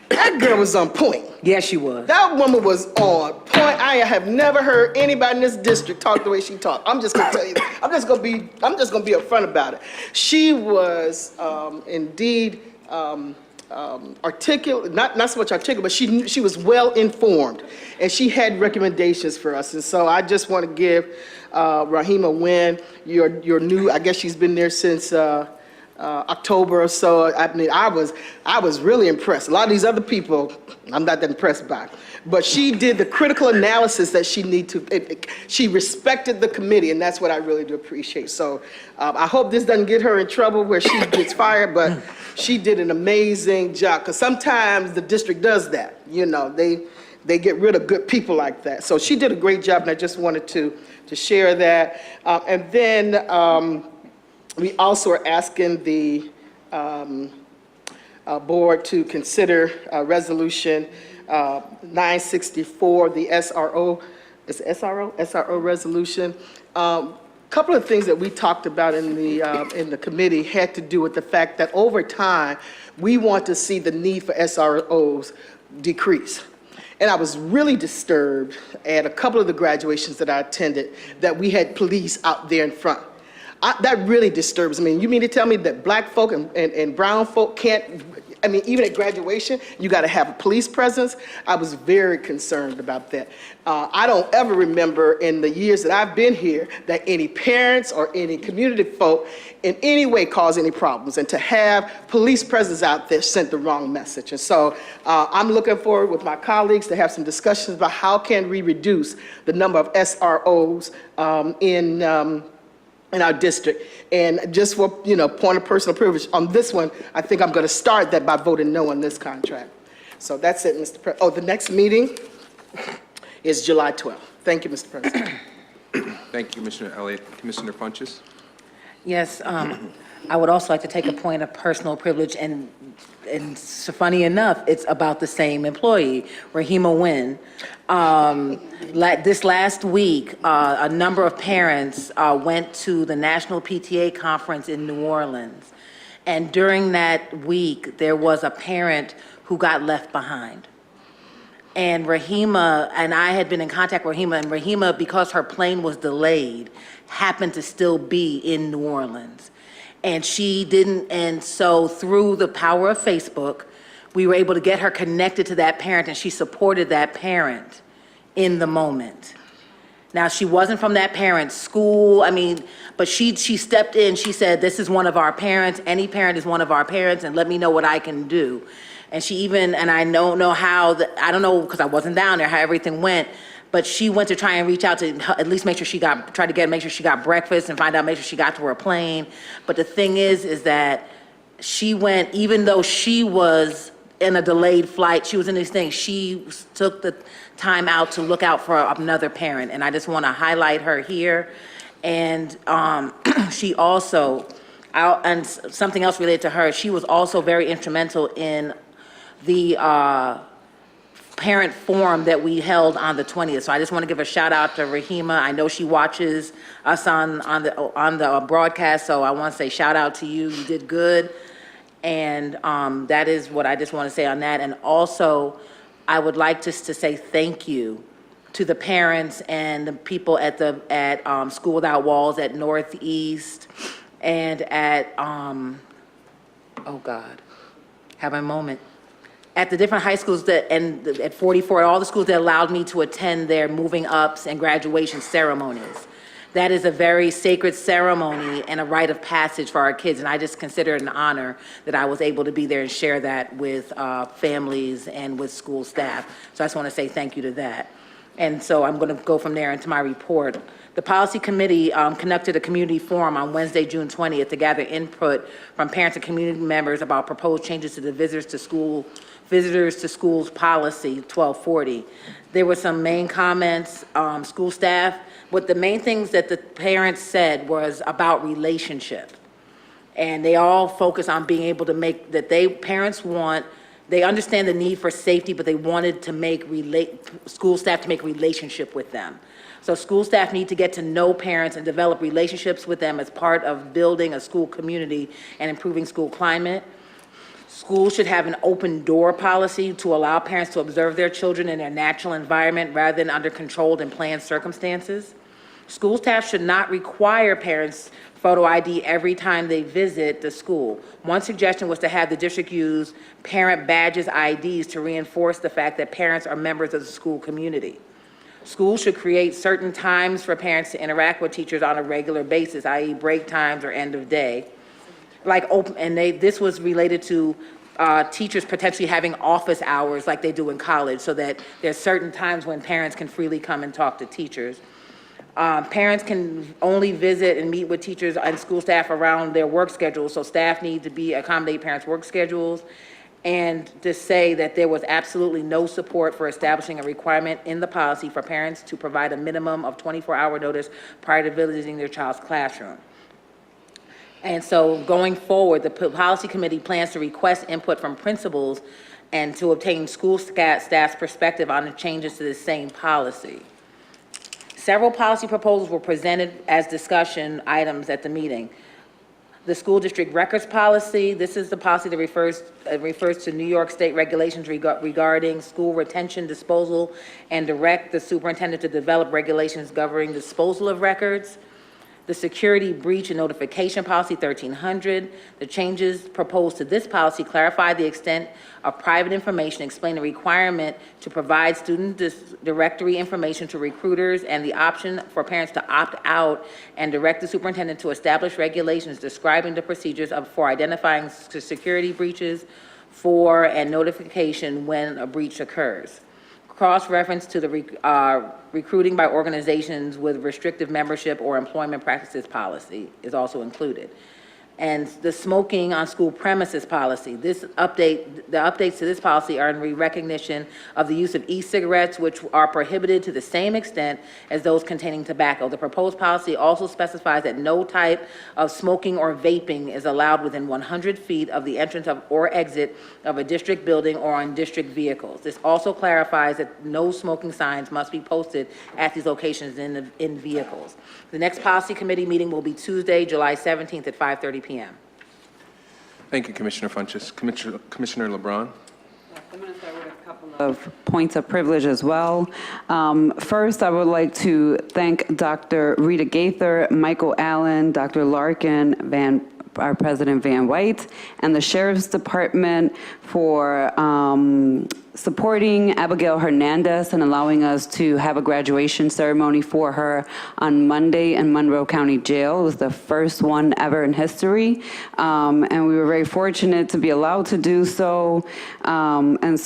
that girl was on point. Yes, she was. That woman was on point. I have never heard anybody in this district talk the way she talked. I'm just gonna tell you. I'm just gonna be upfront about it. She was indeed articulate, not so much articulate, but she was well informed, and she had recommendations for us. And so I just want to give Rahima Wynn, your new. I guess she's been there since October or so. I mean, I was really impressed. A lot of these other people, I'm not that impressed by. But she did the critical analysis that she needed to. She respected the committee, and that's what I really do appreciate. So I hope this doesn't get her in trouble where she gets fired, but she did an amazing job. Because sometimes the district does that. You know, they get rid of good people like that. So she did a great job, and I just wanted to share that. And then we also are asking the board to consider Resolution 964, the SRO, is it SRO? SRO resolution. Couple of things that we talked about in the committee had to do with the fact that over time, we want to see the need for SROs decrease. And I was really disturbed at a couple of the graduations that I attended that we had police out there in front. That really disturbs me. You mean to tell me that black folk and brown folk can't, I mean, even at graduation, you got to have a police presence? I was very concerned about that. I don't ever remember in the years that I've been here that any parents or any community folk in any way caused any problems. And to have police presence out there sent the wrong message. And so I'm looking forward with my colleagues to have some discussions about how can we reduce the number of SROs in our district. And just for, point of personal privilege, on this one, I think I'm going to start that by voting no on this contract. So that's it, Mr. President. Oh, the next meeting is July 12th. Thank you, Mr. President. Thank you, Commissioner Elliott. Commissioner Funches? Yes, I would also like to take a point of personal privilege, and so funny enough, it's about the same employee, Rahima Wynn. This last week, a number of parents went to the National PTA Conference in New Orleans. And during that week, there was a parent who got left behind. And Rahima, and I had been in contact with Rahima, and Rahima, because her plane was delayed, happened to still be in New Orleans. And she didn't, and so through the power of Facebook, we were able to get her connected to that parent, and she supported that parent in the moment. Now, she wasn't from that parent's school, but she stepped in, she said, this is one of our parents, any parent is one of our parents, and let me know what I can do. And she even, and I don't know how, I don't know, because I wasn't down there, how everything went, but she went to try and reach out to at least make sure she got breakfast and find out, make sure she got to her plane. But the thing is that she went, even though she was in a delayed flight, she was in these things, she took the time out to look out for another parent. And I just want to highlight her here. And she also, and something else related to her, she was also very instrumental in the parent forum that we held on the 20th. So I just want to give a shout out to Rahima. I know she watches us on the broadcast, so I want to say shout out to you. You did good. And that is what I just want to say on that. And also, I would like just to say thank you to the parents and the people at School Without Walls at Northeast and at, oh God, have a moment. At the different high schools and at 44, all the schools that allowed me to attend their moving ups and graduation ceremonies. That is a very sacred ceremony and a rite of passage for our kids, and I just consider it an honor that I was able to be there and share that with families and with school staff. So I just want to say thank you to that. And so I'm going to go from there into my report. The Policy Committee conducted a community forum on Wednesday, June 20th to gather input from parents and community members about proposed changes to the Visitors to Schools Policy 1240. There were some main comments, school staff. What the main things that the parents said was about relationship. And they all focus on being able to make, parents want, they understand the need for safety, but they wanted to make school staff to make relationship with them. So school staff need to get to know parents and develop relationships with them as part of building a school community and improving school climate. Schools should have an open door policy to allow parents to observe their children in their natural environment rather than under controlled and planned circumstances. School staff should not require parents photo ID every time they visit the school. One suggestion was to have the district use parent badges IDs to reinforce the fact that parents are members of the school community. Schools should create certain times for parents to interact with teachers on a regular basis, i.e. break times or end of day. This was related to teachers potentially having office hours like they do in college, so that there's certain times when parents can freely come and talk to teachers. Parents can only visit and meet with teachers and school staff around their work schedules, so staff need to accommodate parents' work schedules. And to say that there was absolutely no support for establishing a requirement in the policy for parents to provide a minimum of 24-hour notice prior to visiting their child's classroom. And so going forward, the policy committee plans to request input from principals and to obtain school staff's perspective on the changes to the same policy. Several policy proposals were presented as discussion items at the meeting. The school district records policy, this is the policy that refers to New York State regulations regarding school retention, disposal, and direct the superintendent to develop regulations governing disposal of records. The security breach and notification policy 1300. The changes proposed to this policy clarify the extent of private information, explain the requirement to provide student directory information to recruiters, and the option for parents to opt out, and direct the superintendent to establish regulations describing the procedures for identifying security breaches and notification when a breach occurs. Cross-reference to the recruiting by organizations with restrictive membership or employment practices policy is also included. And the smoking on school premises policy. The updates to this policy are in recognition of the use of e-cigarettes, which are prohibited to the same extent as those containing tobacco. The proposed policy also specifies that no type of smoking or vaping is allowed within 100 feet of the entrance or exit of a district building or on district vehicles. This also clarifies that no smoking signs must be posted at these locations in vehicles. The next policy committee meeting will be Tuesday, July 17th at 5:30 p.m. Thank you, Commissioner Funches. Commissioner LeBron. I'm going to start with a couple of points of privilege as well. First, I would like to thank Dr. Rita Gaither, Michael Allen, Dr. Larkin, our President Van White, and the Sheriff's Department for supporting Abigail Hernandez and allowing us to have a graduation ceremony for her on Monday in Monroe County Jail. It was the first one ever in history, and we were very fortunate to be allowed to do so. And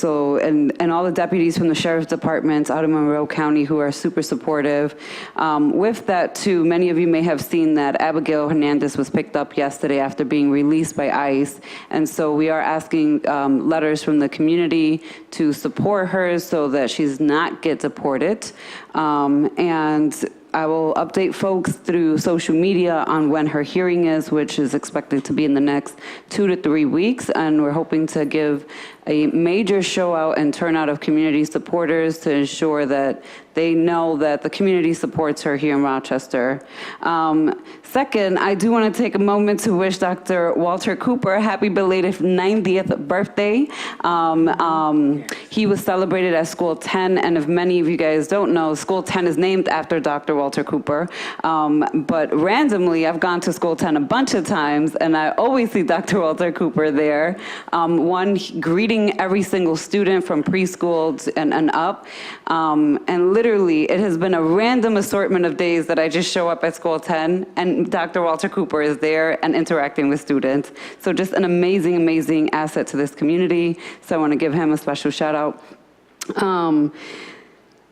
all the deputies from the Sheriff's Department out of Monroe County who are super supportive. With that too, many of you may have seen that Abigail Hernandez was picked up yesterday after being released by ICE, and so we are asking letters from the community to support her so that she's not get deported. And I will update folks through social media on when her hearing is, which is expected to be in the next 2 to 3 weeks. And we're hoping to give a major show out and turnout of community supporters to ensure that they know that the community supports her here in Rochester. Second, I do want to take a moment to wish Dr. Walter Cooper a happy belated 90th birthday. He was celebrated at School 10, and if many of you guys don't know, School 10 is named after Dr. Walter Cooper. But randomly, I've gone to School 10 a bunch of times, and I always see Dr. Walter Cooper there. Greeting every single student from preschool and up. And literally, it has been a random assortment of days that I just show up at School 10, and Dr. Walter Cooper is there and interacting with students. So just an amazing, amazing asset to this community. So I want to give him a special shout out.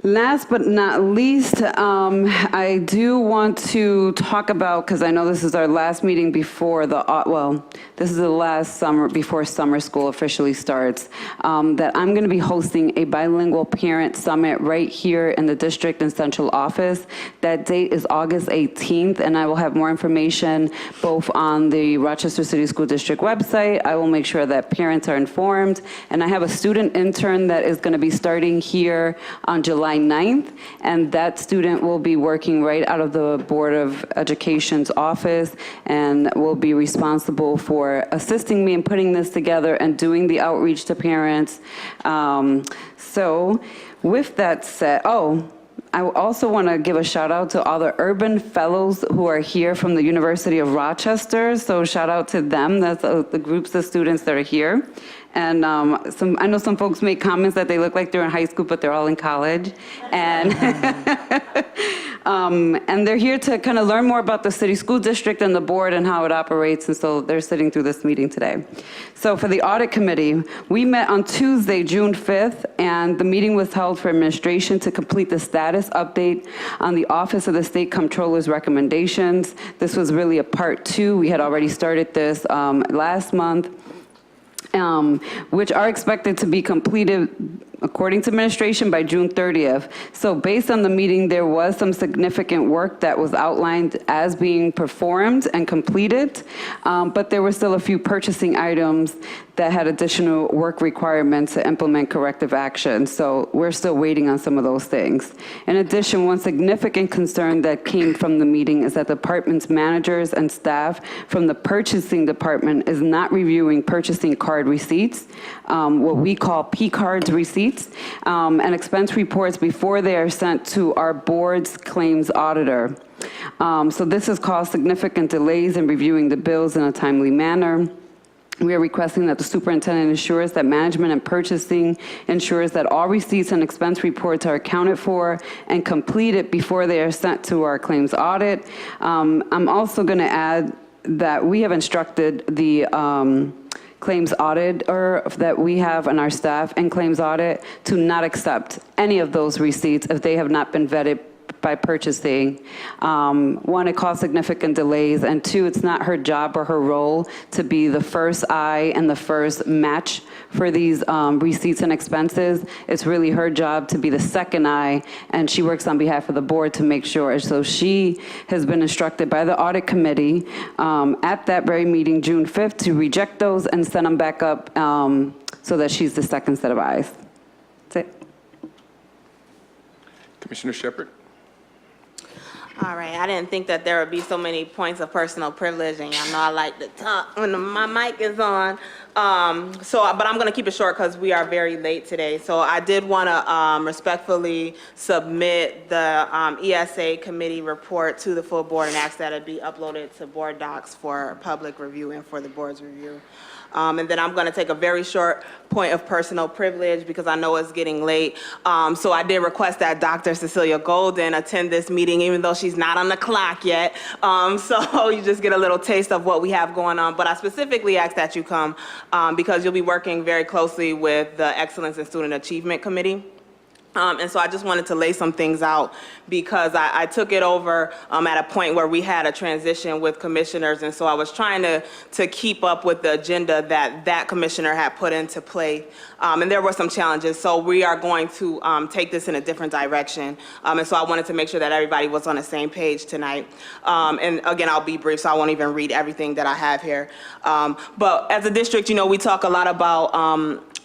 Last but not least, I do want to talk about, because I know this is our last meeting before this is the last summer before summer school officially starts, that I'm going to be hosting a bilingual parent summit right here in the district and central office. That date is August 18th, and I will have more information both on the Rochester City School District website. I will make sure that parents are informed, and I have a student intern that is going to be starting here on July 9th, and that student will be working right out of the Board of Education's office and will be responsible for assisting me in putting this together and doing the outreach to parents. So with that said, I also want to give a shout out to all the urban fellows who are here from the University of Rochester. So shout out to them. That's the groups of students that are here. And I know some folks make comments that they look like they're in high school, but they're all in college. And and they're here to kind of learn more about the city school district and the board and how it operates. And so they're sitting through this meeting today. So for the audit committee, we met on Tuesday, June 5th, and the meeting was held for administration to complete the status update on the Office of the State Comptroller's recommendations. This was really a part 2. We had already started this last month. Which are expected to be completed, according to administration, by June 30th. So based on the meeting, there was some significant work that was outlined as being performed and completed, but there were still a few purchasing items that had additional work requirements to implement corrective action. So we're still waiting on some of those things. In addition, one significant concern that came from the meeting is that department's managers and staff from the purchasing department is not reviewing purchasing card receipts, what we call P-cards receipts, and expense reports before they are sent to our board's claims auditor. So this has caused significant delays in reviewing the bills in a timely manner. We are requesting that the superintendent ensures that management and purchasing ensures that all receipts and expense reports are accounted for and completed before they are sent to our claims audit. I'm also going to add that we have instructed the claims auditor that we have on our staff and claims audit to not accept any of those receipts if they have not been vetted by purchasing. One, it caused significant delays, and two, it's not her job or her role to be the first eye and the first match for these receipts and expenses. It's really her job to be the second eye, and she works on behalf of the board to make sure. So she has been instructed by the audit committee at that very meeting, June 5th, to reject those and send them back up so that she's the second set of eyes. That's it. Commissioner Shepard? All right, I didn't think that there would be so many points of personal privilege, and y'all know I like to talk when my mic is on. But I'm gonna keep it short because we are very late today. So I did wanna respectfully submit the ESA committee report to the full board and ask that it be uploaded to board docs for public review and for the board's review. And then I'm going to take a very short point of personal privilege because I know it's getting late. So I did request that Dr. Cecilia Golden attend this meeting even though she's not on the clock yet. So you just get a little taste of what we have going on. But I specifically asked that you come because you'll be working very closely with the Excellence in Student Achievement Committee. And so I just wanted to lay some things out because I took it over at a point where we had a transition with commissioners, and so I was trying to keep up with the agenda that commissioner had put into play, and there were some challenges. So we are going to take this in a different direction, and so I wanted to make sure that everybody was on the same page tonight. And again, I'll be brief, so I won't even read everything that I have here. But as a district, you know, we talk a lot about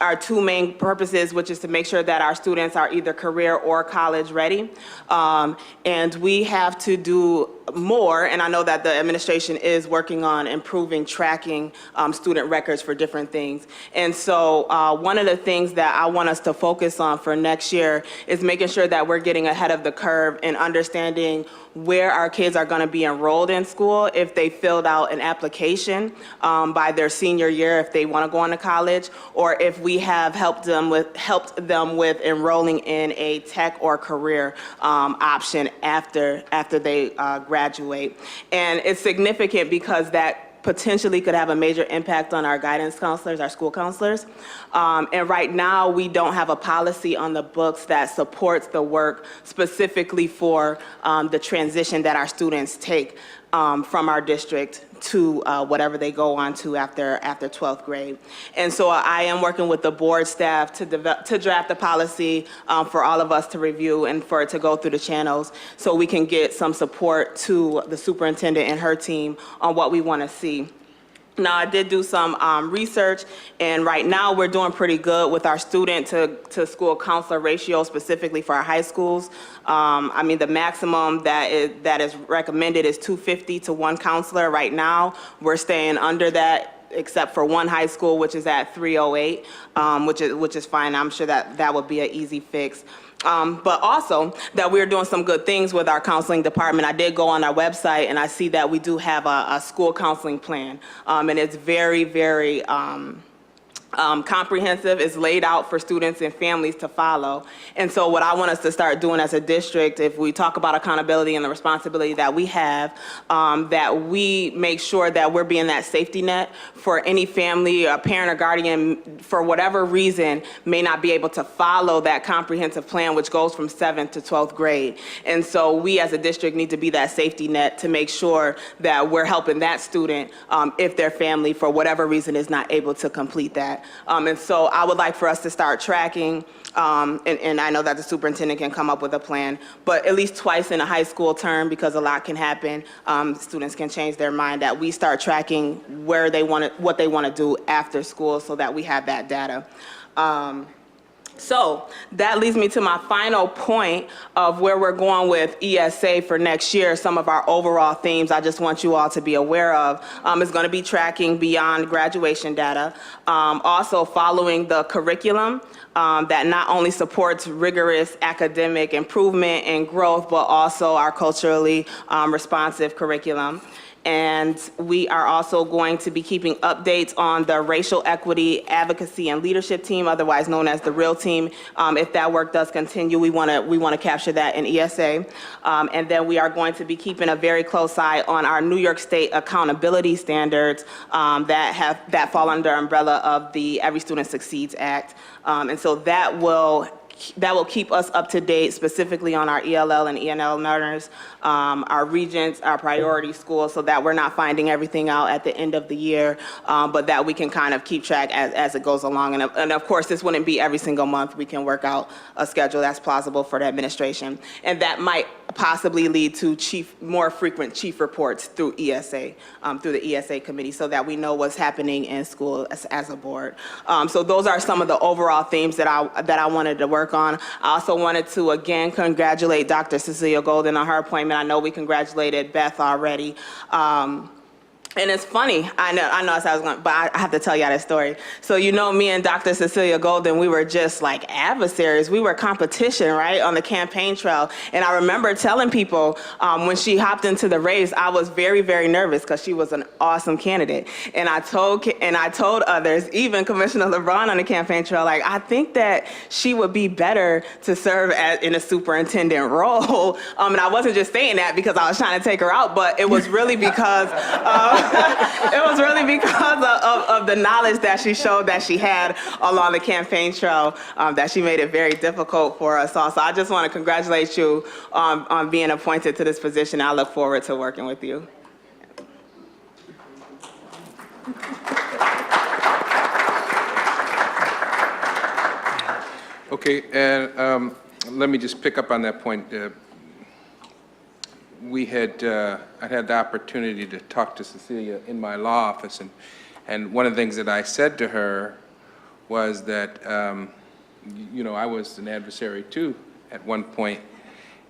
our two main purposes, which is to make sure that our students are either career or college ready. And we have to do more, and I know that the administration is working on improving tracking student records for different things. And so one of the things that I want us to focus on for next year is making sure that we're getting ahead of the curve and understanding where our kids are going to be enrolled in school if they filled out an application by their senior year if they want to go on to college, or if we have helped them with enrolling in a tech or career option after they graduate. And it's significant because that potentially could have a major impact on our guidance counselors, our school counselors. And right now, we don't have a policy on the books that supports the work specifically for the transition that our students take from our district to whatever they go on to after 12th grade. And so I am working with the board staff to draft a policy for all of us to review and for it to go through the channels so we can get some support to the superintendent and her team on what we want to see. Now, I did do some research, and right now we're doing pretty good with our student to school counselor ratio, specifically for our high schools. I mean, the maximum that is recommended is 250 to 1 counselor. Right now, we're staying under that, except for one high school, which is at 308, which is fine. I'm sure that would be an easy fix. But also that we're doing some good things with our counseling department. I did go on our website and I see that we do have a school counseling plan. And it's very, very comprehensive. It's laid out for students and families to follow. And so what I want us to start doing as a district, if we talk about accountability and the responsibility that we have, that we make sure that we're being that safety net for any family, a parent or guardian, for whatever reason, may not be able to follow that comprehensive plan, which goes from 7th to 12th grade. And so we as a district need to be that safety net to make sure that we're helping that student if their family, for whatever reason, is not able to complete that. And so I would like for us to start tracking, and I know that the superintendent can come up with a plan, but at least twice in a high school term, because a lot can happen, students can change their mind, that we start tracking what they want to do after school so that we have that data. So that leads me to my final point of where we're going with ESA for next year. Some of our overall themes I just want you all to be aware of is going to be tracking beyond graduation data. Also following the curriculum that not only supports rigorous academic improvement and growth, but also our culturally responsive curriculum. And we are also going to be keeping updates on the racial equity advocacy and leadership team, otherwise known as the REAL team. If that work does continue, we want to capture that in ESA. And then we are going to be keeping a very close eye on our New York State accountability standards that fall under the umbrella of the Every Student Succeeds Act. And so that will keep us up to date, specifically on our ELL and ENL learners, our regents, our priority schools, so that we're not finding everything out at the end of the year, but that we can kind of keep track as it goes along. And of course, this wouldn't be every single month. We can work out a schedule that's plausible for the administration. And that might possibly lead to more frequent chief reports through ESA, through the ESA committee, so that we know what's happening in school as a board. So those are some of the overall themes that I wanted to work on. I also wanted to again congratulate Dr. Cecilia Golden on her appointment. I know we congratulated Beth already. And it's funny, I know I said I was going, but I have to tell y'all that story. So me and Dr. Cecilia Golden, we were just like adversaries. We were competition, right, on the campaign trail. And I remember telling people when she hopped into the race, I was very, very nervous because she was an awesome candidate. And I told others, even Commissioner LeBron on the campaign trail, like, I think that she would be better to serve in a superintendent role. And I wasn't just saying that because I was trying to take her out, but it was really because of the knowledge that she showed that she had along the campaign trail, that she made it very difficult for us all. So I just want to congratulate you on being appointed to this position. I look forward to working with you. Okay, and let me just pick up on that point. I had the opportunity to talk to Cecilia in my law office, and one of the things that I said to her was that, I was an adversary too at one point,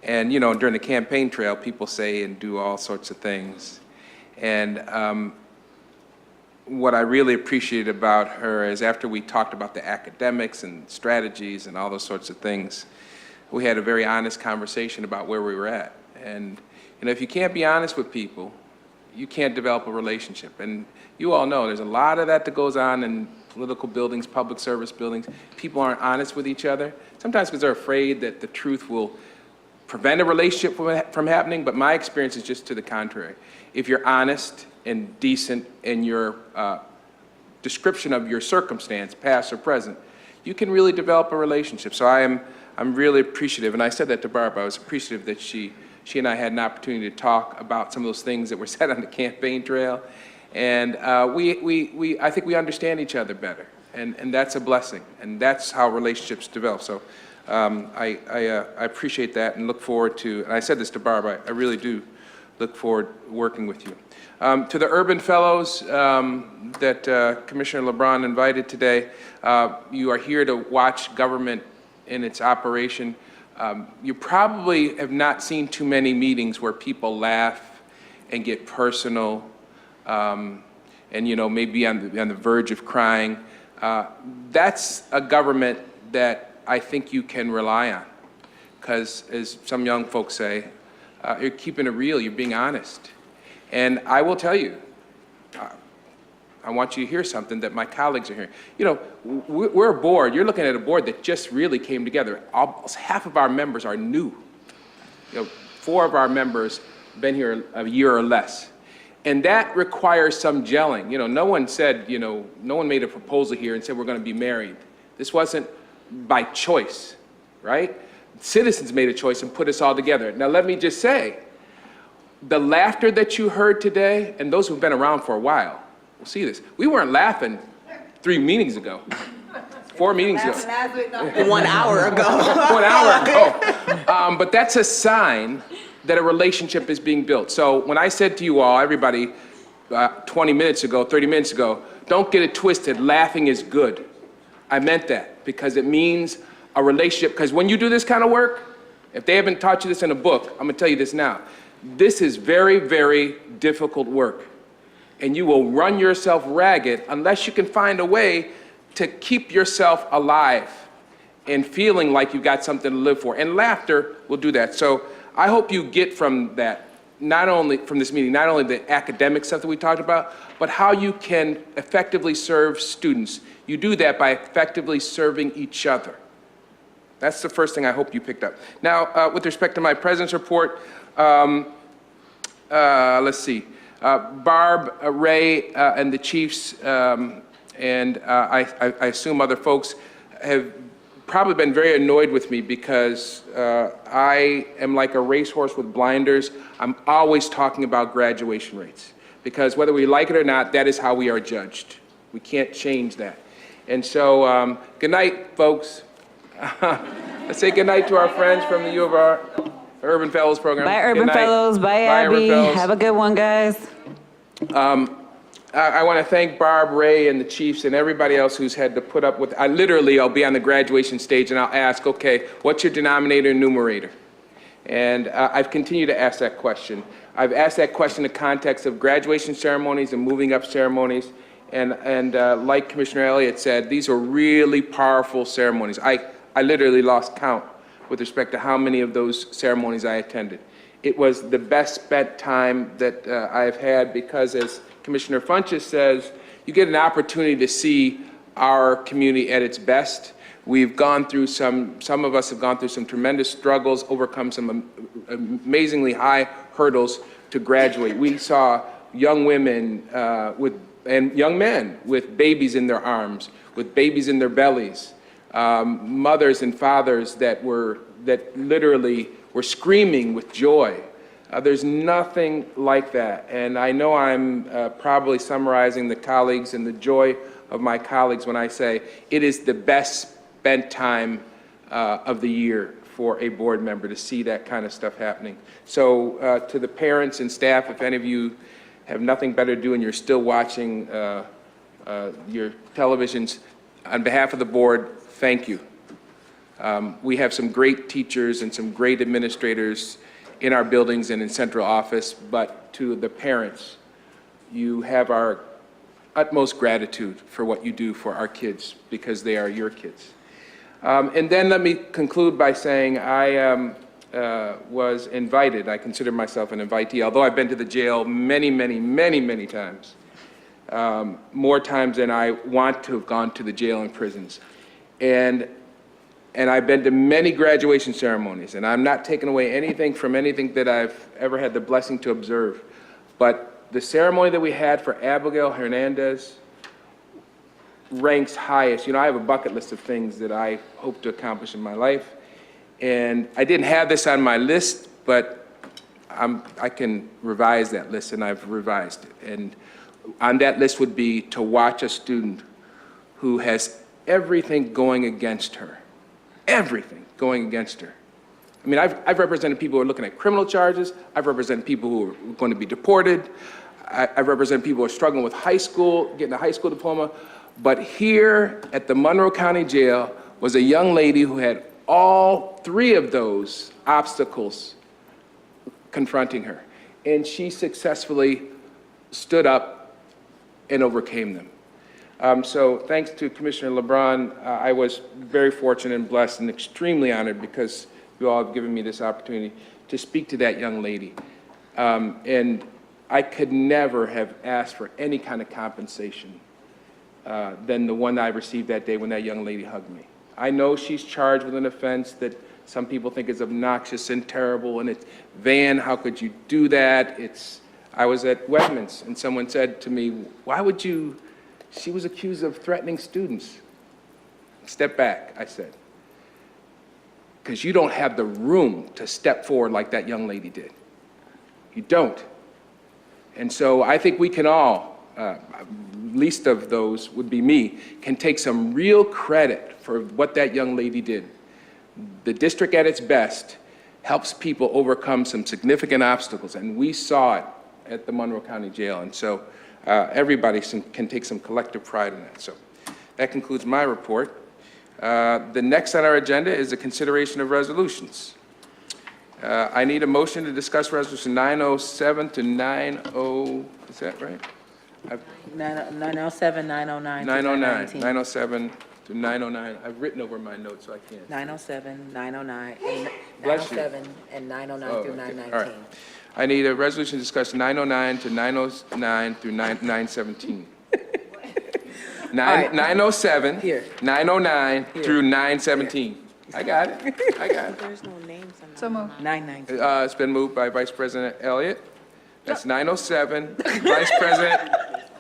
and during the campaign trail, people say and do all sorts of things, and what I really appreciated about her is after we talked about the academics and strategies and all those sorts of things, we had a very honest conversation about where we were at. And if you can't be honest with people, you can't develop a relationship. And you all know there's a lot of that goes on in political buildings, public service buildings. People aren't honest with each other, sometimes because they're afraid that the truth will prevent a relationship from happening, but my experience is just to the contrary. If you're honest and decent in your description of your circumstance, past or present, you can really develop a relationship. So I'm really appreciative, and I said that to Barb. I was appreciative that she and I had an opportunity to talk about some of those things that were said on the campaign trail, and I think we understand each other better, and that's a blessing, and that's how relationships develop. So I appreciate that and look forward to, and I said this to Barb, I really do look forward to working with you. To the Urban Fellows that Commissioner LeBron invited today, you are here to watch government in its operation. You probably have not seen too many meetings where people laugh and get personal and, you know, maybe on the verge of crying. That's a government that I think you can rely on, because as some young folks say, you're keeping it real, you're being honest. And I will tell you, I want you to hear something that my colleagues are hearing. You know, we're a board, you're looking at a board that just really came together. Almost half of our members are new. You know, 4 of our members been here a year or less. And that requires some gelling. You know, no one said, you know, no one made a proposal here and said we're going to be married. This wasn't by choice, right? Citizens made a choice and put us all together. Now let me just say, the laughter that you heard today, and those who've been around for a while will see this. We weren't laughing 3 meetings ago, 4 meetings ago. 1 hour ago. 1 hour ago. But that's a sign that a relationship is being built. So when I said to you all, everybody, 20 minutes ago, 30 minutes ago, don't get it twisted, laughing is good. I meant that because it means a relationship, because when you do this kind of work, if they haven't taught you this in a book, I'm gonna tell you this now. This is very, very difficult work. And you will run yourself ragged unless you can find a way to keep yourself alive and feeling like you've got something to live for. And laughter will do that. So I hope you get from that, not only from this meeting, not only the academic stuff that we talked about, but how you can effectively serve students. You do that by effectively serving each other. That's the first thing I hope you picked up. Now, with respect to my president's report, let's see. Barb, Ray, and the chiefs, and I assume other folks have probably been very annoyed with me because I am like a racehorse with blinders. I'm always talking about graduation rates because whether we like it or not, that is how we are judged. We can't change that. And so, good night, folks. Let's say good night to our friends from the U of R Urban Fellows program. Bye, Urban Fellows. Bye, Abby. Have a good one, guys. I want to thank Barb, Ray, and the chiefs, and everybody else who's had to put up with. I'll be on the graduation stage, and I'll ask, okay, what's your denominator and numerator? And I've continued to ask that question. I've asked that question in the context of graduation ceremonies and moving up ceremonies. And like Commissioner Elliott said, these are really powerful ceremonies. I literally lost count with respect to how many of those ceremonies I attended. It was the best spent time that I've had because, as Commissioner Funches says, you get an opportunity to see our community at its best. We've gone through some of us have gone through some tremendous struggles, overcome some amazingly high hurdles to graduate. We saw young women and young men with babies in their arms, with babies in their bellies, mothers and fathers that literally were screaming with joy. There's nothing like that. And I know I'm probably summarizing the colleagues and the joy of my colleagues when I say it is the best spent time of the year for a board member to see that kind of stuff happening. So to the parents and staff, if any of you have nothing better to do and you're still watching your televisions, on behalf of the board, thank you. We have some great teachers and some great administrators in our buildings and in central office, but to the parents, you have our utmost gratitude for what you do for our kids because they are your kids. And then let me conclude by saying I was invited. I consider myself an invitee, although I've been to the jail many, many, many, many times, more times than I want to have gone to the jail and prisons. And And I've been to many graduation ceremonies, and I'm not taking away anything from anything that I've ever had the blessing to observe. But the ceremony that we had for Abigail Hernandez ranks highest. You know, I have a bucket list of things that I hope to accomplish in my life. And I didn't have this on my list, but I can revise that list, and I've revised it. And on that list would be to watch a student who has everything going against her. Everything going against her. I mean, I've represented people who are looking at criminal charges. I've represented people who are going to be deported. I've represented people who are struggling with high school, getting a high school diploma. But here at the Monroe County Jail was a young lady who had all three of those obstacles confronting her. And she successfully stood up and overcame them. So thanks to Commissioner LeBron, I was very fortunate and blessed and extremely honored because you all have given me this opportunity to speak to that young lady. And I could never have asked for any kind of compensation than the one that I received that day when that young lady hugged me. I know she's charged with an offense that some people think is obnoxious and terrible, and it's, Van, how could you do that? I was at Wegmans, and someone said to me, why would you? She was accused of threatening students. Step back, I said. Because you don't have the room to step forward like that young lady did. You don't. And so I think we can all, least of those would be me, can take some real credit for what that young lady did. The district at its best helps people overcome some significant obstacles, and we saw it at the Monroe County Jail. And so everybody can take some collective pride in that. So that concludes my report. The next on our agenda is the consideration of resolutions. I need a motion to discuss resolution 907 to 90, is that right? 907, 909, 909, 907 to 909. I've written over my notes, so I can't. 907, 909, and Bless you. 907 and 909 through Okay. 919. All right. I need a resolution to discuss 909 to 909 through 917. 907, Here. 909 through 917. I got it. I got it. There's no names on that. So moved. 919. It's been moved by Vice President Elliott. That's 907. Vice President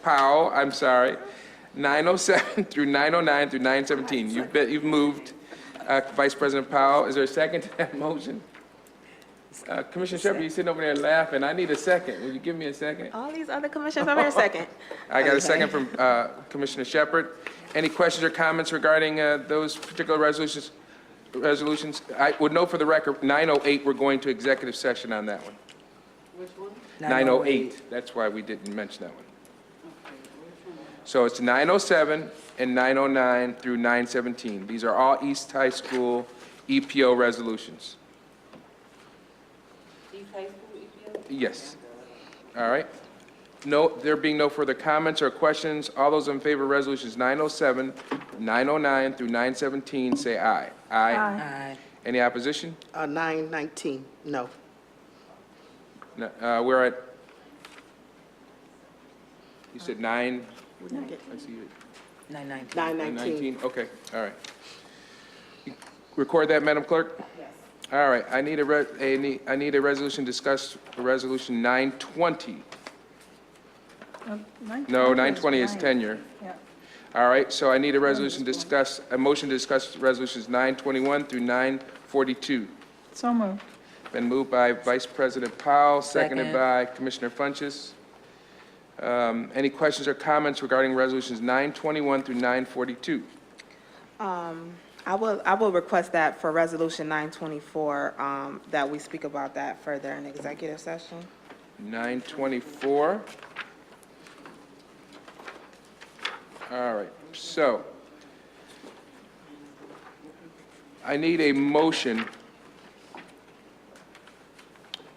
Powell, I'm sorry. 907 through 909 through 917. You've moved. Vice President Powell, is there a second to that motion? Commissioner Shepard, you're sitting over there laughing. I need a second. Will you give me a second? All these other commissioners over here second. I got a second from Commissioner Shepard. Any questions or comments regarding those particular resolutions? I would note for the record, 908, we're going to executive session on that one. Which one? 908, that's why we didn't mention that one. So it's 907 and 909 through 917. These are all East High School EPO resolutions. East High School EPO? Yes. All right. No, there being no further comments or questions, all those in favor of resolutions 907, 909 through 917, say aye. Aye. Aye. Any opposition? 919, no. No, we're at, you said 9? I see it. 919. 919. Okay, all right. You record that, Madam Clerk? Yes. All right, I need a resolution to discuss resolution 920. No, 920 is tenure. Yeah. All right, so I need a resolution to discuss, a motion to discuss resolutions 921 through 942. So moved. Been moved by Vice President Powell, seconded Second. by Commissioner Funches. Any questions or comments regarding resolutions 921 through 942? I will request that for resolution 924, that we speak about that further in executive session. 924. All right, so I need a motion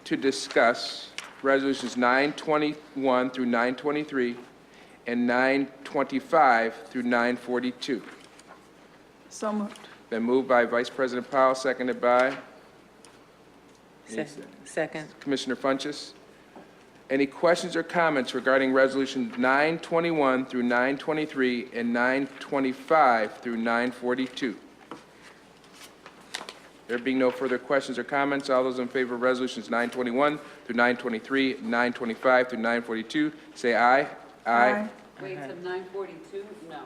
to discuss resolutions 921 through 923 and 925 through 942. So moved. Been moved by Vice President Powell, seconded by Second. Commissioner Funches. Any questions or comments regarding resolutions 921 through 923 and 925 through 942? There being no further questions or comments, all those in favor of resolutions 921 through 923, 925 through 942, say aye. Aye. Wait, to 942? No,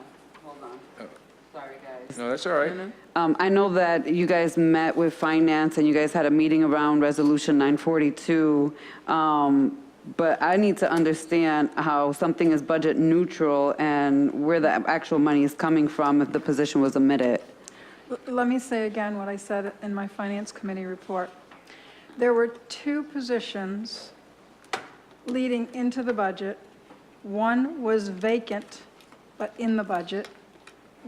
hold on. Sorry, guys. No, that's all right. I know that you guys met with finance and you guys had a meeting around resolution 942. But I need to understand how something is budget neutral and where the actual money is coming from if the position was omitted. Let me say again what I said in my Finance Committee report. There were two positions leading into the budget. One was vacant, but in the budget.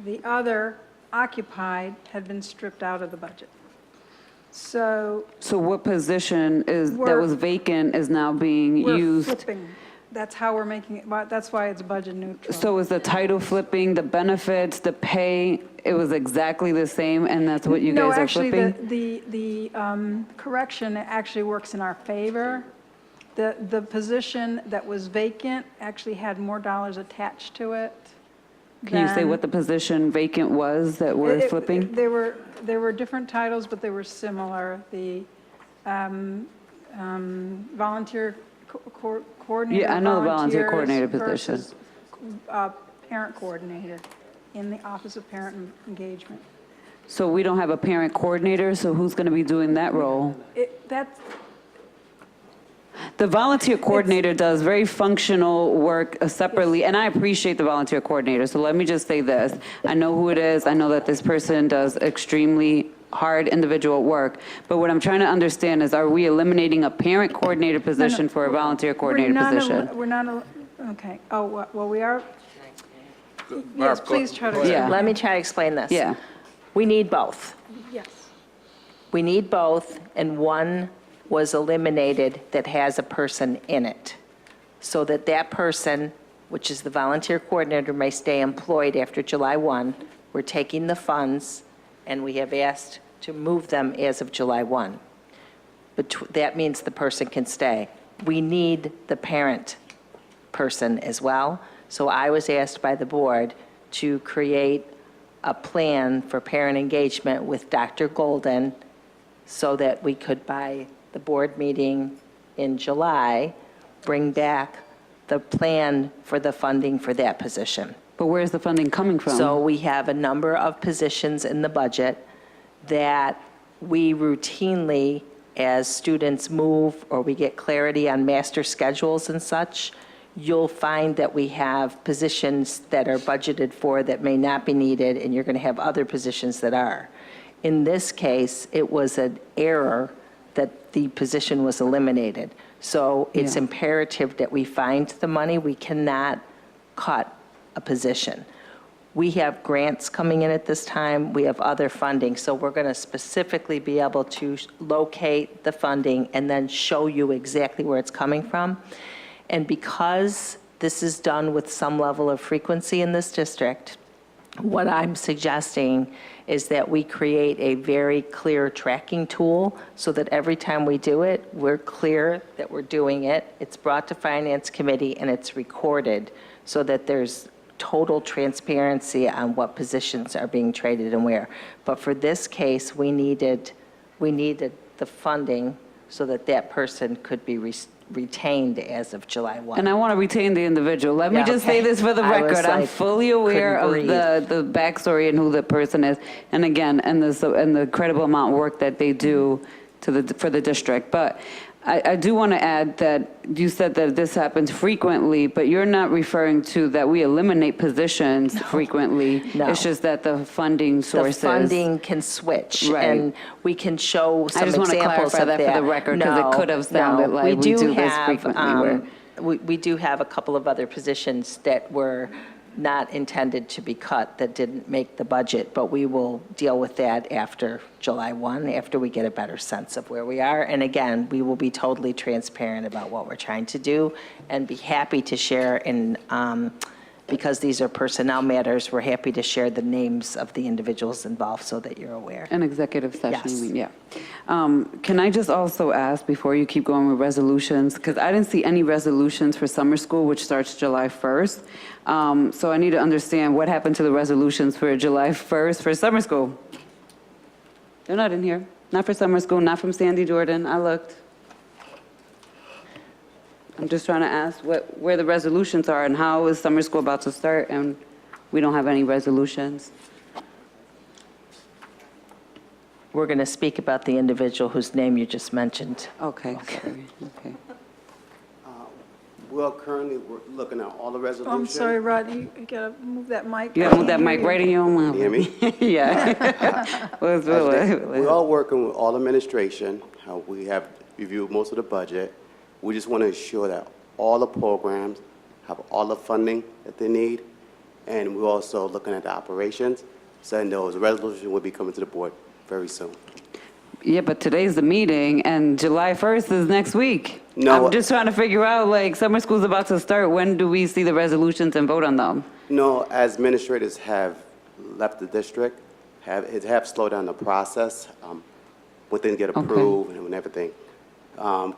The other, occupied, had been stripped out of the budget. So what position that We're- was vacant is now being we're used? flipping. That's how we're making it, that's why it's budget neutral. So is the title flipping, the benefits, the pay, it was exactly the same, and that's what you guys are flipping? No, actually, the correction actually works in our favor. The position that was vacant actually had more dollars attached to it. Can you say what the position vacant was that we're flipping? There were different titles, but they were similar. The volunteer coordinator. Yeah, I know the volunteer volunteers coordinator position. versus, parent coordinator in the Office of Parent Engagement. So we don't have a parent coordinator, so who's going to be doing that role? That's, The volunteer coordinator does very functional work separately, and I appreciate the volunteer coordinator. So let me just say this. I know who it is. I know that this person does extremely hard individual work. But what I'm trying to understand is, are we eliminating a parent coordinator position for a volunteer coordinator position? We're not, okay. Oh, well, we are, Barb, yes, go- please try to. go ahead. Yeah. Let me try to explain this. Yeah. We need both. Yes. We need both, and one was eliminated that has a person in it, so that that person, which is the volunteer coordinator, may stay employed after July 1. We're taking the funds, and we have asked to move them as of July 1. But that means the person can stay. We need the parent person as well, so I was asked by the board to create a plan for parent engagement with Dr. Golden so that we could, by the board meeting in July, bring back the plan for the funding for that position. But where's the funding coming from? So we have a number of positions in the budget that we routinely, as students move or we get clarity on master schedules and such, you'll find that we have positions that are budgeted for that may not be needed, and you're going to have other positions that are. In this case, it was an error that the position was eliminated. So it's Yeah. imperative that we find the money. We cannot cut a position. We have grants coming in at this time. We have other funding. So we're going to specifically be able to locate the funding and then show you exactly where it's coming from. And because this is done with some level of frequency in this district, what I'm suggesting is that we create a very clear tracking tool so that every time we do it, we're clear that we're doing it. It's brought to Finance Committee and it's recorded so that there's total transparency on what positions are being traded and where. But for this case, we needed the funding so that that person could be retained as of July 1. And I want to retain the individual. Let me Yeah, just okay. say this for the I was record. I'm like, fully aware of couldn't the backstory and who the person is. And again, and the incredible amount of work that they do for the district. But I do want to add that you said that this happens frequently, but you're not referring to that we eliminate positions frequently. No. It's just that the funding sources. The funding can switch, Right. and we can show some I just want to examples clarify of that for the record, because it could have sounded like we do this frequently. We do have a couple of other positions that were not intended to be cut, that didn't make the budget, but we will deal with that after July 1, after we get a better sense of where we are. And again, we will be totally transparent about what we're trying to do and be happy to share in, because these are personnel matters, we're happy to share the names of the individuals involved so that you're aware. An executive session, Yes. you mean, yeah. Can I just also ask, before you keep going with resolutions, because I didn't see any resolutions for summer school, which starts July 1st. So I need to understand what happened to the resolutions for July 1st for summer school. They're not in here. Not for summer school, not from Sandy Jordan. I looked. I'm just trying to ask where the resolutions are and how is summer school about to start and we don't have any resolutions. We're going to speak about the individual whose name you just mentioned. Okay, sorry. Okay. We're currently looking at all the resolutions. Oh, I'm sorry, Rod, you gotta move that mic. You gotta move that mic right in your mouth. Can you hear me? Yeah. We're all working with all administration. We have reviewed most of the budget. We just want to ensure that all the programs have all the funding that they need. And we're also looking at the operations. So those resolutions will be coming to the board very soon. Yeah, but today's the meeting and July 1st is next week. No. I'm just trying to figure out, like, summer school's about to start. When do we see the resolutions and vote on them? No, as administrators have left the district, have slowed down the process when things get approved and when everything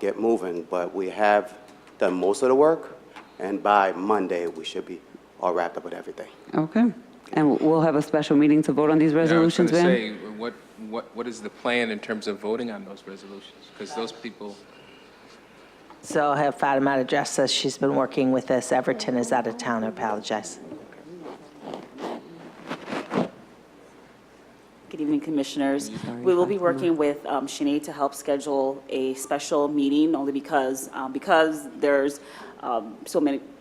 get moving. But we have done most of the work, and by Monday, we should be all wrapped up with everything. Okay. And we'll have a special meeting to vote on these resolutions, Yeah, I was Van? going to say, what is the plan in terms of voting on those resolutions? Because those people... So I'll have Fatima address us. She's been working with us. Everton is out of town. I apologize. Good evening, Commissioners. We will be working with Sinead to help schedule a special meeting, only because there's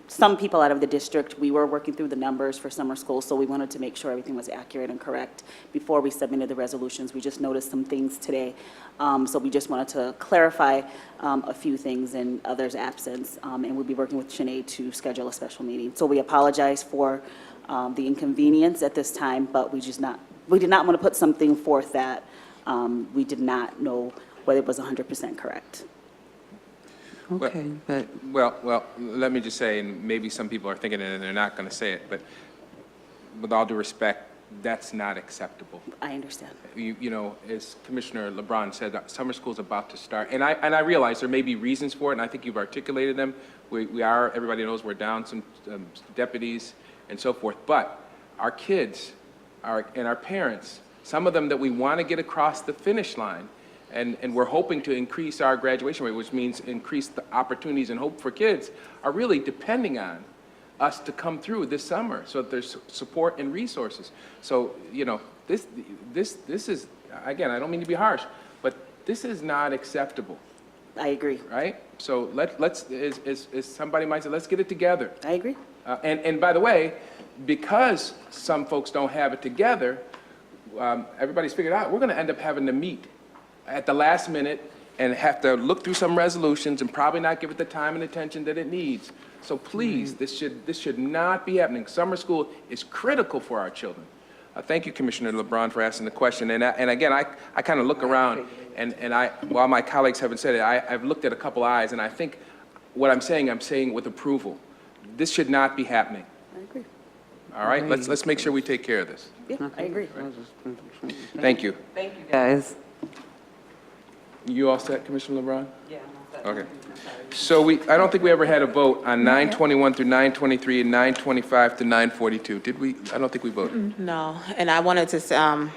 some people out of the district. We were working through the numbers for summer school, so we wanted to make sure everything was accurate and correct before we submitted the resolutions. We just noticed some things today, so we just wanted to clarify a few things in others' absence, and we'll be working with Sinead to schedule a special meeting. So we apologize for the inconvenience at this time, but we did not want to put something forth that we did not know whether it was 100% correct. Okay, but... Well, let me just say, and maybe some people are thinking it and they're not going to say it, but with all due respect, that's not acceptable. I understand. You know, as Commissioner LeBron said, summer school's about to start, and I realize there may be reasons for it, and I think you've articulated them. Everybody knows we're down some deputies and so forth, but our kids and our parents, some of them that we want to get across the finish line, and we're hoping to increase our graduation rate, which means increase the opportunities and hope for kids, are really depending on us to come through this summer so that there's support and resources. So, you know, this is, again, I don't mean to be harsh, but this is not acceptable. I agree. Right? So let's, as somebody might say, let's get it together. I agree. And by the way, because some folks don't have it together, everybody's figured out, we're going to end up having to meet at the last minute and have to look through some resolutions and probably not give it the time and attention that it needs. So please, this should not be happening. Summer school is critical for our children. Thank you, Commissioner LeBron, for asking the question. And again, I kind of look around, and while my colleagues haven't said it, I've looked at a couple eyes, and I think what I'm saying with approval. This should not be happening. I agree. All right? Let's make sure we take care of this. Yeah, I agree. Thank you. Thank you, guys. You all set, Commissioner LeBron? Yeah, I'm all set. Okay. So I don't think we ever had a vote on 921 through 923 and 925 to 942. Did we? I don't think we voted. No, and I wanted to,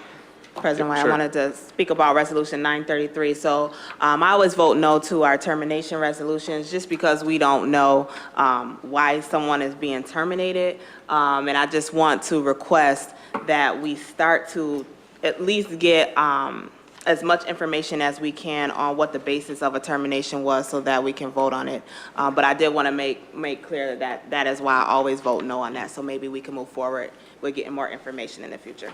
President White, Sure. I wanted to speak about Resolution 933. So I always vote no to our termination resolutions just because we don't know why someone is being terminated. And I just want to request that we start to at least get as much information as we can on what the basis of a termination was so that we can vote on it. But I did want to make clear that that is why I always vote no on that. So maybe we can move forward with getting more information in the future.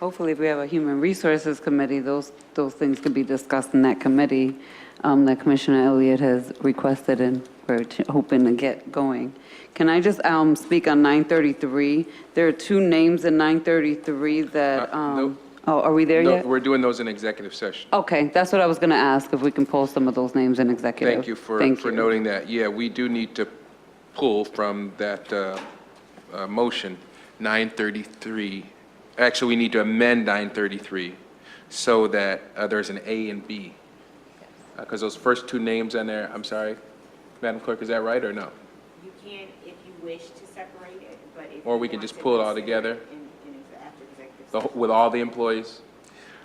Hopefully, if we have a Human Resources Committee, those things could be discussed in that committee that Commissioner Elliott has requested, and we're hoping to get going. Can I just speak on 933? There are two names in 933 that, No. oh, are we there No, yet? we're doing those in executive session. Okay, that's what I was going to ask, if we can pull some of those names in executive. Thank you for noting that. Yeah, we do need to pull from that motion 933. Actually, we need to amend 933 so that there's an A and B. Because those first two names on there, I'm sorry, Madam Clerk, is that right or no? You can if you wish to separate it, but if Or you we can want just to pull it all consider together in after executive session. with all the employees?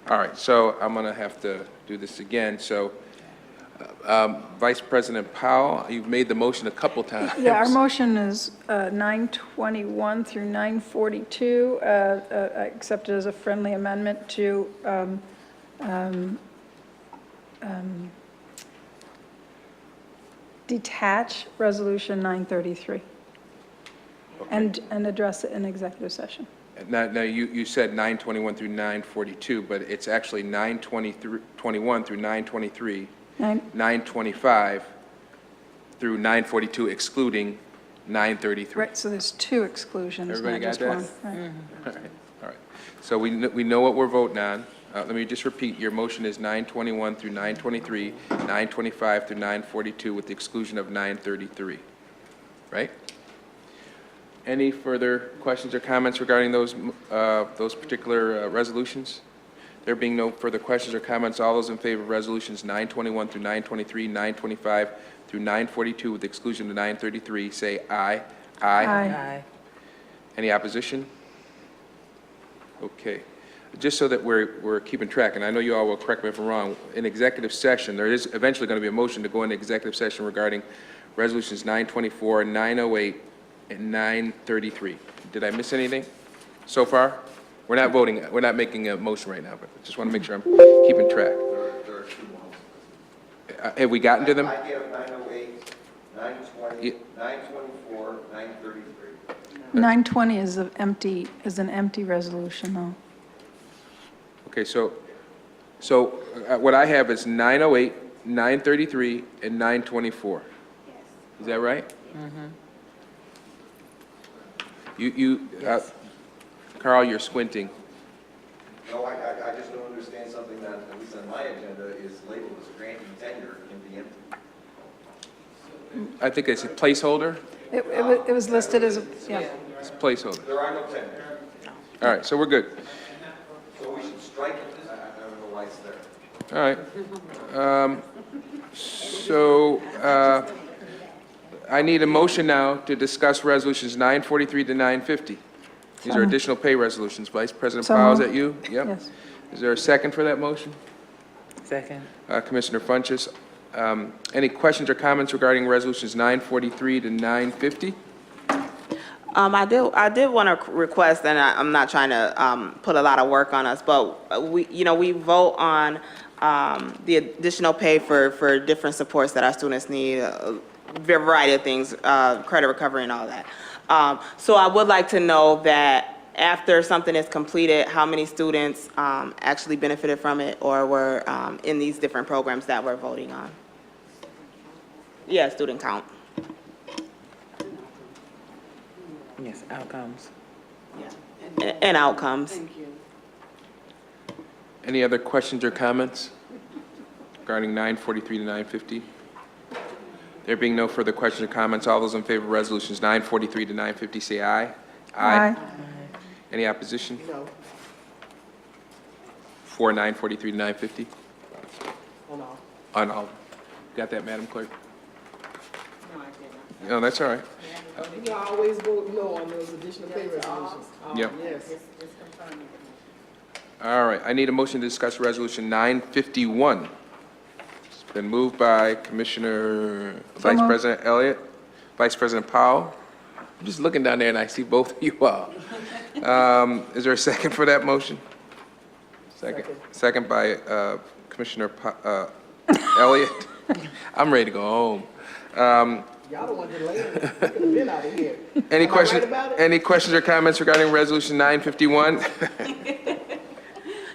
All right, so I'm going to have to do this again. So, Vice President Powell, you've made the motion a couple times. Yeah, our motion is 921 through 942, accepted as a friendly amendment to detach Resolution 933 and address it in executive session. Now, you said 921 through 942, but it's actually 921 through 923, 925 through 942, excluding 933. Right, so there's two exclusions, Everybody not got just that? one. Right. All right. So we know what we're voting on. Let me just repeat. Your motion is 921 through 923, 925 through 942, with the exclusion of 933. Right? Any further questions or comments regarding those particular resolutions? There being no further questions or comments, all those in favor of resolutions 921 through 923, 925 through 942, with the exclusion of 933, say aye. Aye. Aye. Any opposition? Okay. Just so that we're keeping track, and I know you all will correct me if I'm wrong, in executive session, there is eventually going to be a motion to go into executive session regarding resolutions 924, 908, and 933. Did I miss anything so far? We're not voting, we're not making a motion right now, but I just want to make sure I'm keeping track. There are two ones. Have we gotten to them? I gave 908, 920, 924, 933. 920 is an empty resolution, though. Okay, so what I have is 908, 933, and 924. Is that right? Carl, you're squinting. No, I just don't understand something that, at least on my agenda, is labeled as granting tenure can be empty. I think it's a placeholder. It was listed as a, yeah. It's a placeholder. There are no tenure. All right, so we're good. So we should strike it. I don't know why it's there. All right. I need a motion now to discuss resolutions 943 to 950. These are additional pay resolutions. Vice President Powell, is that you? Yep. Yes. Is there a second for that motion? Second. Commissioner Funches. Any questions or comments regarding resolutions 943 to 950? I did want to request, and I'm not trying to put a lot of work on us, but we vote on the additional pay for different supports that our students need, a variety of things, credit recovery and all that. So I would like to know that after something is completed, how many students actually benefited from it or were in these different programs that we're voting on. Yeah, student count. Yes, outcomes. Yeah. And outcomes. Thank you. Any other questions or comments regarding 943 to 950? There being no further questions or comments, all those in favor of resolutions 943 to 950 say aye. Aye. Any opposition? No. For 943 to 950? On all. On all. Got that, Madam Clerk? No, I didn't. No, that's all right. You always vote no on those additional pay resolutions. Yep. Yes. All right, I need a motion to discuss resolution 951. It's been moved by Commissioner Vice moved. President Elliott, Vice President Powell. I'm just looking down there and I see both of you all. Is there a second for that motion? Second. Second by Commissioner Elliott. I'm ready to go home. Y'all don't want to delay it. We could have been out of here. Any Am I questions? right about it? Any questions or comments regarding resolution 951?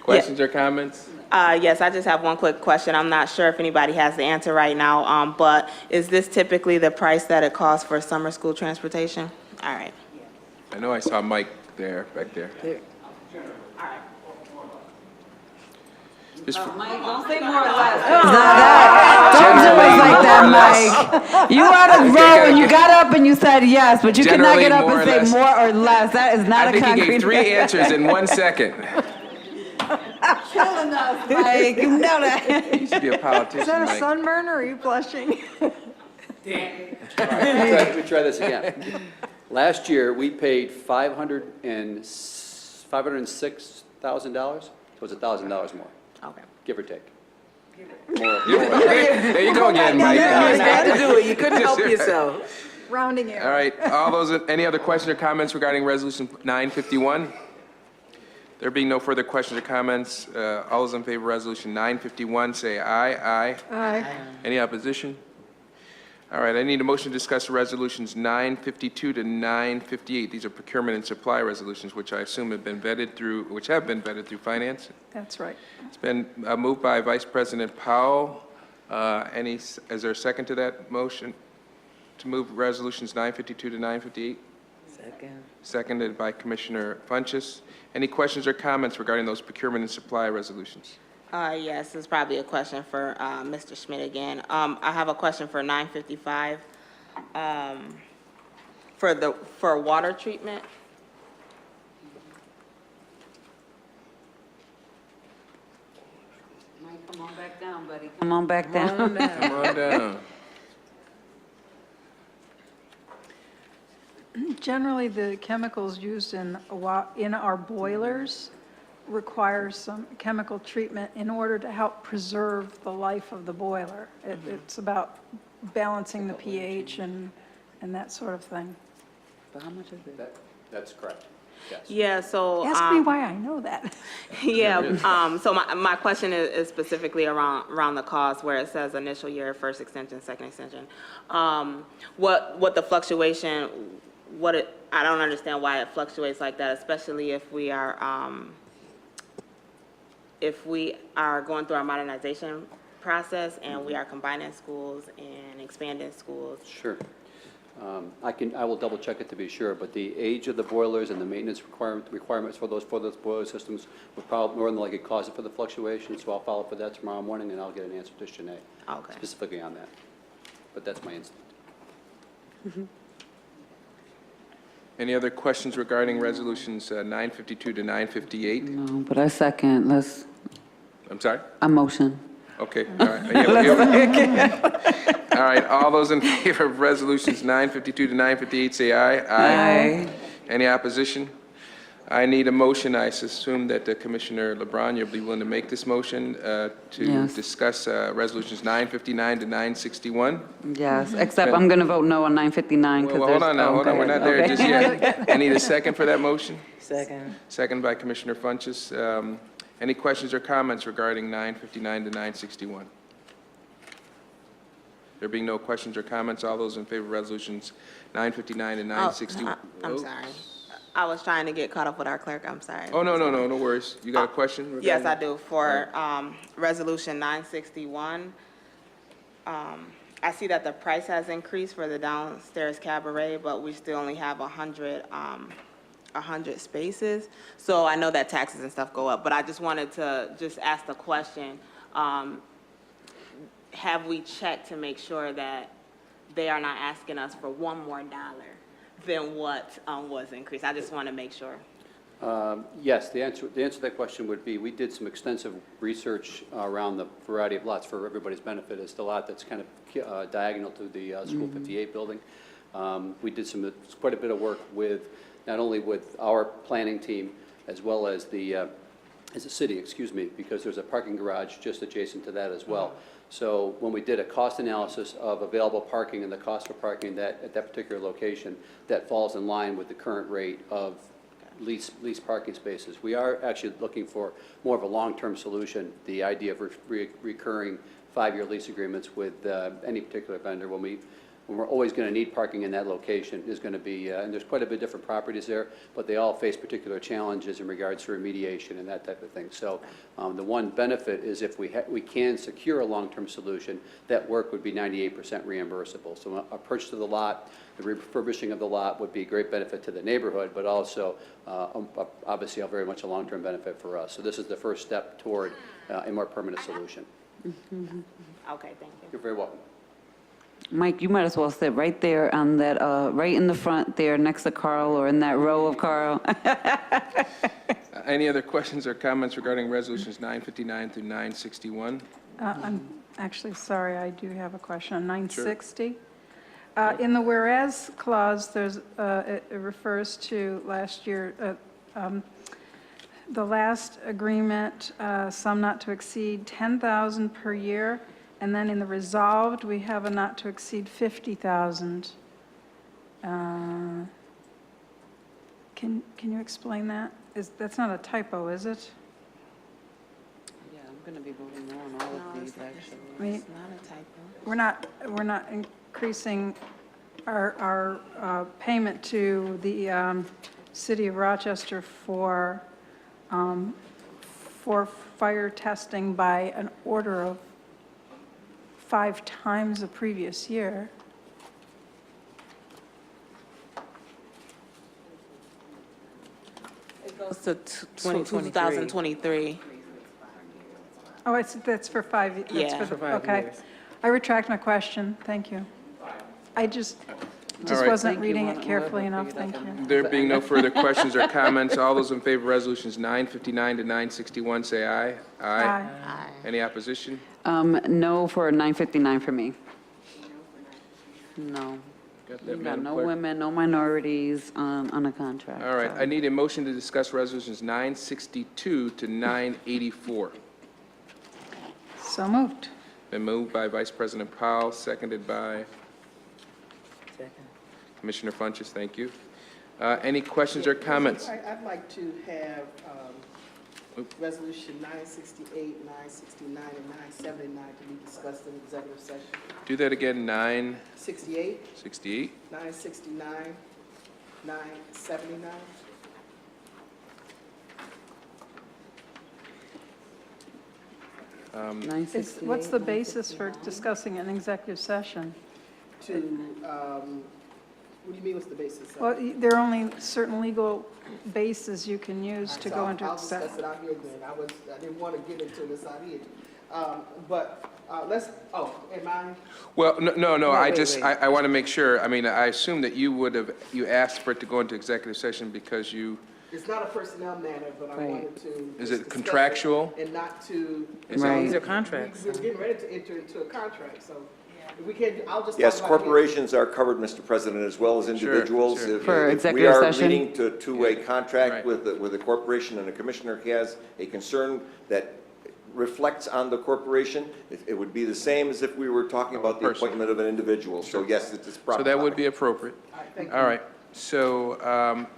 Questions or comments? Yes, I just have one quick question. I'm not sure if anybody has the answer right now, but is this typically the price that it costs for summer school transportation? All right. I know I saw Mike there, back there. Just for- Mike, don't say more or less. Don't do it like that, Mike. You were on a roll and you got up and you said yes, but you could not get up and say more or less. That is not I a think he concrete. gave 3 answers in 1 second. Killing us, Mike. You know that. You should be a politician, Is that a Mike. sunburn or are you blushing? Let me try this again. Last year, we paid $506,000 So it's $1,000 more, Okay. give or take. There you go again, Mike. You had to do it, you couldn't help yourself. Rounding error. All right, all those, any other questions or comments regarding Resolution 951? There being no further questions or comments, all those in favor of Resolution 951, say aye. Aye. Aye. Any opposition? All right, I need a motion to discuss Resolutions 952 to 958. These are procurement and supply resolutions, which I assume have been vetted through Finance. That's right. It's been moved by Vice President Powell. Is there a second to that motion to move Resolutions 952 to 958? Second. Seconded by Commissioner Funchess. Any questions or comments regarding those procurement and supply resolutions? Yes, this is probably a question for Mr. Schmidt again. I have a question for 955 for water treatment. Mike, come on back down, buddy. Come on back down. Come on down. Generally, the chemicals used in our boilers require some chemical treatment in order to help preserve the life of the boiler. It's about balancing the pH and that sort of thing. But how much is it? That's correct, yes. Yeah, so. Ask me why I know that. Yeah, so my question is specifically around the cost where it says initial year, first extension, second extension. What the fluctuation, I don't understand why it fluctuates like that, especially if we are going through our modernization process and we are combining schools and expanding schools. Sure. I will double check it to be sure, but the age of the boilers and the maintenance requirements for those boiler systems would probably more than likely cause it for the fluctuation, so I'll follow up with that tomorrow morning and I'll get an answer to Shanae specifically on that. But that's my instinct. Any other questions regarding Resolutions 952 to 958? No, but I second, I'm sorry? a motion. Okay, all right. All right, all those in favor of Resolutions 952 to 958, say aye. Aye. Any opposition? I need a motion. I assume that Commissioner LeBron, you'll be willing to make this motion to Yes. discuss Resolutions 959 to 961? Yes, except I'm going to vote no on 959 because Well, hold on now, hold on, we're not there just yet. I need a second for that motion. Second. Second by Commissioner Funchess. Any questions or comments regarding 959 to 961? There being no questions or comments, all those in favor of Resolutions 959 and 961? I'm sorry. I was trying to get caught up with our clerk, I'm sorry. Oh, no worries. You got a question? Yes, I do. For Resolution 961, I see that the price has increased for the downstairs cabaret, but we still only have 100 spaces. So I know that taxes and stuff go up, but I just wanted to just ask the question, have we checked to make sure that they are not asking us for $1 more than what was increased? I just want to make sure. Yes, the answer to that question would be, we did some extensive research around the variety of lots for everybody's benefit. It's the lot that's kind of diagonal to the School 58 building. We did quite a bit of work with, not only with our planning team, as well as the city, excuse me, because there's a parking garage just adjacent to that as well. So when we did a cost analysis of available parking and the cost for parking at that particular location, that falls in line with the current rate of lease parking spaces. We are actually looking for more of a long-term solution, the idea of recurring 5-year lease agreements with any particular vendor. When we're always going to need parking in that location is going to be, and there's quite a bit of different properties there, but they all face particular challenges in regards to remediation and that type of thing. So the one benefit is if we can secure a long-term solution, that work would be 98% reimbursable. So a purchase of the lot, the refurbishing of the lot would be a great benefit to the neighborhood, but also obviously very much a long-term benefit for us. So this is the first step toward a more permanent solution. Okay, thank you. You're very welcome. Mike, you might as well sit right there on that, right in the front there next to Carl or in that row of Carl. Any other questions or comments regarding Resolutions 959 through 961? I'm actually sorry, I do have a question on 960. In the whereas clause, it refers to last year, the last agreement, sum not to exceed 10,000 per year, and then in the resolved, we have a not to exceed 50,000. Can you explain that? That's not a typo, is it? Yeah, I'm going to be voting no on all of these, actually. I mean, It's not a typo. we're not increasing our payment to the city of Rochester for fire testing by an order of 5 times the previous year. It goes to 2023. Oh, that's for 5, that's Yeah. for the, For 5 okay. years. I retract my question, thank you. I just right. wasn't reading it carefully enough, thank you. There being no further questions or comments, all those in favor of resolutions 959 to 961, say aye. Aye. Any opposition? No for 959 for me. No. Got We that, got Madam no Clerk? women, no minorities on a contract. All right, so. I need a motion to discuss resolutions 962 to 984. So moved. Been moved by Vice President Powell, seconded by Second. Commissioner Funches, thank you. Any questions or comments? I'd like to have Resolution 968, 969, and 979 to be discussed in executive session. Do that again, 68, 968. 969, 979. What's the basis for discussing an executive session? To, what do you mean, what's the basis? of it? Well, there are only certain legal bases you can use to go into I'll discuss executive. it out here then. I didn't want to get into this out here. But let's, am I? Well, no, I Wait, just, wait. I want to make sure, I mean, I assume that you asked for it to go into executive session because you, It's not a personnel matter, but I Right. wanted to. Is just it discuss contractual? And not to. Is Right. These are contracts. We're getting ready to enter into a contract, so if we can't, I'll just. Yes, talk about it here. corporations are covered, Mr. President, as well as individuals. sure. For If executive session? we are leading to a two-way Right. contract with a corporation and a commissioner has a concern that reflects on the corporation, it would be the same as if we were talking about the person. appointment of an individual. So yes, it is proper. so that would be appropriate. All right, thank you. All right, so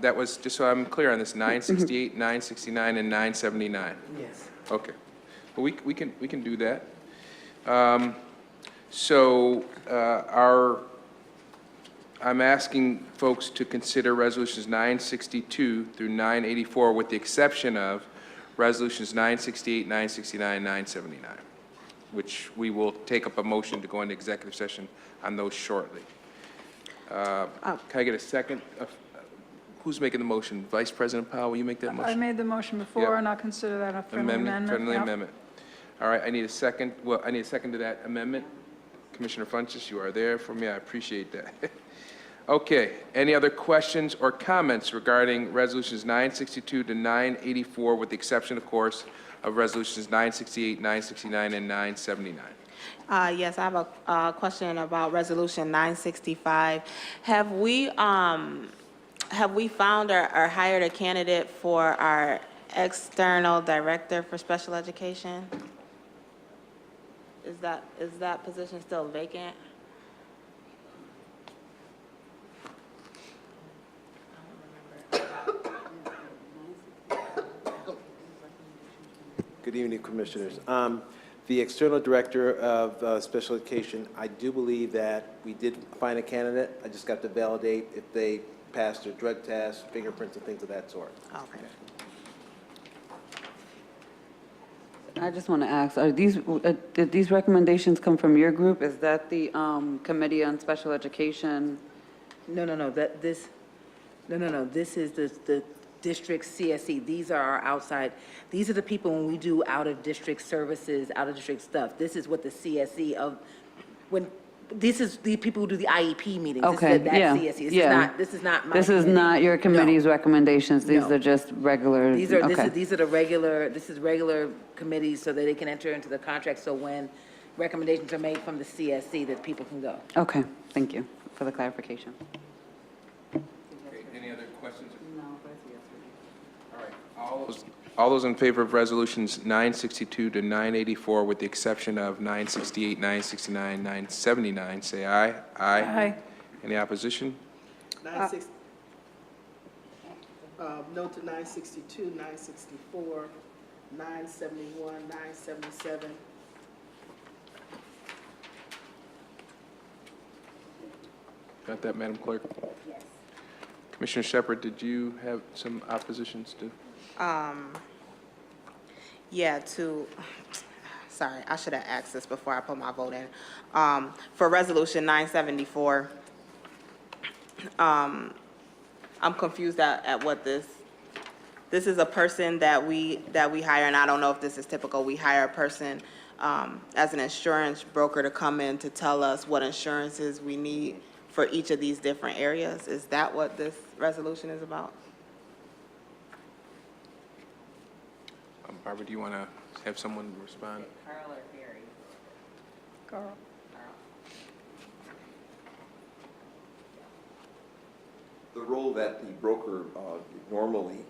that was, just so I'm clear on this, 968, 969, and 979. Yes. Okay. Well, we can do that. So I'm asking folks to consider resolutions 962 through 984 with the exception of resolutions 968, 969, 979, which we will take up a motion to go into executive session on those shortly. Can I get a second? Who's making the motion? Vice President Powell, will you make that I motion? made the motion before, Yep. and I'll consider that a friendly amendment. Friendly Yep. amendment. All right, I need a second. Well, I need a second to that amendment. Commissioner Funches, you are there for me. I appreciate that. Okay, any other questions or comments regarding resolutions 962 to 984, with the exception, of course, of resolutions 968, 969, and 979? Yes, I have a question about Resolution 965. Have we found or hired a candidate for our external director for special education? Is that position still vacant? Good evening, Commissioners. The External Director of Special Education, I do believe that we did find a candidate. I just got to validate if they passed their drug tests, fingerprints, and things of that sort. Okay. I just want to ask, did these recommendations come from your group? Is that the Committee on Special Education? No, this is the district CSE. These are our outside, these are the people when we do out-of-district services, out-of-district stuff. This is what the CSE this is the people who do the IEP meetings. Okay, yeah, yeah. This is not my This is committee. not your committee's recommendations, these No. are just regular, These are, okay. these are the regular, this is regular committees so that they can enter into the contract, so when recommendations are made from the CSC, that people can go. Okay, thank you for the clarification. Okay, any other questions? No, but yes. All right, All those in favor of resolutions 962 to 984, with the exception of 968, 969, 979, say aye. Aye. Any opposition? 960, no to 962, 964, 971, 977. Got that, Madam Clerk? Yes. Commissioner Shepard, did you have some oppositions to? Yeah, sorry, I should have asked this before I put my vote in. For Resolution 974, I'm confused at what this is a person that we hire, and I don't know if this is typical. We hire a person as an insurance broker to come in to tell us what insurances we need for each of these different areas. Is that what this resolution is about? Barbara, do you want to have someone respond? Carl or Barry? Carl. The role that the broker normally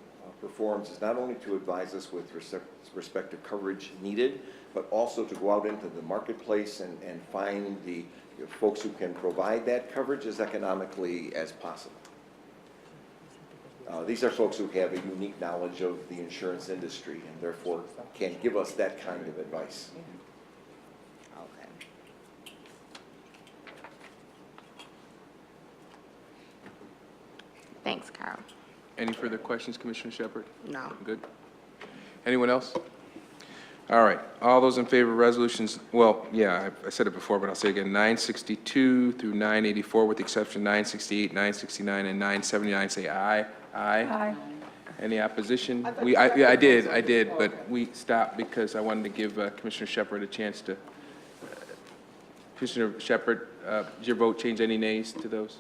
performs is not only to advise us with respect to coverage needed, but also to go out into the marketplace and find the folks who can provide that coverage as economically as possible. These are folks who have a unique knowledge of the insurance industry and therefore can give us that kind of advice. Okay. Thanks, Carl. Any further questions, Commissioner Shepard? No. Good. Anyone else? All right. All those in favor of resolutions, well, yeah, I said it before, but I'll say it again, 962 through 984, with the exception of 968, 969, and 979, say aye. Aye. Aye. Any opposition? I did, but we stopped because I wanted to give Commissioner Shepard a chance to. Commissioner Shepard, did your vote change any nays to those?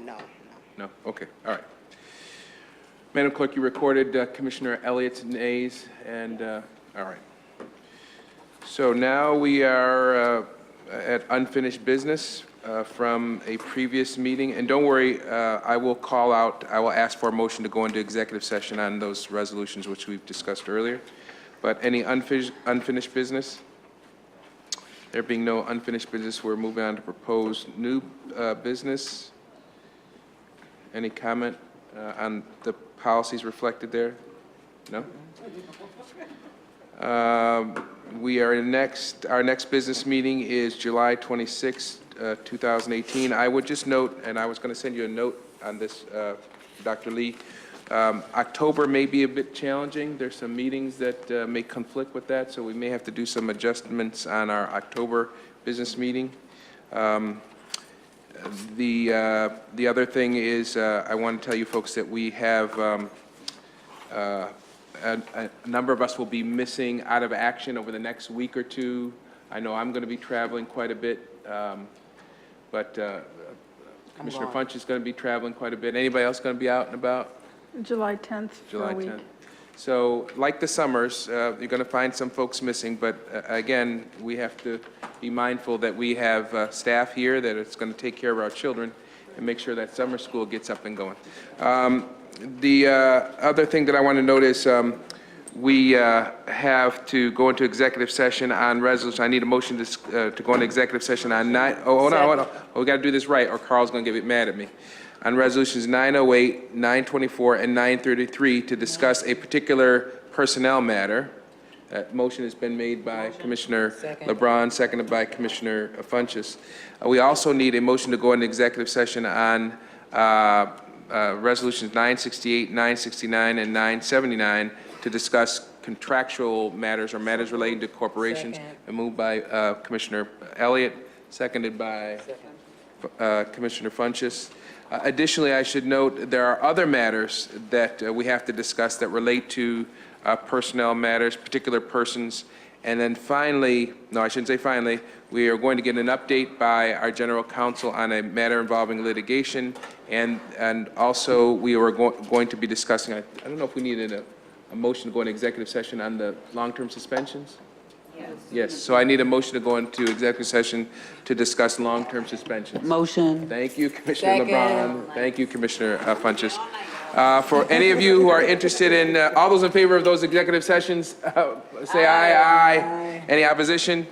No. No? Okay, all right. Madam Clerk, you recorded Commissioner Elliott's nays, and, all right. So now we are at unfinished business from a previous meeting. And don't worry, I will ask for a motion to go into executive session on those resolutions which we've discussed earlier. But any unfinished business? There being no unfinished business, we're moving on to proposed new business. Any comment on the policies reflected there? No? We are our next business meeting is July 26, 2018. I would just note, and I was going to send you a note on this, Dr. Lee, October may be a bit challenging. There's some meetings that may conflict with that, so we may have to do some adjustments on our October business meeting. The other thing is, I want to tell you folks that we have a number of us will be missing out of action over the next week or two. I know I'm going to be traveling quite a bit, but Commissioner Funch is going to be traveling quite a bit. Anybody else going to be out and about? July 10th for a week. 10th. So like the summers, you're going to find some folks missing, but again, we have to be mindful that we have staff here that is going to take care of our children and make sure that summer school gets up and going. The other thing that I want to note is we have to go into executive session on resolution. I need a motion to go into executive session on hold on. Oh, we got to do this right or Carl's going to get mad at me. On resolutions 908, 924, and 933 to discuss a particular personnel matter. That motion has been made by Commissioner LeBron, seconded by Commissioner Funchess. We also need a motion to go into executive session on resolutions 968, 969, and 979 to discuss contractual matters or matters relating to corporations. And moved by Commissioner Elliott, seconded by Commissioner Funchess. Additionally, I should note there are other matters that we have to discuss that relate to personnel matters, particular persons. And then finally, no, I shouldn't say finally, we are going to get an update by our general counsel on a matter involving litigation. And also we are going to be discussing, I don't know if we needed a motion to go into executive session on the long-term suspensions. Yes, so I need a motion to go into executive session to discuss long-term suspensions. Motion. Thank you, Commissioner LeBron. Thank you, Commissioner Funches. For any of you who are interested in, all those in favor of those executive sessions, say aye. Aye. Any opposition?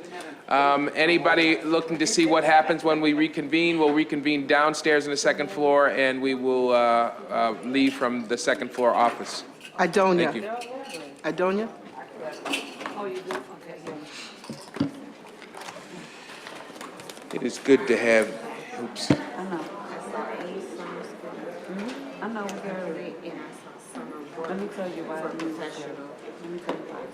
Anybody looking to see what happens when we reconvene, we'll reconvene downstairs on the second floor, and we will leave from the second floor office. Idonia. Thank you. Idonia? It is good to have, oops. I know. I know, we already. Let me tell you why. Let me tell you why.